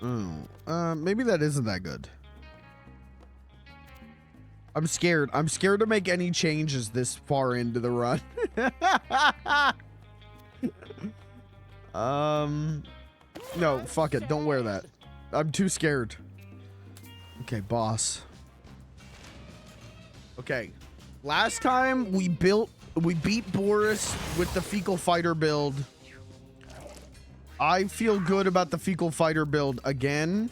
Oh, maybe that isn't that good. I'm scared. I'm scared to make any changes this far into the run. No, fuck it. Don't wear that. I'm too scared. Okay, boss. Okay. Last time we beat Boris with the fecal fighter build. I feel good about the fecal fighter build again.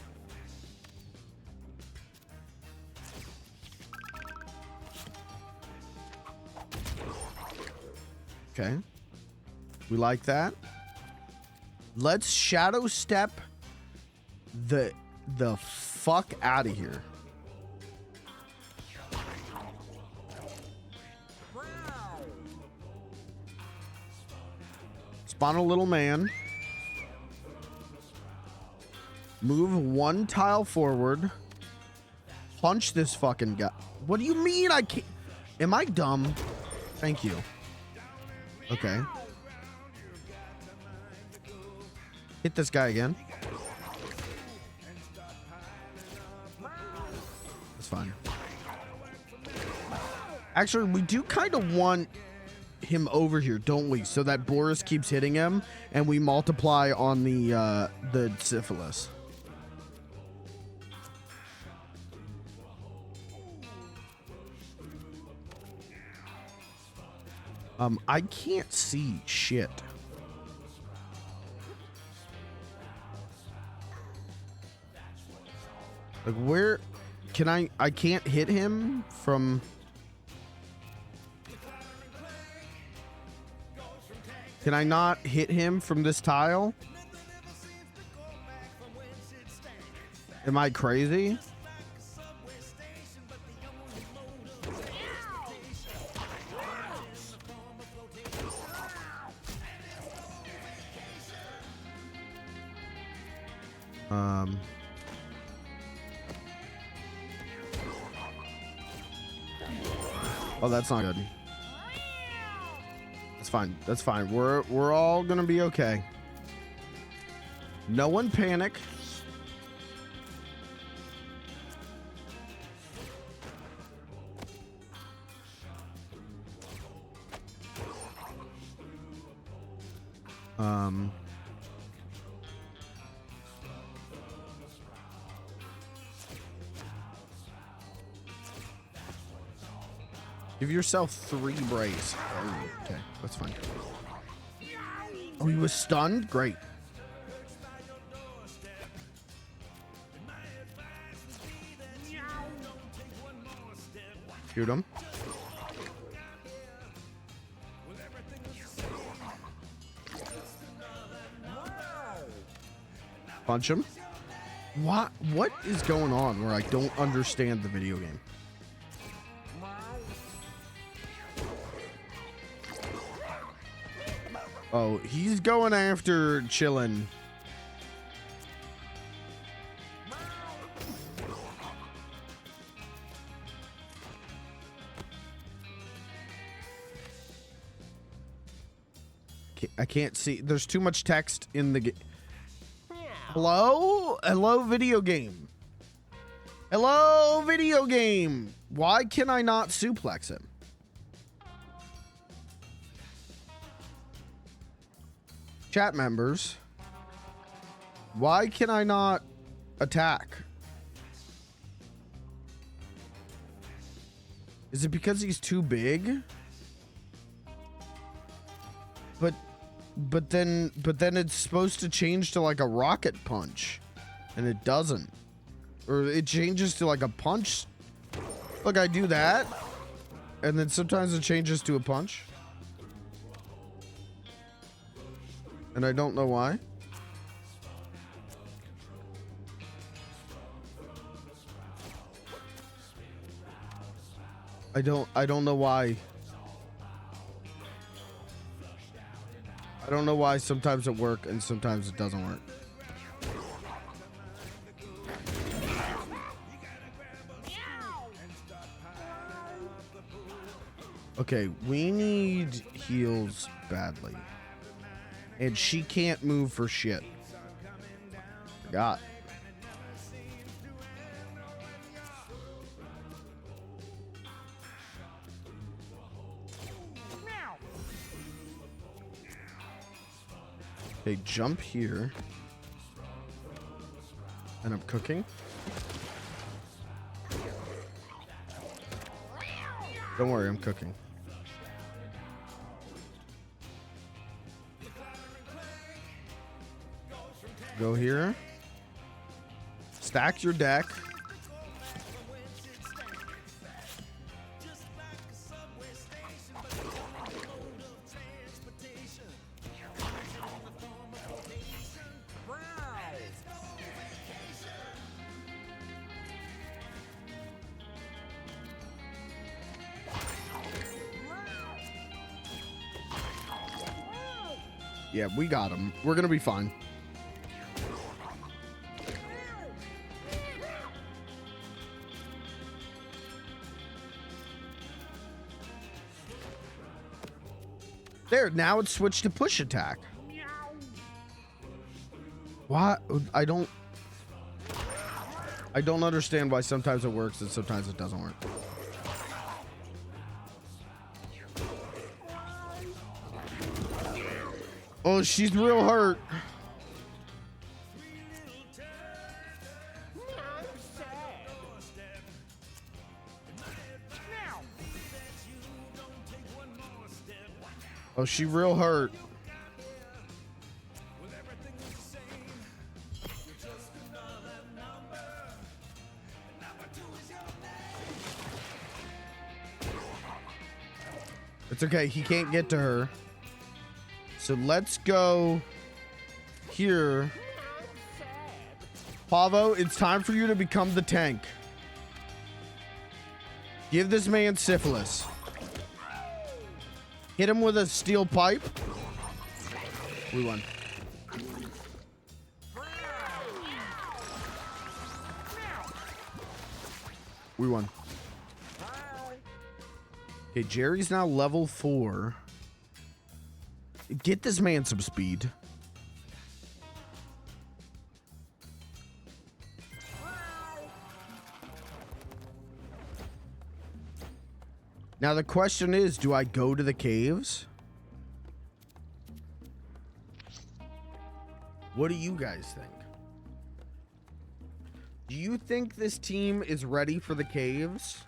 Okay. We like that. Let's shadow step the fuck out of here. Spawn a little man. Move 1 tile forward. Punch this fucking guy. What do you mean I can't? Am I dumb? Thank you. Okay. Hit this guy again. That's fine. Actually, we do kind of want him over here, don't we? So that Boris keeps hitting him and we multiply on the syphilis. I can't see shit. Like, where can I can't hit him from... Can I not hit him from this tile? Am I crazy? Oh, that's not good. That's fine. That's fine. We're all gonna be okay. No one panic. Give yourself 3 brace. Oh, okay, that's fine. Oh, he was stunned? Great. Shoot him. Punch him. What is going on where I don't understand the video game? Oh, he's going after Chillin'. I can't see. There's too much text in the game. Hello? Hello, video game. Hello, video game. Why can I not suplex him? Chat members, why can I not attack? Is it because he's too big? But then it's supposed to change to like a rocket punch, and it doesn't. Or it changes to like a punch. Look, I do that, and then sometimes it changes to a punch. And I don't know why. I don't know why. I don't know why sometimes it works and sometimes it doesn't work. Okay, we need heals badly. And she can't move for shit. Forgot. Okay, jump here. And I'm cooking. Don't worry, I'm cooking. Go here. Stack your deck. Yeah, we got him. We're gonna be fine. There, now it's switched to push attack. What? I don't understand why sometimes it works and sometimes it doesn't work. Oh, she's real hurt. Oh, she real hurt. It's okay. He can't get to her. So let's go here. Pavo, it's time for you to become the tank. Give this man syphilis. Hit him with a steel pipe. We won. We won. Okay, Jerry's now level 4. Get this man some speed. Now the question is, do I go to the caves? What do you guys think? Do you think this team is ready for the caves?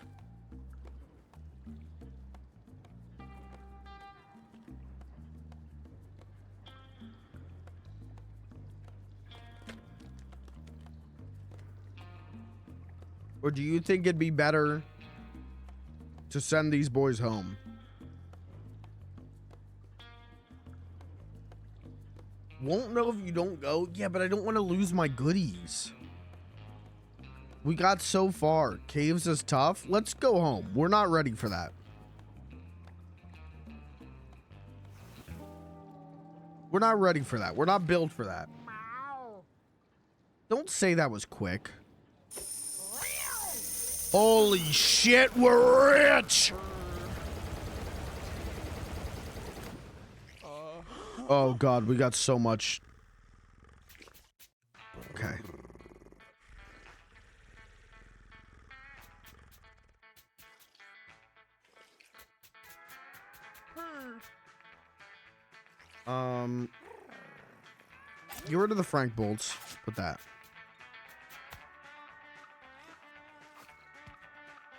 Or do you think it'd be better to send these boys home? Won't know if you don't go. Yeah, but I don't want to lose my goodies. We got so far. Caves is tough. Let's go home. We're not ready for that. We're not ready for that. We're not built for that. Don't say that was quick. Holy shit, we're rich! Oh god, we got so much. Okay. Get rid of the Frank bolts. Put that.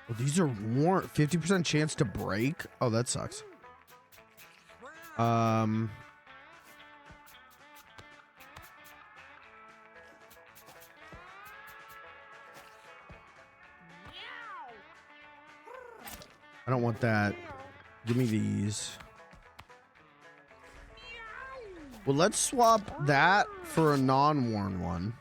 Oh, these are warm. 50% chance to break. Oh, that sucks. I don't want that. Give me these. Well, let's swap that for a non-worn one.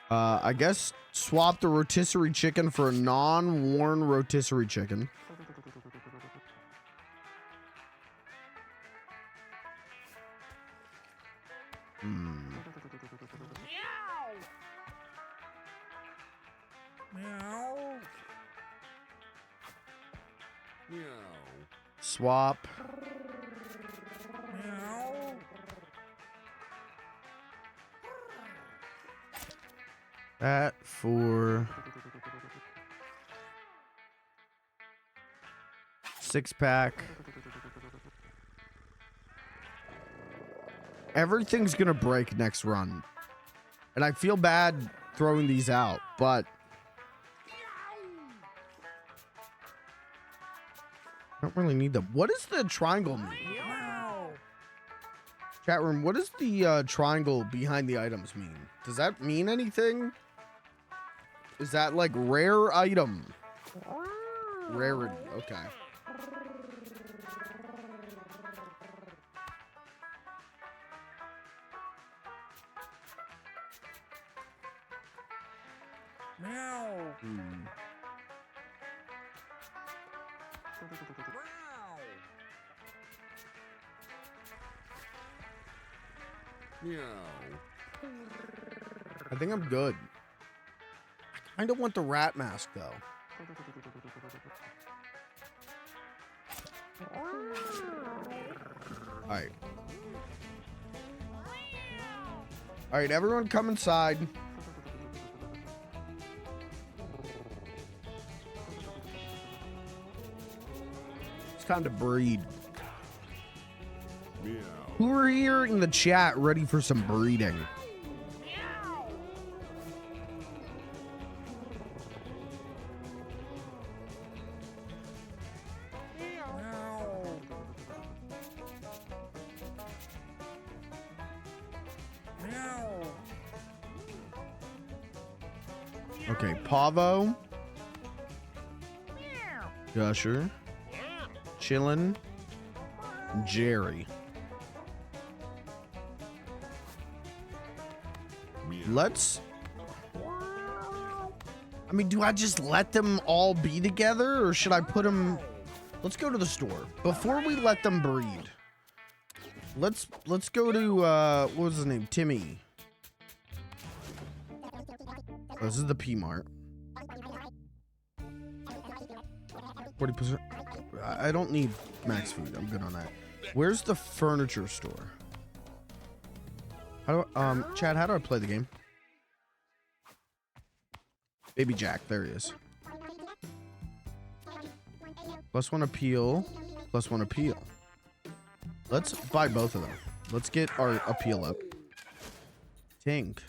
I guess swap the rotisserie chicken for a non-worn rotisserie chicken. Swap. That for 6-pack. Everything's gonna break next run. And I feel bad throwing these out, but I don't really need them. What does the triangle mean? Chat room, what does the triangle behind the items mean? Does that mean anything? Is that like rare item? Rarity, okay. I think I'm good. I don't want the rat mask though. Alright. Alright, everyone come inside. It's time to breed. Who are here in the chat ready for some breeding? Okay, Pavo. Gusher. Chillin'. Jerry. Let's... I mean, do I just let them all be together, or should I put them... Let's go to the store. Before we let them breed, let's go to, what was his name? Timmy. Oh, this is the P-Mart. 40%. I don't need max food. I'm good on that. Where's the furniture store? How do Chad, how do I play the game? Baby Jack, there he is. +1 appeal, +1 appeal. Let's buy both of them. Let's get our appeal up. Tink.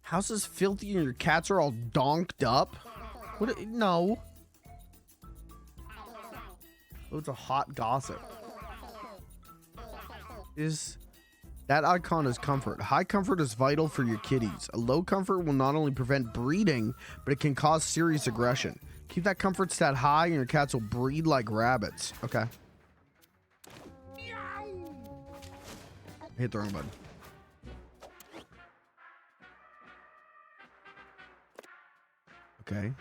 House is filthy and your cats are all donked up? What? No. Oh, it's a hot gossip. That icon is comfort. High comfort is vital for your kitties. A low comfort will not only prevent breeding, but it can cause serious aggression. Keep that comfort stat high and your cats will breed like rabbits. Okay. Hit the wrong button. Okay.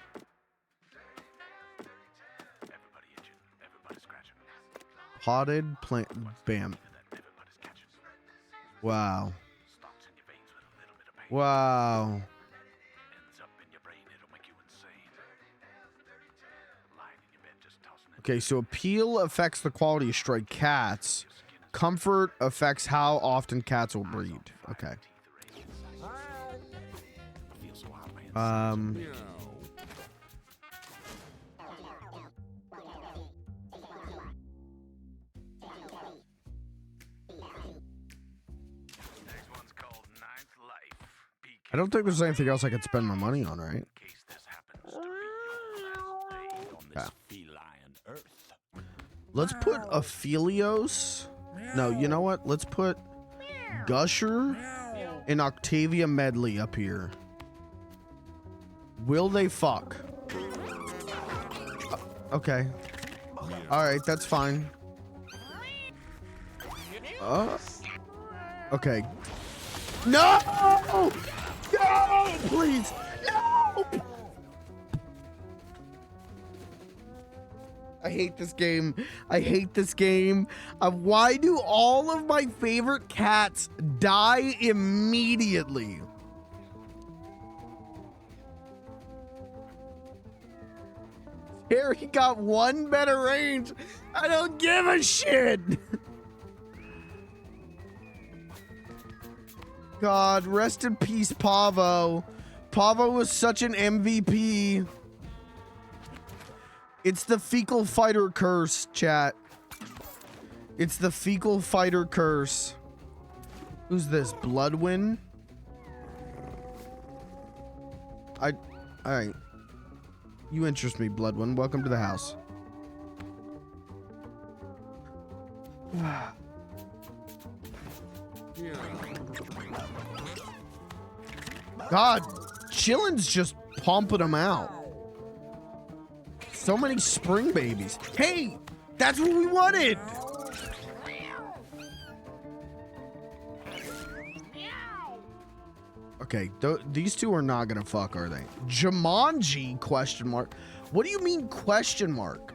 Potted plant. Bam. Wow. Wow. Okay, so appeal affects the quality of stray cats. Comfort affects how often cats will breed. Okay. I don't think there's anything else I could spend my money on, right? Yeah. Let's put Aphelios. No, you know what? Let's put Gusher and Octavia Medley up here. Will they fuck? Okay. Alright, that's fine. Okay. No! No! Please! No! I hate this game. I hate this game. Why do all of my favorite cats die immediately? Harry got one better range. I don't give a shit. God, rest in peace, Pavo. Pavo was such an MVP. It's the fecal fighter curse, chat. It's the fecal fighter curse. Who's this? Bloodwind? Alright. You interest me, Bloodwind. Welcome to the house. God, Chillin's just pumping them out. So many spring babies. Hey, that's what we wanted. Okay, these two are not gonna fuck, are they? Jumanji, question mark. What do you mean question mark?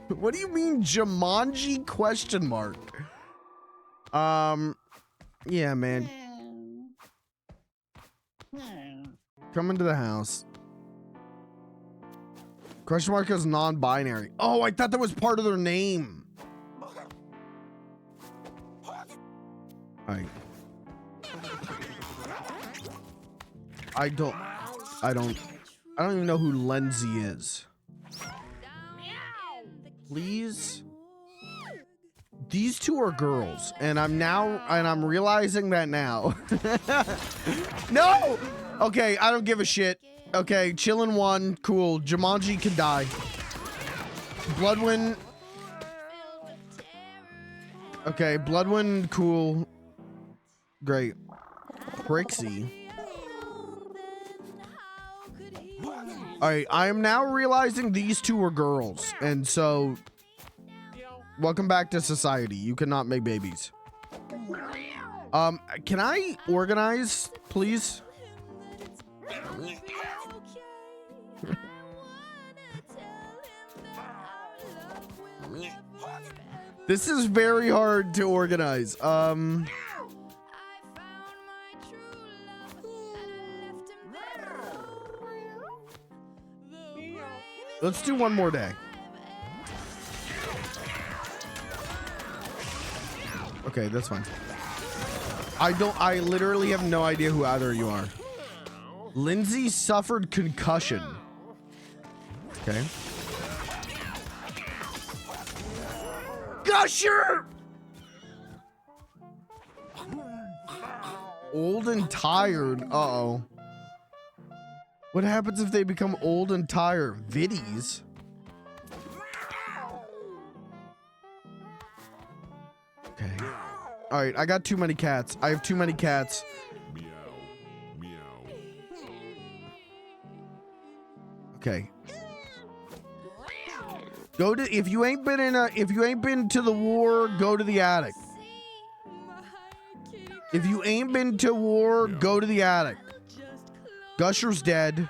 What do you mean Jumanji, question mark? Yeah, man. Come into the house. Question mark is non-binary. Oh, I thought that was part of their name. Alright. I don't even know who Lenzi is. Please. These two are girls, and I'm realizing that now. No! Okay, I don't give a shit. Okay, Chillin' won. Cool. Jumanji can die. Bloodwind. Okay, Bloodwind, cool. Great. Brixie. All right, I am now realizing these two are girls, and so welcome back to society. You cannot make babies. Can I organize, please? This is very hard to organize. Let's do one more day. Okay, that's fine. I literally have no idea who either of you are. Lindsay suffered concussion. Okay. Gusher! Old and tired. Uh-oh. What happens if they become old and tired? Viddies? Okay. All right, I got too many cats. I have too many cats. Okay. Go to if you ain't been to the war, go to the attic. If you ain't been to war, go to the attic. Gusher's dead.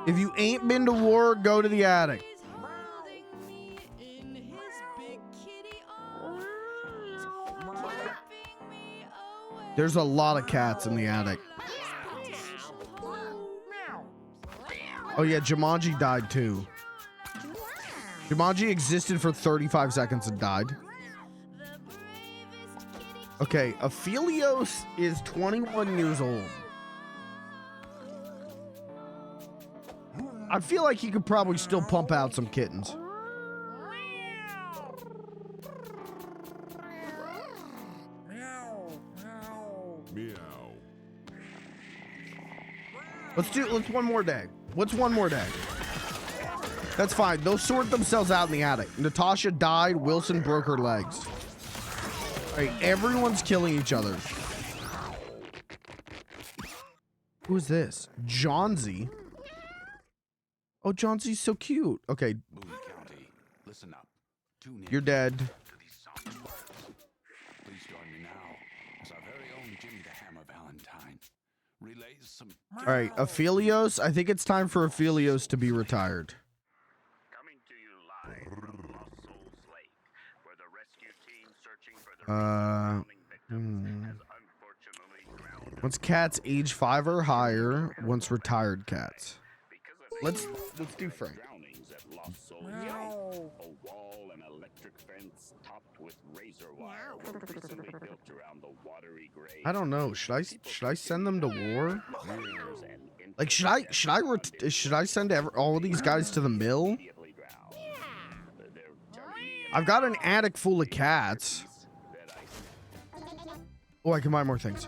If you ain't been to war, go to the attic. There's a lot of cats in the attic. Oh yeah, Jumanji died too. Jumanji existed for 35 seconds and died. Okay, Aphelios is 21 years old. I feel like he could probably still pump out some kittens. Let's one more day. What's one more day? That's fine. They'll sort themselves out in the attic. Natasha died. Wilson broke her legs. All right, everyone's killing each other. Who's this? Johnsy. Oh, Johnsy's so cute. Okay. County, listen up. You're dead. Please join me now as our very own Jimmy the Hammer Valentine relays some. All right, Aphelios. I think it's time for Aphelios to be retired. Coming to you live from Lost Souls Lake, where the rescue team searching for the drowning victims has unfortunately drowned. Once cats age 5 or higher, once retired cats. Let's do Frank. Drownings at Lost Souls Lake. A wall and electric fence topped with razor wire were recently built around the watery grave. I don't know. Should I send them to war? Like should I send all these guys to the mill? I've got an attic full of cats. Oh, I can buy more things.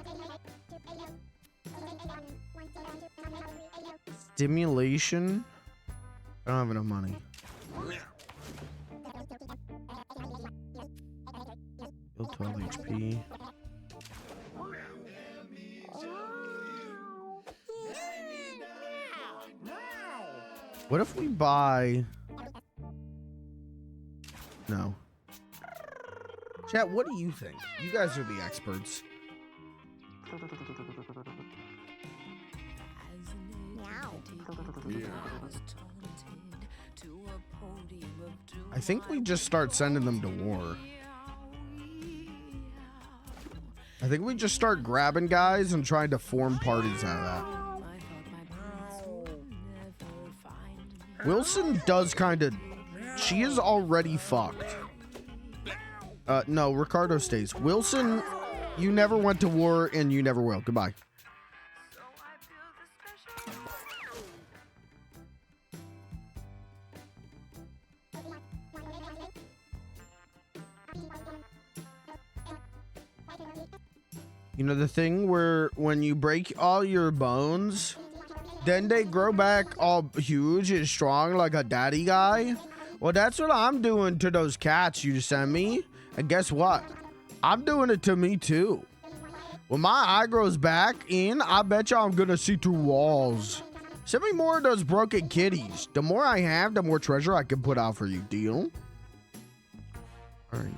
Stimulation. I don't have enough money. Heal 12 HP. What if we buy... No. Chat, what do you think? You guys are the experts. I think we just start sending them to war. I think we just start grabbing guys and trying to form parties out of that. Wilson does kind of... She is already fucked. No, Ricardo stays. Wilson, you never went to war and you never will. Goodbye. You know the thing where when you break all your bones, then they grow back all huge and strong like a daddy guy? Well, that's what I'm doing to those cats you sent me. And guess what? I'm doing it to me too. When my eye grows back in, I bet you I'm gonna see through walls. Send me more of those broken kitties. The more I have, the more treasure I can put out for you. Deal? All right.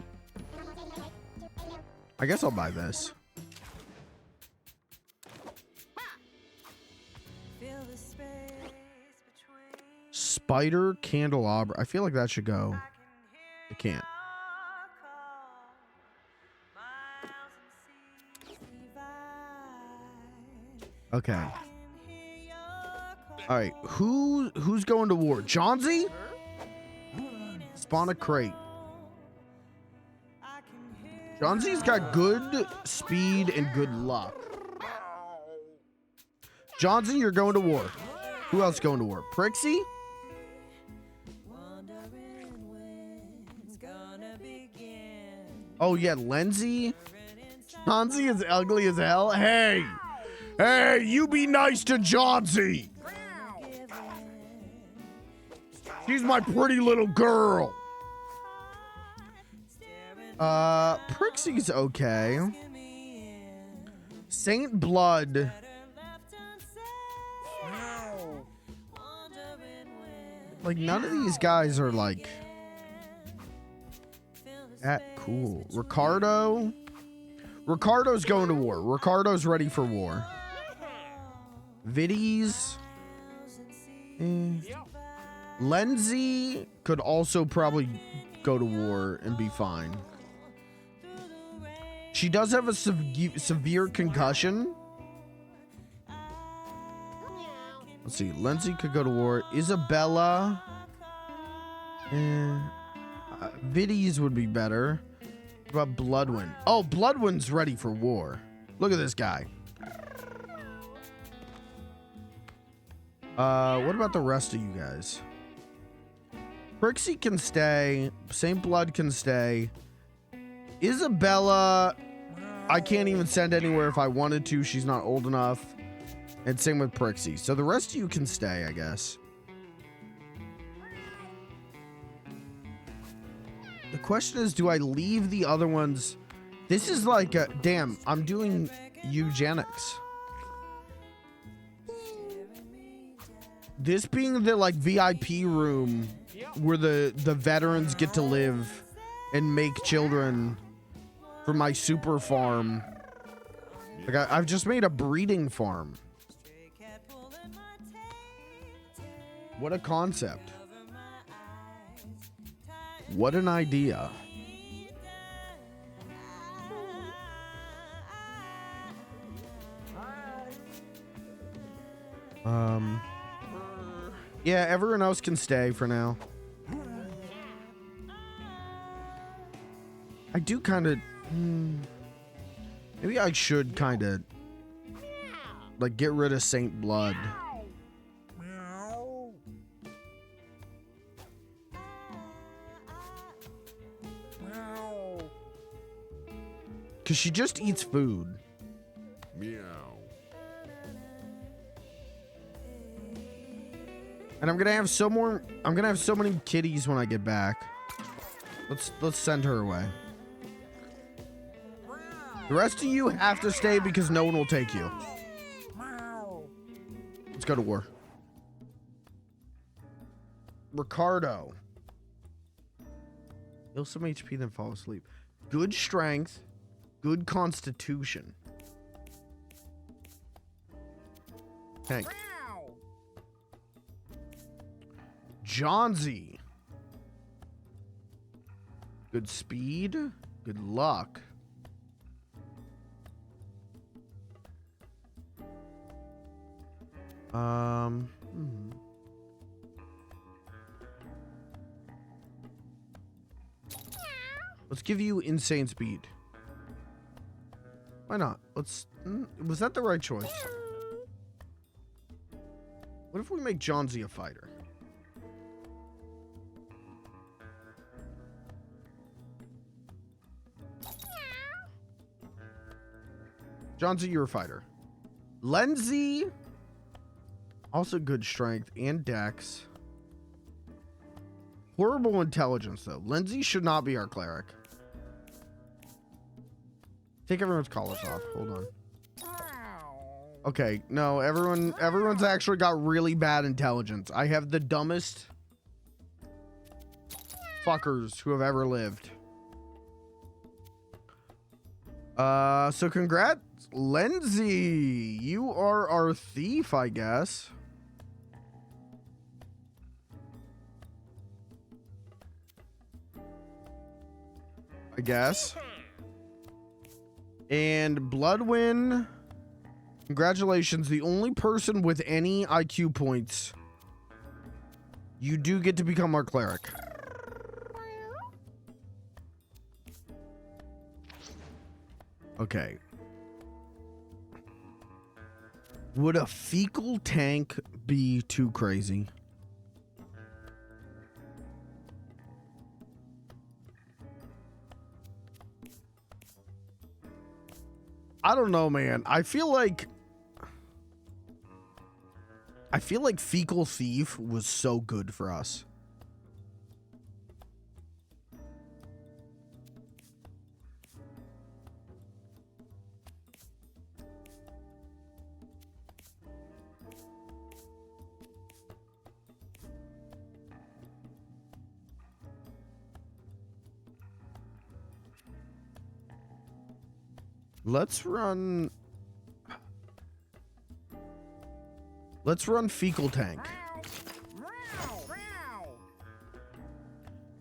I guess I'll buy this. Spider candelabra. I feel like that should go. It can't. Okay. All right. Who's going to war? Johnsy? Spawn a crate. Johnsy's got good speed and good luck. Johnsy, you're going to war. Who else going to war? Prixie? Oh yeah, Lindsay. Johnsy is ugly as hell. Hey, you be nice to Johnsy. She's my pretty little girl. Prixie's okay. Saint Blood. Like, none of these guys are like that cool. Ricardo's going to war. Ricardo's ready for war. Viddies. Lindsay could also probably go to war and be fine. She does have a severe concussion. Let's see. Lindsay could go to war. Isabella. Viddies would be better. What about Bloodwind? Oh, Bloodwind's ready for war. Look at this guy. What about the rest of you guys? Prixie can stay. Saint Blood can stay. Isabella, I can't even send anywhere if I wanted to. She's not old enough. And same with Prixie. So the rest of you can stay, I guess. The question is, do I leave the other ones? This is like a, damn, I'm doing eugenics. This being the like VIP room where the veterans get to live and make children for my super farm. Like I've just made a breeding farm. What a concept. What an idea. Yeah, everyone else can stay for now. I do kind of maybe I should kind of like get rid of Saint Blood. Cause she just eats food. Meow. And I'm gonna have so many kitties when I get back. Let's send her away. The rest of you have to stay because no one will take you. Let's go to war. Ricardo. Heal some HP, then fall asleep. Good strength. Good constitution. Hank. Johnsy. Good speed. Good luck. Let's give you insane speed. Why not? Was that the right choice? What if we make Johnsy a fighter? Johnsy, you're a fighter. Lindsay, also good strength and dex. Horrible intelligence, though. Lindsay should not be our cleric. Take everyone's collars off. Hold on. Okay, no, everyone's actually got really bad intelligence. I have the dumbest fuckers who have ever lived. So congrats, Lindsay. You are our thief, I guess. And Bloodwin, congratulations, the only person with any IQ points. You do get to become our cleric. Okay. Would a fecal tank be too crazy? I don't know, man. I feel like Fecal Thief was so good for us. Let's run Fecal Tank.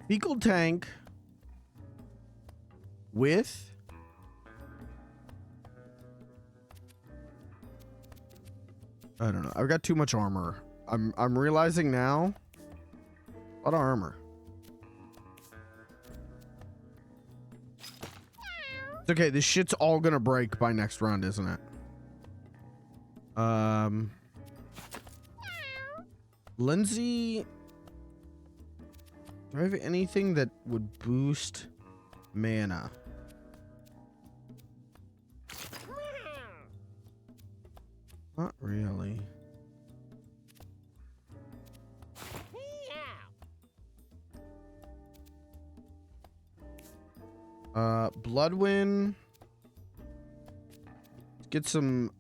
Fecal Tank with I don't know. I've got too much armor. I'm realizing now. A lot of armor. It's okay, this shit's all gonna break by next round, isn't it? Lindsay, do I have anything that would boost mana? Not really. Bloodwin. Get some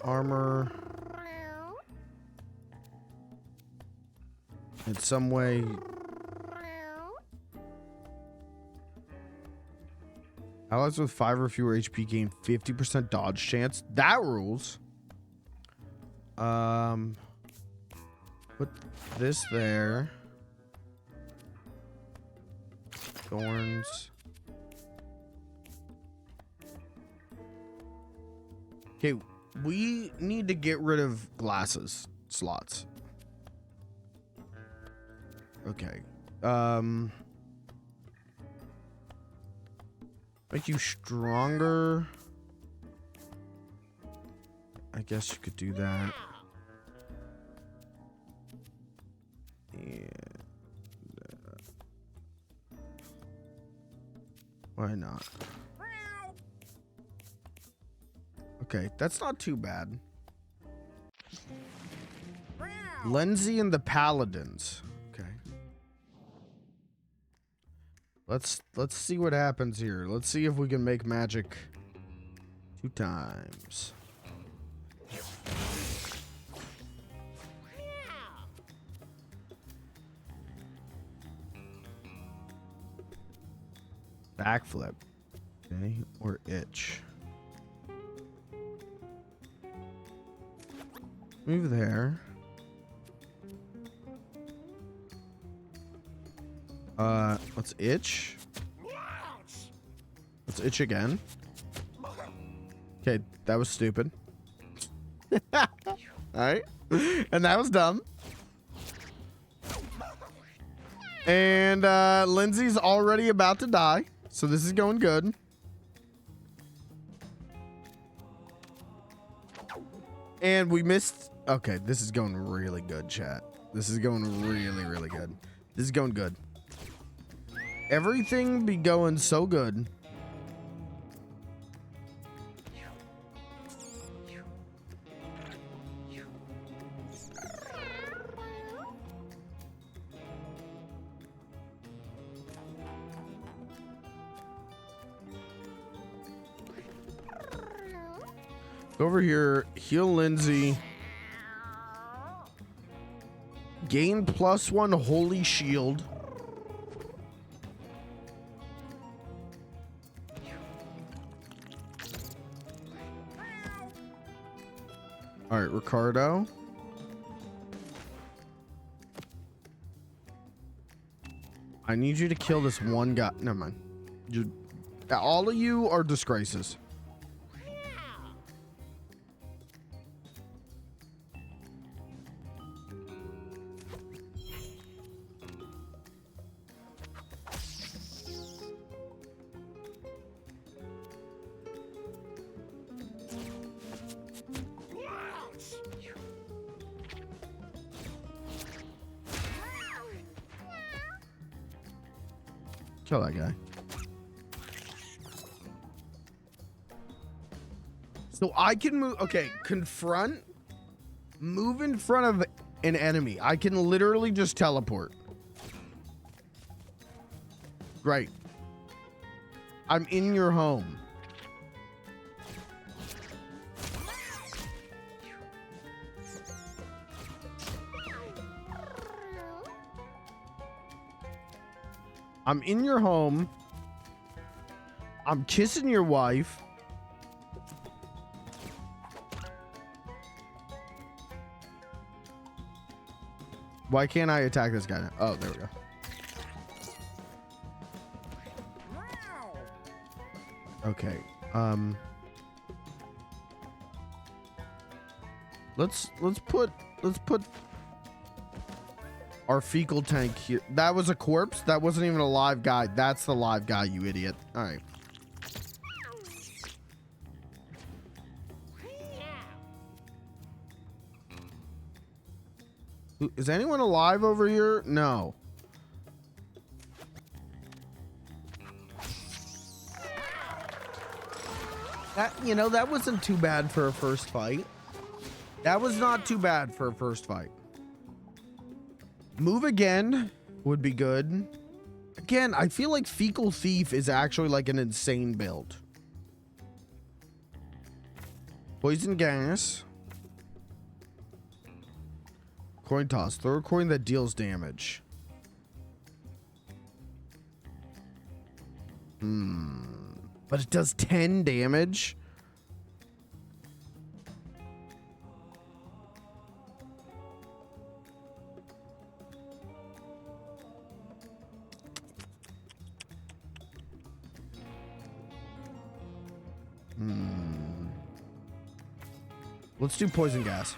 armor. In some way. Allies with 5 or fewer HP gain 50% dodge chance. That rules. Put this there. Thorns. Okay, we need to get rid of glasses slots. Okay. Make you stronger. I guess you could do that. And why not? Okay, that's not too bad. Lindsay and the Paladins. Okay. Let's see what happens here. Let's see if we can make magic 2 times. Backflip. Okay, or itch. Move there. Let's itch. Let's itch again. Okay, that was stupid. Alright. And that was dumb. And Lindsay's already about to die. So this is going good. And we missed. Okay, this is going really good, chat. This is going really, really good. This is going good. Everything be going so good. Go over here. Heal Lindsay. Gain +1 holy shield. All right, Ricardo. I need you to kill this one guy. Never mind. All of you are disgraces. Kill that guy. So I can move. Okay, confront. Move in front of an enemy. I can literally just teleport. Great. I'm in your home. I'm in your home. I'm kissing your wife. Why can't I attack this guy now? Oh, there we go. Okay. Let's put our fecal tank here. That was a corpse. That wasn't even a live guy. That's the live guy, you idiot. All right. Is anyone alive over here? No. That, you know, that wasn't too bad for a first fight. That was not too bad for a first fight. Move again would be good. Again, I feel like Fecal Thief is actually like an insane build. Poison gas. Coin toss. Throw a coin that deals damage. But it does 10 damage. Let's do poison gas.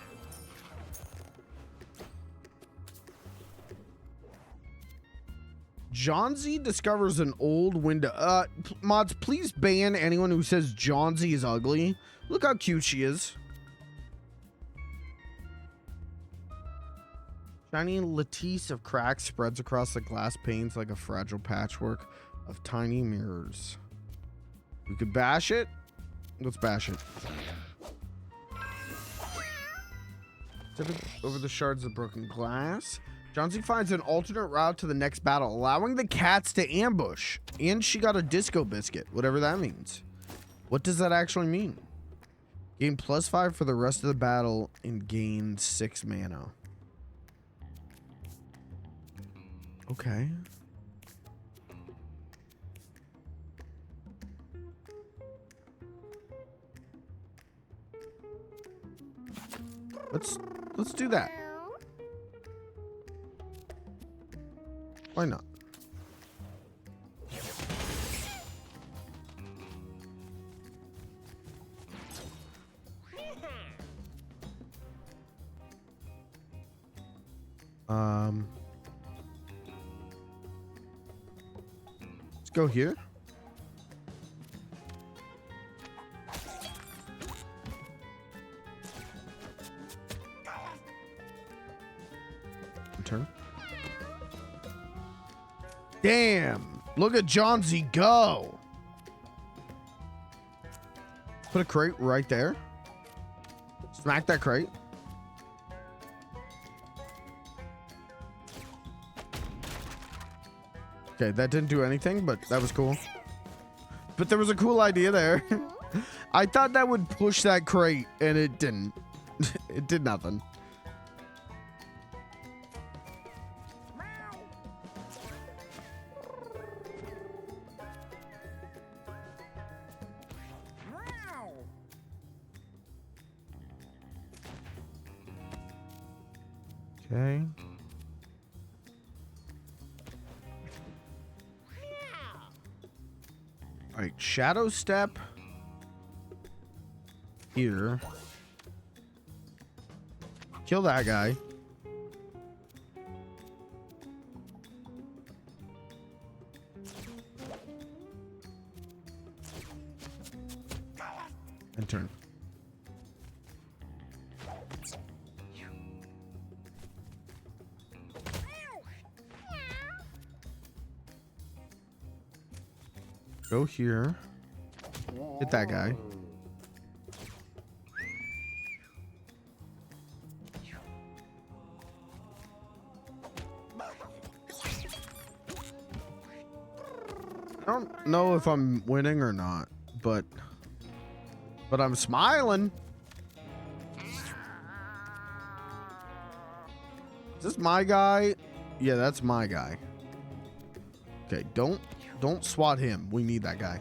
John Z discovers an old window. Mods, please ban anyone who says John Z is ugly. Look how cute she is. Shiny lattice of cracks spreads across the glass panes like a fragile patchwork of tiny mirrors. We could bash it. Let's bash it. Over the shards of broken glass. John Z finds an alternate route to the next battle, allowing the cats to ambush. And she got a disco biscuit, whatever that means. What does that actually mean? Gain +5 for the rest of the battle and gain 6 mana. Okay. Let's do that. Why not? Let's go here. Turn. Damn! Look at John Z go! Put a crate right there. Smack that crate. Okay, that didn't do anything, but that was cool. But there was a cool idea there. I thought that would push that crate, and it didn't. It did nothing. Okay. All right, shadow step here. Kill that guy. And turn. Go here. Hit that guy. I don't know if I'm winning or not, but I'm smiling. Is this my guy? Yeah, that's my guy. Okay, don't swat him. We need that guy.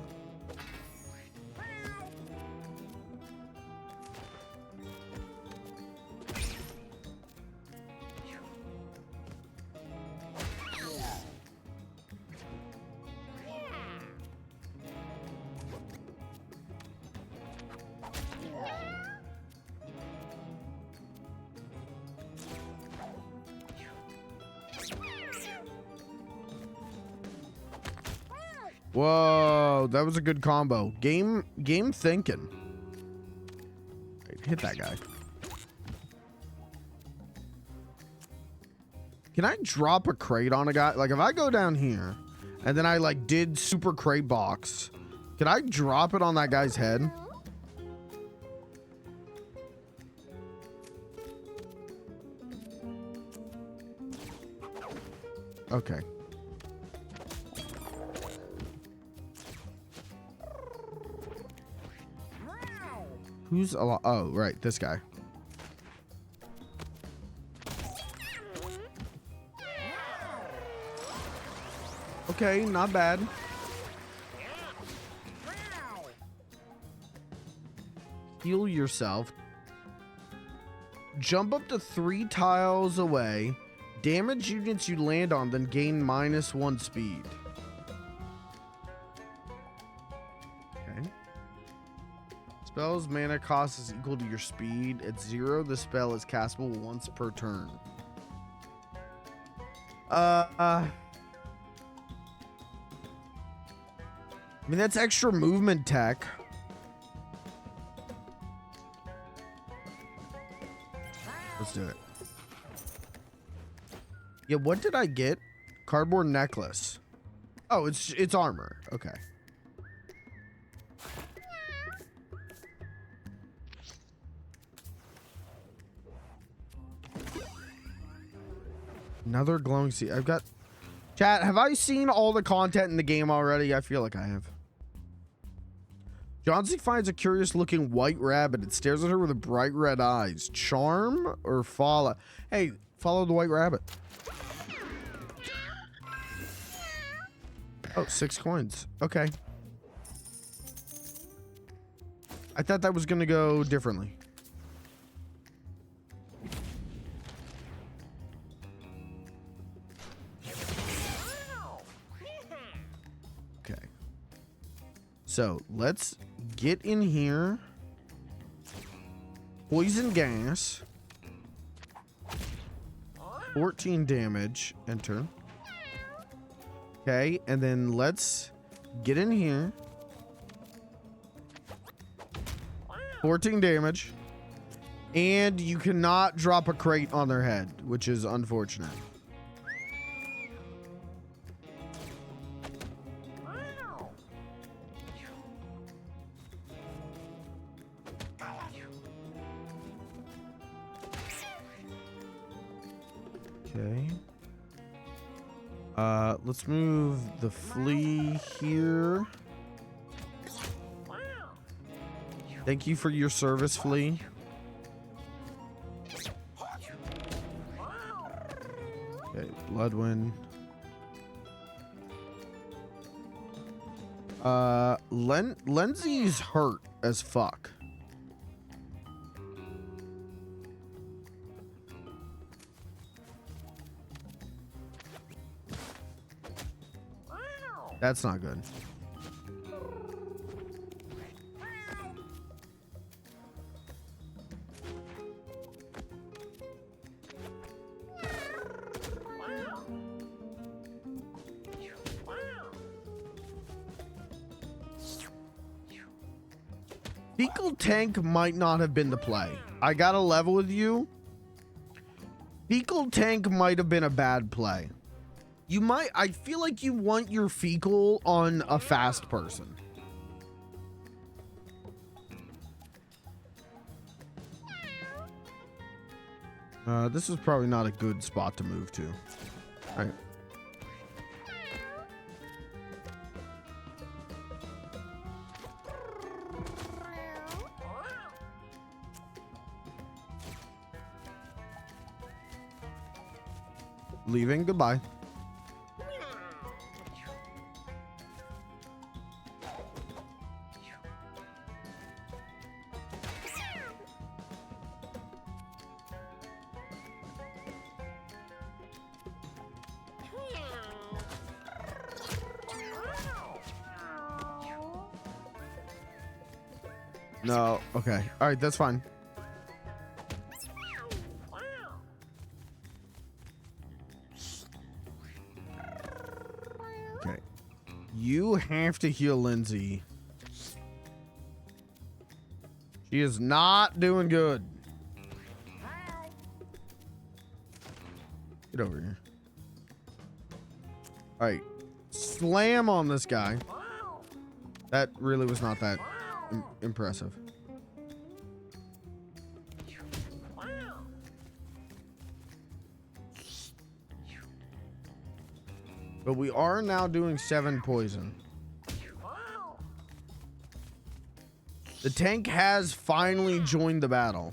Whoa, that was a good combo. Game thinking. Right, hit that guy. Can I drop a crate on a guy? Like, if I go down here and then I like did super crate box, can I drop it on that guy's head? Okay. Who's a lot? Oh, right, this guy. Okay, not bad. Heal yourself. Jump up to 3 tiles away. Damage units you land on, then gain -1 speed. Okay. Spell's mana cost is equal to your speed. At 0, the spell is castable once per turn. I mean, that's extra movement tech. Let's do it. Yeah, what did I get? Cardboard necklace. Oh, it's armor. Okay. Another glowing sea. I've got... Chat, have I seen all the content in the game already? I feel like I have. John C finds a curious looking white rabbit. It stares at her with bright red eyes. Charm or follow? Hey, follow the white rabbit. Oh, 6 coins. Okay. I thought that was going to go differently. Okay. So, let's get in here. Poison gas. 14 damage. Enter. Okay, and then let's get in here. 14 damage. And you cannot drop a crate on their head, which is unfortunate. Okay. Let's move the flea here. Thank you for your service, Flea. Okay, Bloodwind. Lindsay's hurt as fuck. That's not good. Fecal Tank might not have been the play. I got a level with you. Fecal Tank might have been a bad play. You might, I feel like you want your fecal on a fast person. This is probably not a good spot to move to. All right. Leaving. Goodbye. No. Okay. All right. That's fine. Okay. You have to heal Lindsay. She is not doing good. Get over here. All right. Slam on this guy. That really was not that impressive. But we are now doing 7 poison. The tank has finally joined the battle.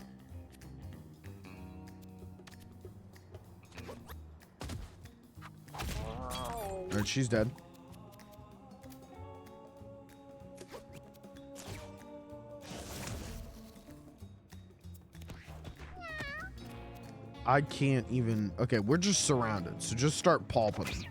All right, she's dead. I can't even. Okay, we're just surrounded, so just start pulping them.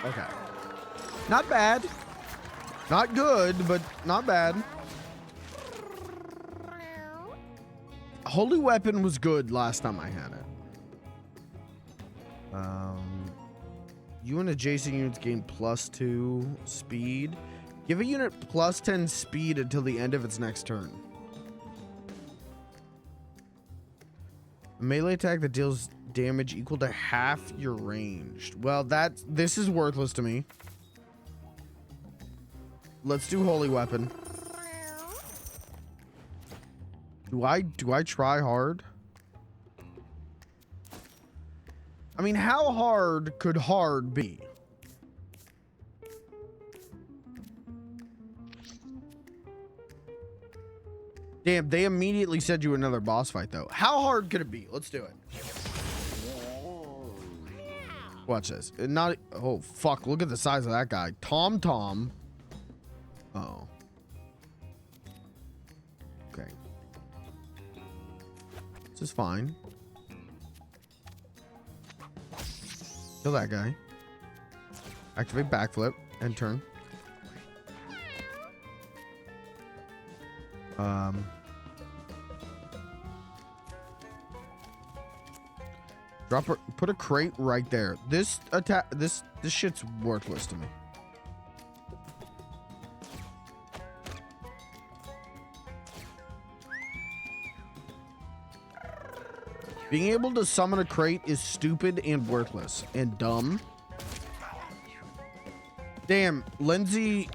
Okay. Not bad. Not good, but not bad. Holy Weapon was good last time I had it. You and adjacent units gain +2 speed. Give a unit +10 speed until the end of its next turn. A melee attack that deals damage equal to half your ranged. Well, this is worthless to me. Let's do Holy Weapon. Do I try hard? I mean, how hard could hard be? Damn, they immediately said you another boss fight, though. How hard could it be? Let's do it. Watch this. Not. Oh, fuck. Look at the size of that guy. Tom. Oh. Okay. This is fine. Kill that guy. Activate backflip and turn. Put a crate right there. This attack, this shit's worthless to me. Being able to summon a crate is stupid and worthless and dumb. Damn, Lindsay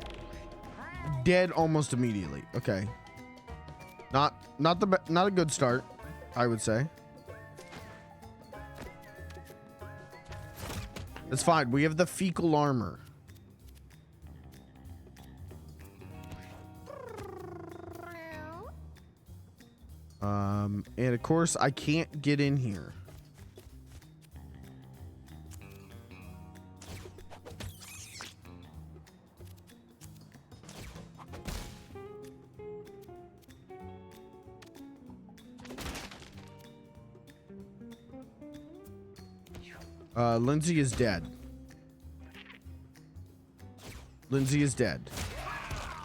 dead almost immediately. Okay. Not a good start. I would say. It's fine. We have the fecal armor. And of course, I can't get in here. Lindsay is dead. Lindsay is dead.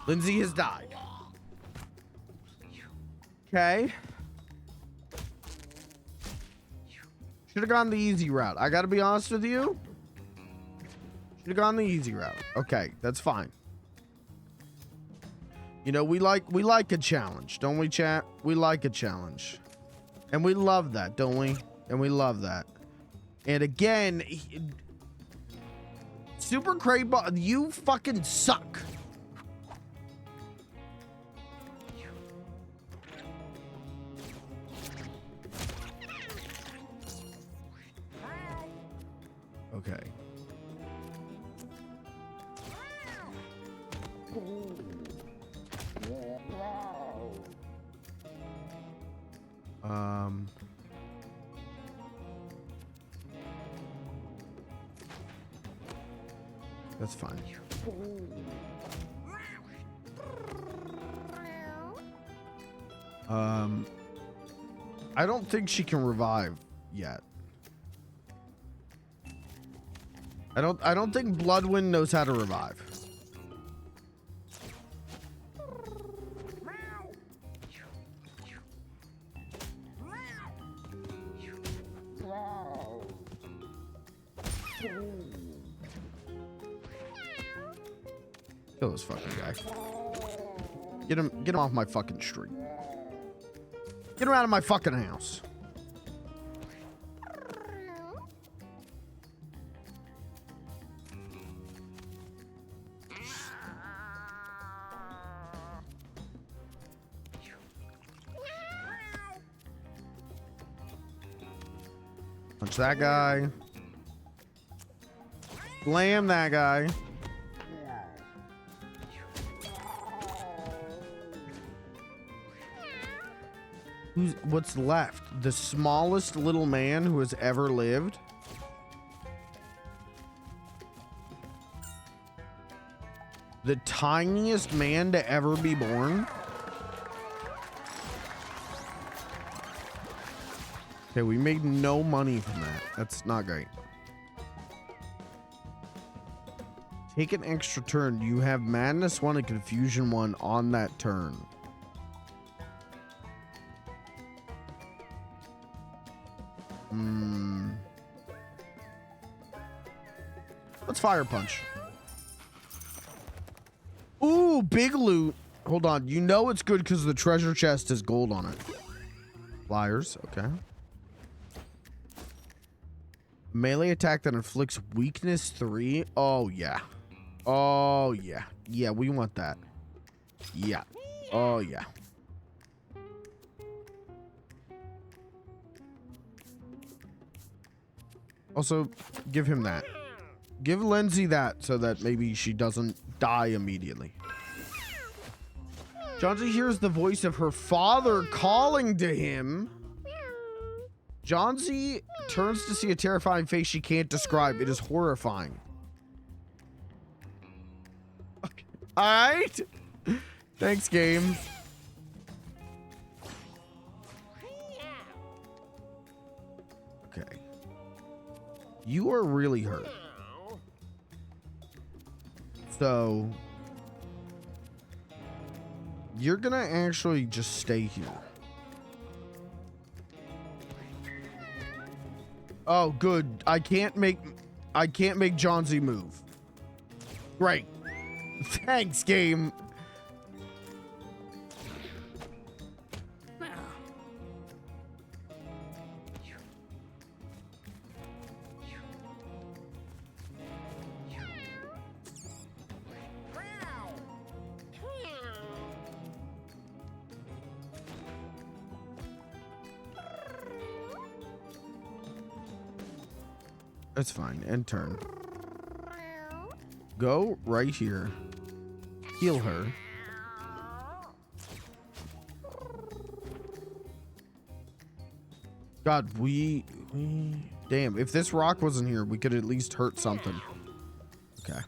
Lindsay has died. Okay. Should have gone the easy route. I gotta be honest with you. Should have gone the easy route. Okay, that's fine. You know, we like a challenge, don't we, chat? We like a challenge. And we love that, don't we? And we love that. And again, Super Crate Ball, you fucking suck. Okay. That's fine. I don't think she can revive yet. I don't think Bloodwind knows how to revive. Kill this fucking guy. Get him off my fucking street. Get him out of my fucking house. Punch that guy. Slam that guy. What's left? The smallest little man who has ever lived? The tiniest man to ever be born? Okay, we made no money from that. That's not great. Take an extra turn. You have Madness 1 and Confusion 1 on that turn. Let's Fire Punch. Ooh, big loot. Hold on. You know it's good because the treasure chest has gold on it. Flyers. Okay. Melee attack that inflicts weakness 3. Oh, yeah. Oh, yeah. Yeah, we want that. Yeah. Oh, yeah. Also, give him that. Give Lindsay that so that maybe she doesn't die immediately. Johnsy hears the voice of her father calling to him. Johnsy turns to see a terrifying face she can't describe. It is horrifying. Okay. All right. Thanks, game. Okay. You are really hurt. So you're gonna actually just stay here. Oh, good. I can't make Johnsy move. Great. Thanks, game. That's fine. End turn. Go right here. Heal her. God, we damn, if this rock wasn't here, we could at least hurt something. Okay.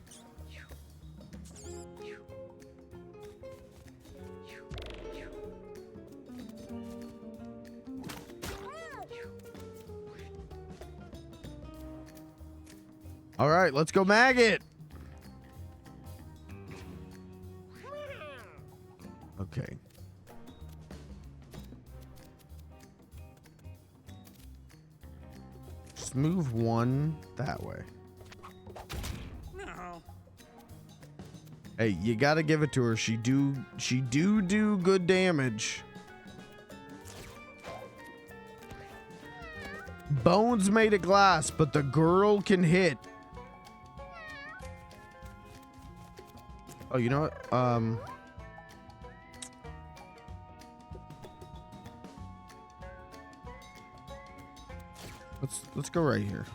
All right, let's go maggot. Okay. Just move one that way. No. Hey, you gotta give it to her. She do good damage. Bones made of glass, but the girl can hit. Oh, you know what? Let's go right here.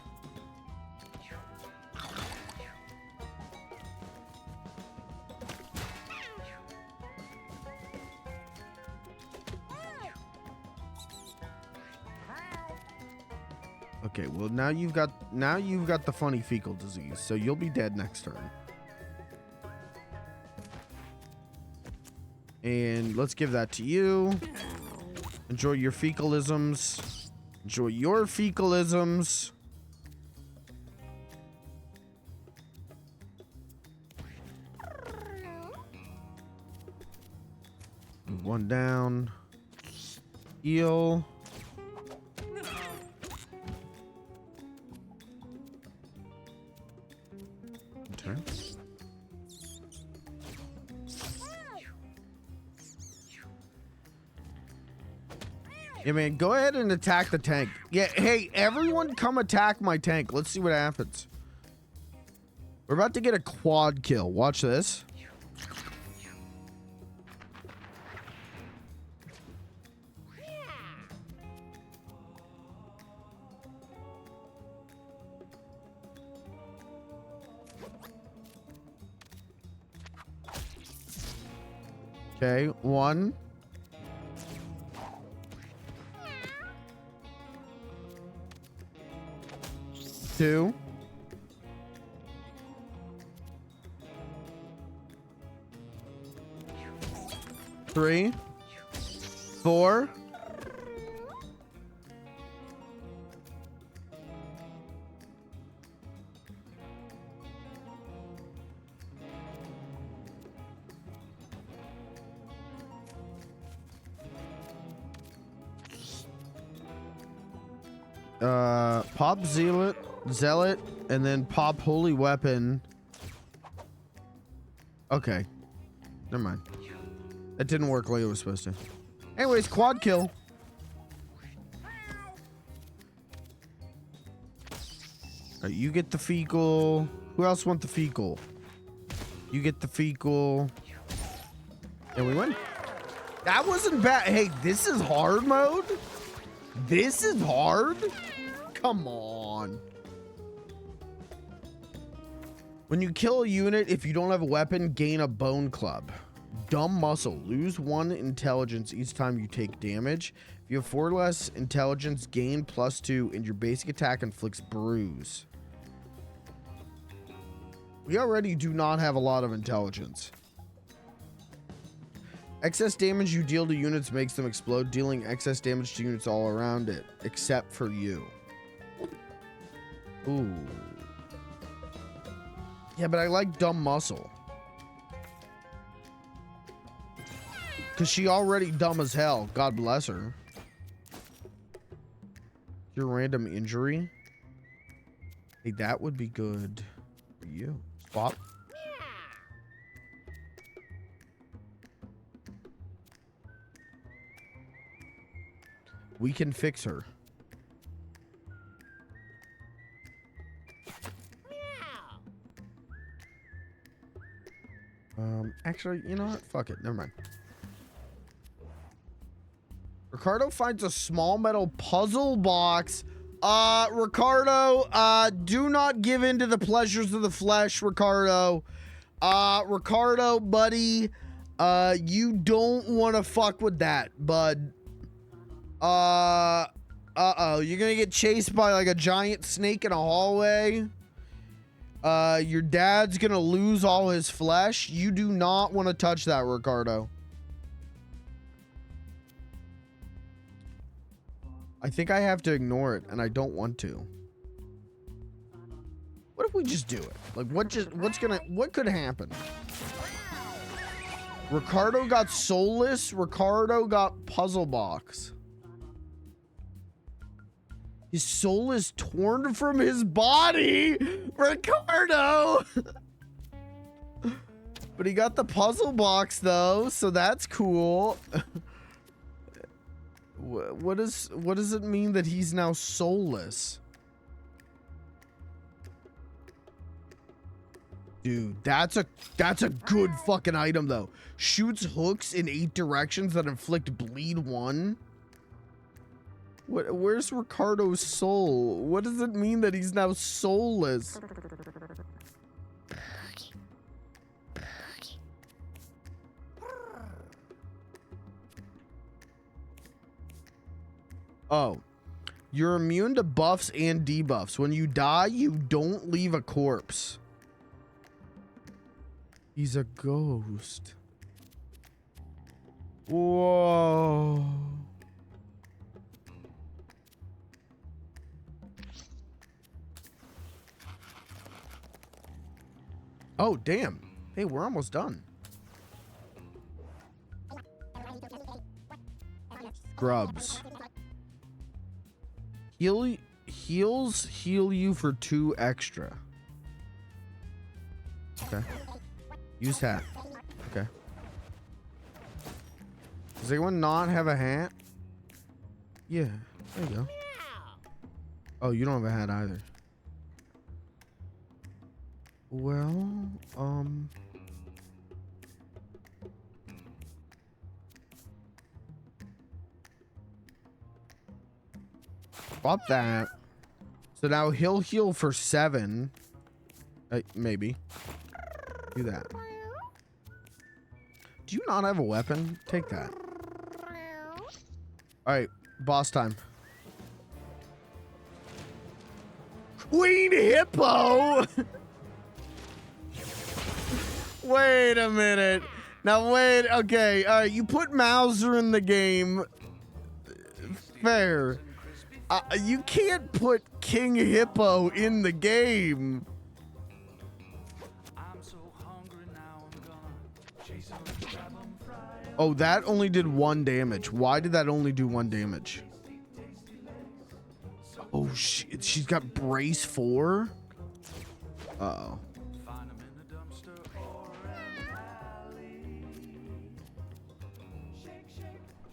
Okay, well now you've got the funny fecal disease, so you'll be dead next turn. And let's give that to you. Enjoy your fecalisms. Enjoy your fecalisms. Move one down. Heal. Turn. Yeah, man, go ahead and attack the tank. Yeah, hey, everyone come attack my tank. Let's see what happens. We're about to get a quad kill. Watch this. Okay, 1. 2. 3. 4. 5. Pop Zealot, and then pop Holy Weapon. Okay. Never mind. That didn't work like it was supposed to. Anyways, quad kill. Alright, you get the fecal. Who else want the fecal? You get the fecal. And we win. That wasn't bad. Hey, this is hard mode? This is hard? Come on. When you kill a unit, if you don't have a weapon, gain a bone club. Dumb muscle. Lose 1 intelligence each time you take damage. If you have 4 or less intelligence, gain +2, and your basic attack inflicts bruise. We already do not have a lot of intelligence. Excess damage you deal to units makes them explode, dealing excess damage to units all around it, except for you. Ooh. Yeah, but I like dumb muscle. Because she already dumb as hell. God bless her. Your random injury. Hey, that would be good for you. Swap. We can fix her. Actually, you know what? Fuck it. Never mind. Ricardo finds a small metal puzzle box. Ricardo, do not give in to the pleasures of the flesh, Ricardo. Ricardo, buddy, you don't want to fuck with that, bud. Uh-oh, you're gonna get chased by like a giant snake in a hallway. Your dad's gonna lose all his flesh. You do not want to touch that, Ricardo. I think I have to ignore it, and I don't want to. What if we just do it? Like, what could happen? Ricardo got soulless. Ricardo got puzzle box. His soul is torn from his body, Ricardo. But he got the puzzle box though, so that's cool. What does it mean that he's now soulless? Dude, that's a good fucking item though. Shoots hooks in 8 directions that inflict bleed 1. Where's Ricardo's soul? What does it mean that he's now soulless? Oh, you're immune to buffs and debuffs. When you die, you don't leave a corpse. He's a ghost. Whoa. Oh, damn. Hey, we're almost done. Grubs. Heals heal you for 2 extra. Okay. Use hat. Okay. Does anyone not have a hat? Yeah. There you go. Oh, you don't have a hat either. Well, swap that. So now he'll heal for 7. Maybe. Do that. Do you not have a weapon? Take that. Alright, boss time. Queen Hippo! Wait a minute. Now wait, okay, alright, you put Mauser in the game. Fair. You can't put King Hippo in the game. Oh, that only did 1 damage. Why did that only do 1 damage? Oh shit, she's got brace 4? Uh-oh.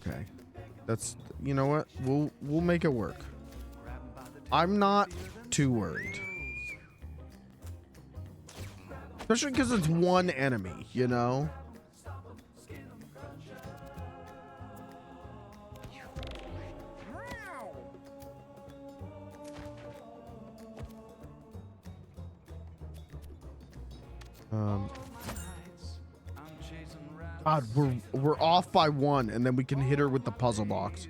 Okay. That's, you know what? We'll make it work. I'm not too worried. Especially because it's 1 enemy, you know? God, we're off by 1, and then we can hit her with the puzzle box.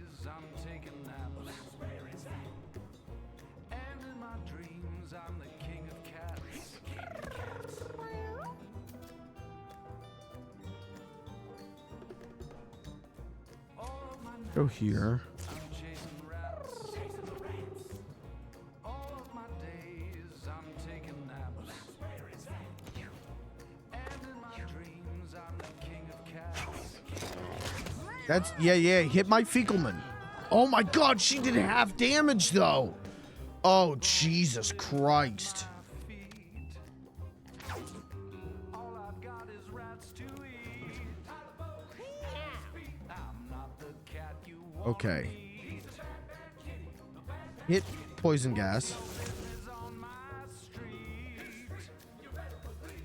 Go here. That's, yeah, hit my Fecalman. Oh my god, she did half damage though. Oh, Jesus Christ. Okay. Hit poison gas.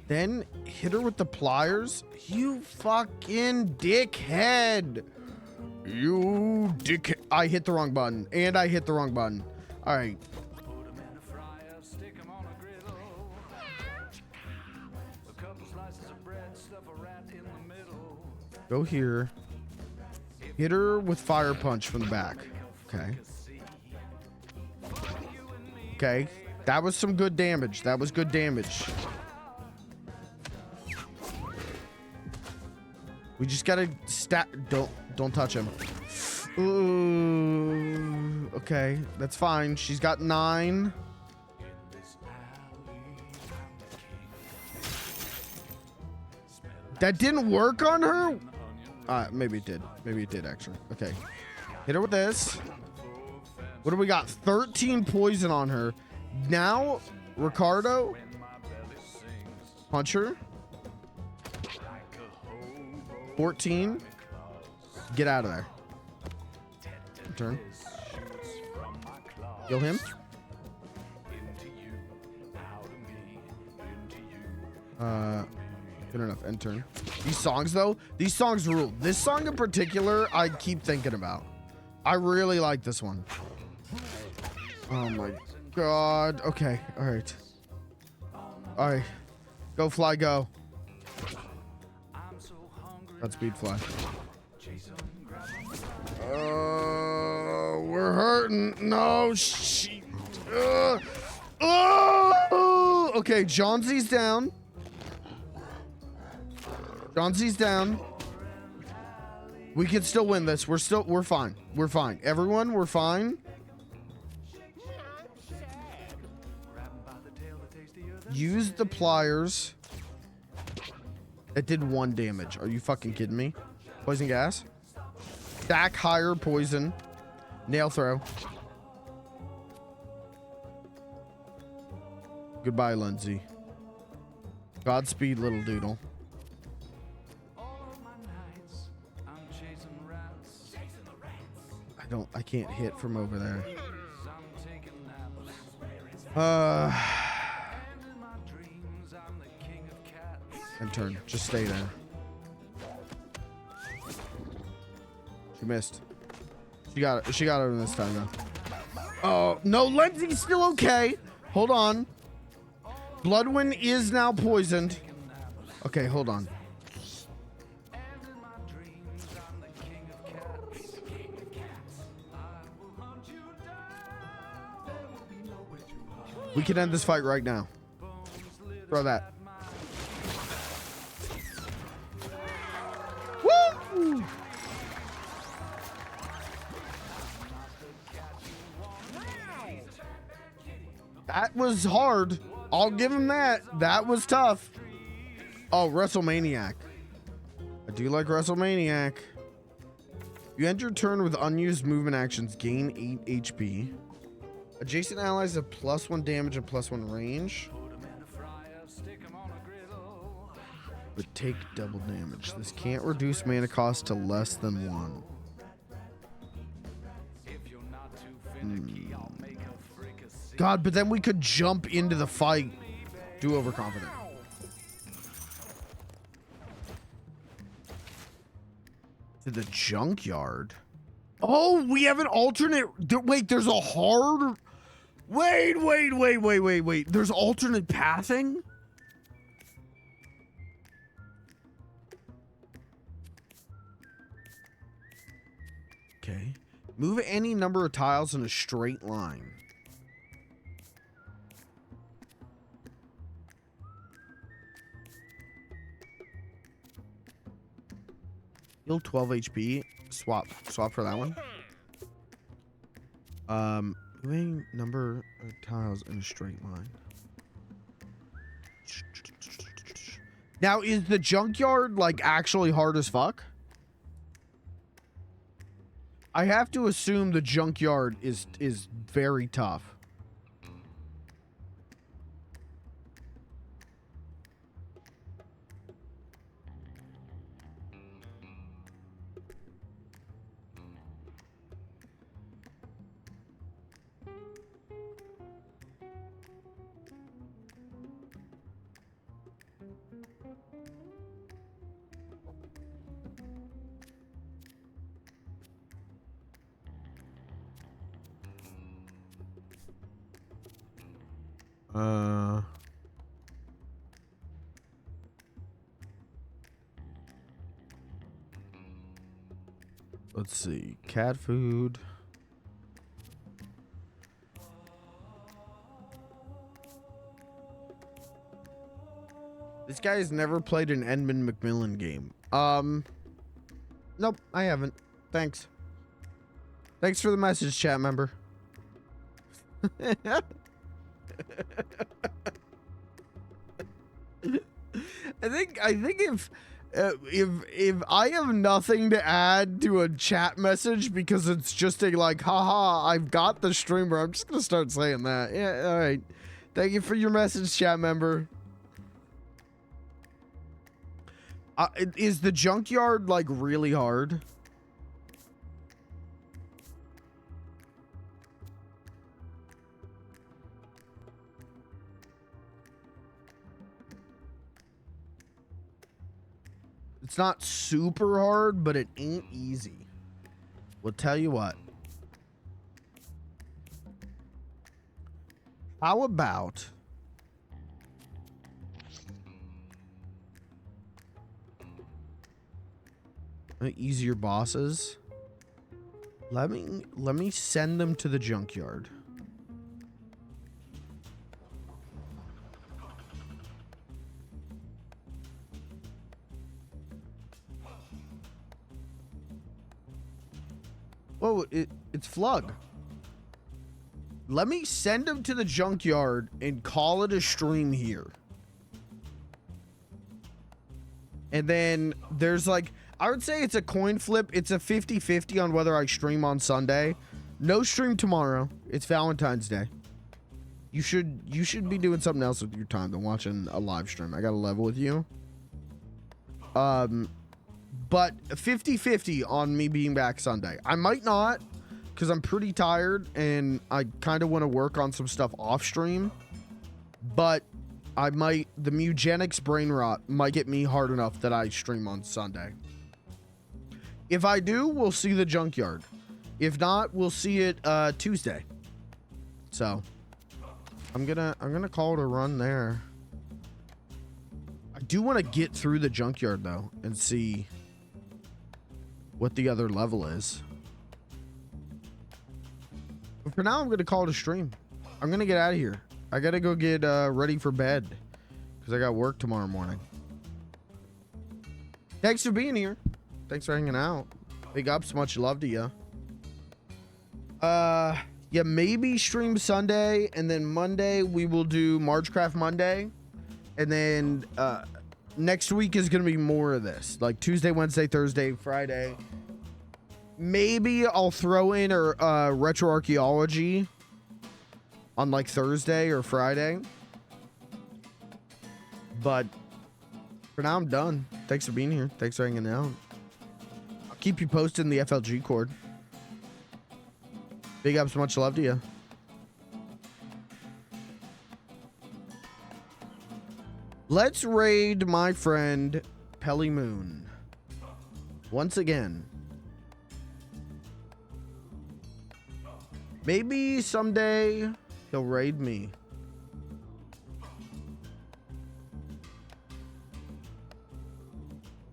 Then hit her with the pliers. You fucking dickhead. You dickhead. I hit the wrong button. And I hit the wrong button. All right. Put 'em in a fryer, stick 'em on a griddle. A couple slices of bread, stuff a rat in the middle. Go here. Hit her with fire punch from the back. Okay. Okay. That was some good damage. That was good damage. We just gotta don't touch him. Ooh. Okay, that's fine. She's got 9. That didn't work on her? Maybe it did. Maybe it did, actually. Okay. Hit her with this. What do we got? 13 poison on her. Now, Ricardo. Punch her. 14. Get out of there. Turn. Kill him. Good enough. End turn. These songs, though, these songs rule. This song in particular, I keep thinking about. I really like this one. Oh my god. Okay. All right. All right. Go, fly, go. Godspeed, fly. We're hurting. No, she. Oh! Okay, Johnsy's down. Johnsy's down. We can still win this. We're fine. We're fine. Everyone, we're fine. Use the pliers. It did 1 damage. Are you fucking kidding me? Poison gas. Stack higher poison. Nail throw. Goodbye, Lindsay. Godspeed, little doodle. I can't hit from over there. And turn. Just stay there. She missed. She got it. She got it this time, though. Oh, no. Lindsay's still okay. Hold on. Bloodwind is now poisoned. Okay, hold on. We can end this fight right now. Throw that. Woo! That was hard. I'll give him that. That was tough. Oh, WrestleManiac. I do like WrestleManiac. You end your turn with unused movement actions. Gain 8 HP. Adjacent allies have +1 damage and +1 range. But take double damage. This can't reduce mana cost to less than 1. God, but then we could jump into the fight. Do overconfident. To the junkyard. Oh, we have an alternate. Wait, there's a hard. Wait. There's alternate pathing? Okay. Move any number of tiles in a straight line. Heal 12 HP. Swap for that one. Moving number of tiles in a straight line. Now, is the junkyard like actually hard as fuck? I have to assume the junkyard is very tough. Let's see. Cat food. This guy has never played an Edmund McMillan game. Nope, I haven't. Thanks. Thanks for the message, chat member. I think if I have nothing to add to a chat message because it's just a like, haha, I've got the streamer, I'm just gonna start saying that. Yeah, all right. Thank you for your message, chat member. Is the junkyard like really hard? It's not super hard, but it ain't easy. We'll tell you what. How about easier bosses? Let me send them to the junkyard. Whoa, it's FLG. Let me send him to the junkyard and call it a stream here. And then there's like, I would say it's a coin flip. It's a 50-50 on whether I stream on Sunday. No stream tomorrow. It's Valentine's Day. You should be doing something else with your time than watching a live stream. I got to level with you. But 50-50 on me being back Sunday. I might not, because I'm pretty tired and I kind of want to work on some stuff off stream. But I might, the Mewgenics brain rot might get me hard enough that I stream on Sunday. If I do, we'll see the junkyard. If not, we'll see it Tuesday. So I'm gonna call it a run there. I do want to get through the junkyard though and see what the other level is. But for now, I'm gonna call it a stream. I'm gonna get out of here. I gotta go get ready for bed because I got work tomorrow morning. Thanks for being here. Thanks for hanging out. Big ups, much love to you. Yeah, maybe stream Sunday, and then Monday we will do Marchcraft Monday, and then next week is gonna be more of this, like Tuesday, Wednesday, Thursday, Friday. Maybe I'll throw in a retro archaeology on like Thursday or Friday, but for now I'm done. Thanks for being here. Thanks for hanging out. I'll keep you posted in the FLG cord. Big ups, much love to you. Let's raid my friend Pelly Moon once again. Maybe someday he'll raid me.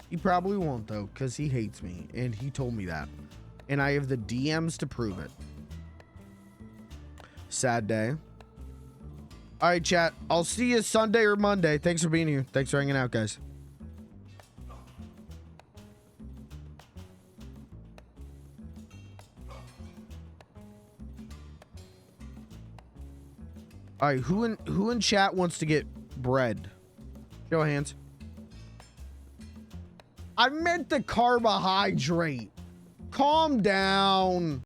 He probably won't though, because he hates me and he told me that. And I have the DMs to prove it. Sad day. All right, chat. I'll see you Sunday or Monday. Thanks for being here. Thanks for hanging out, guys. All right, who in chat wants to get bread? Show of hands. I meant the carbohydrate. Calm down.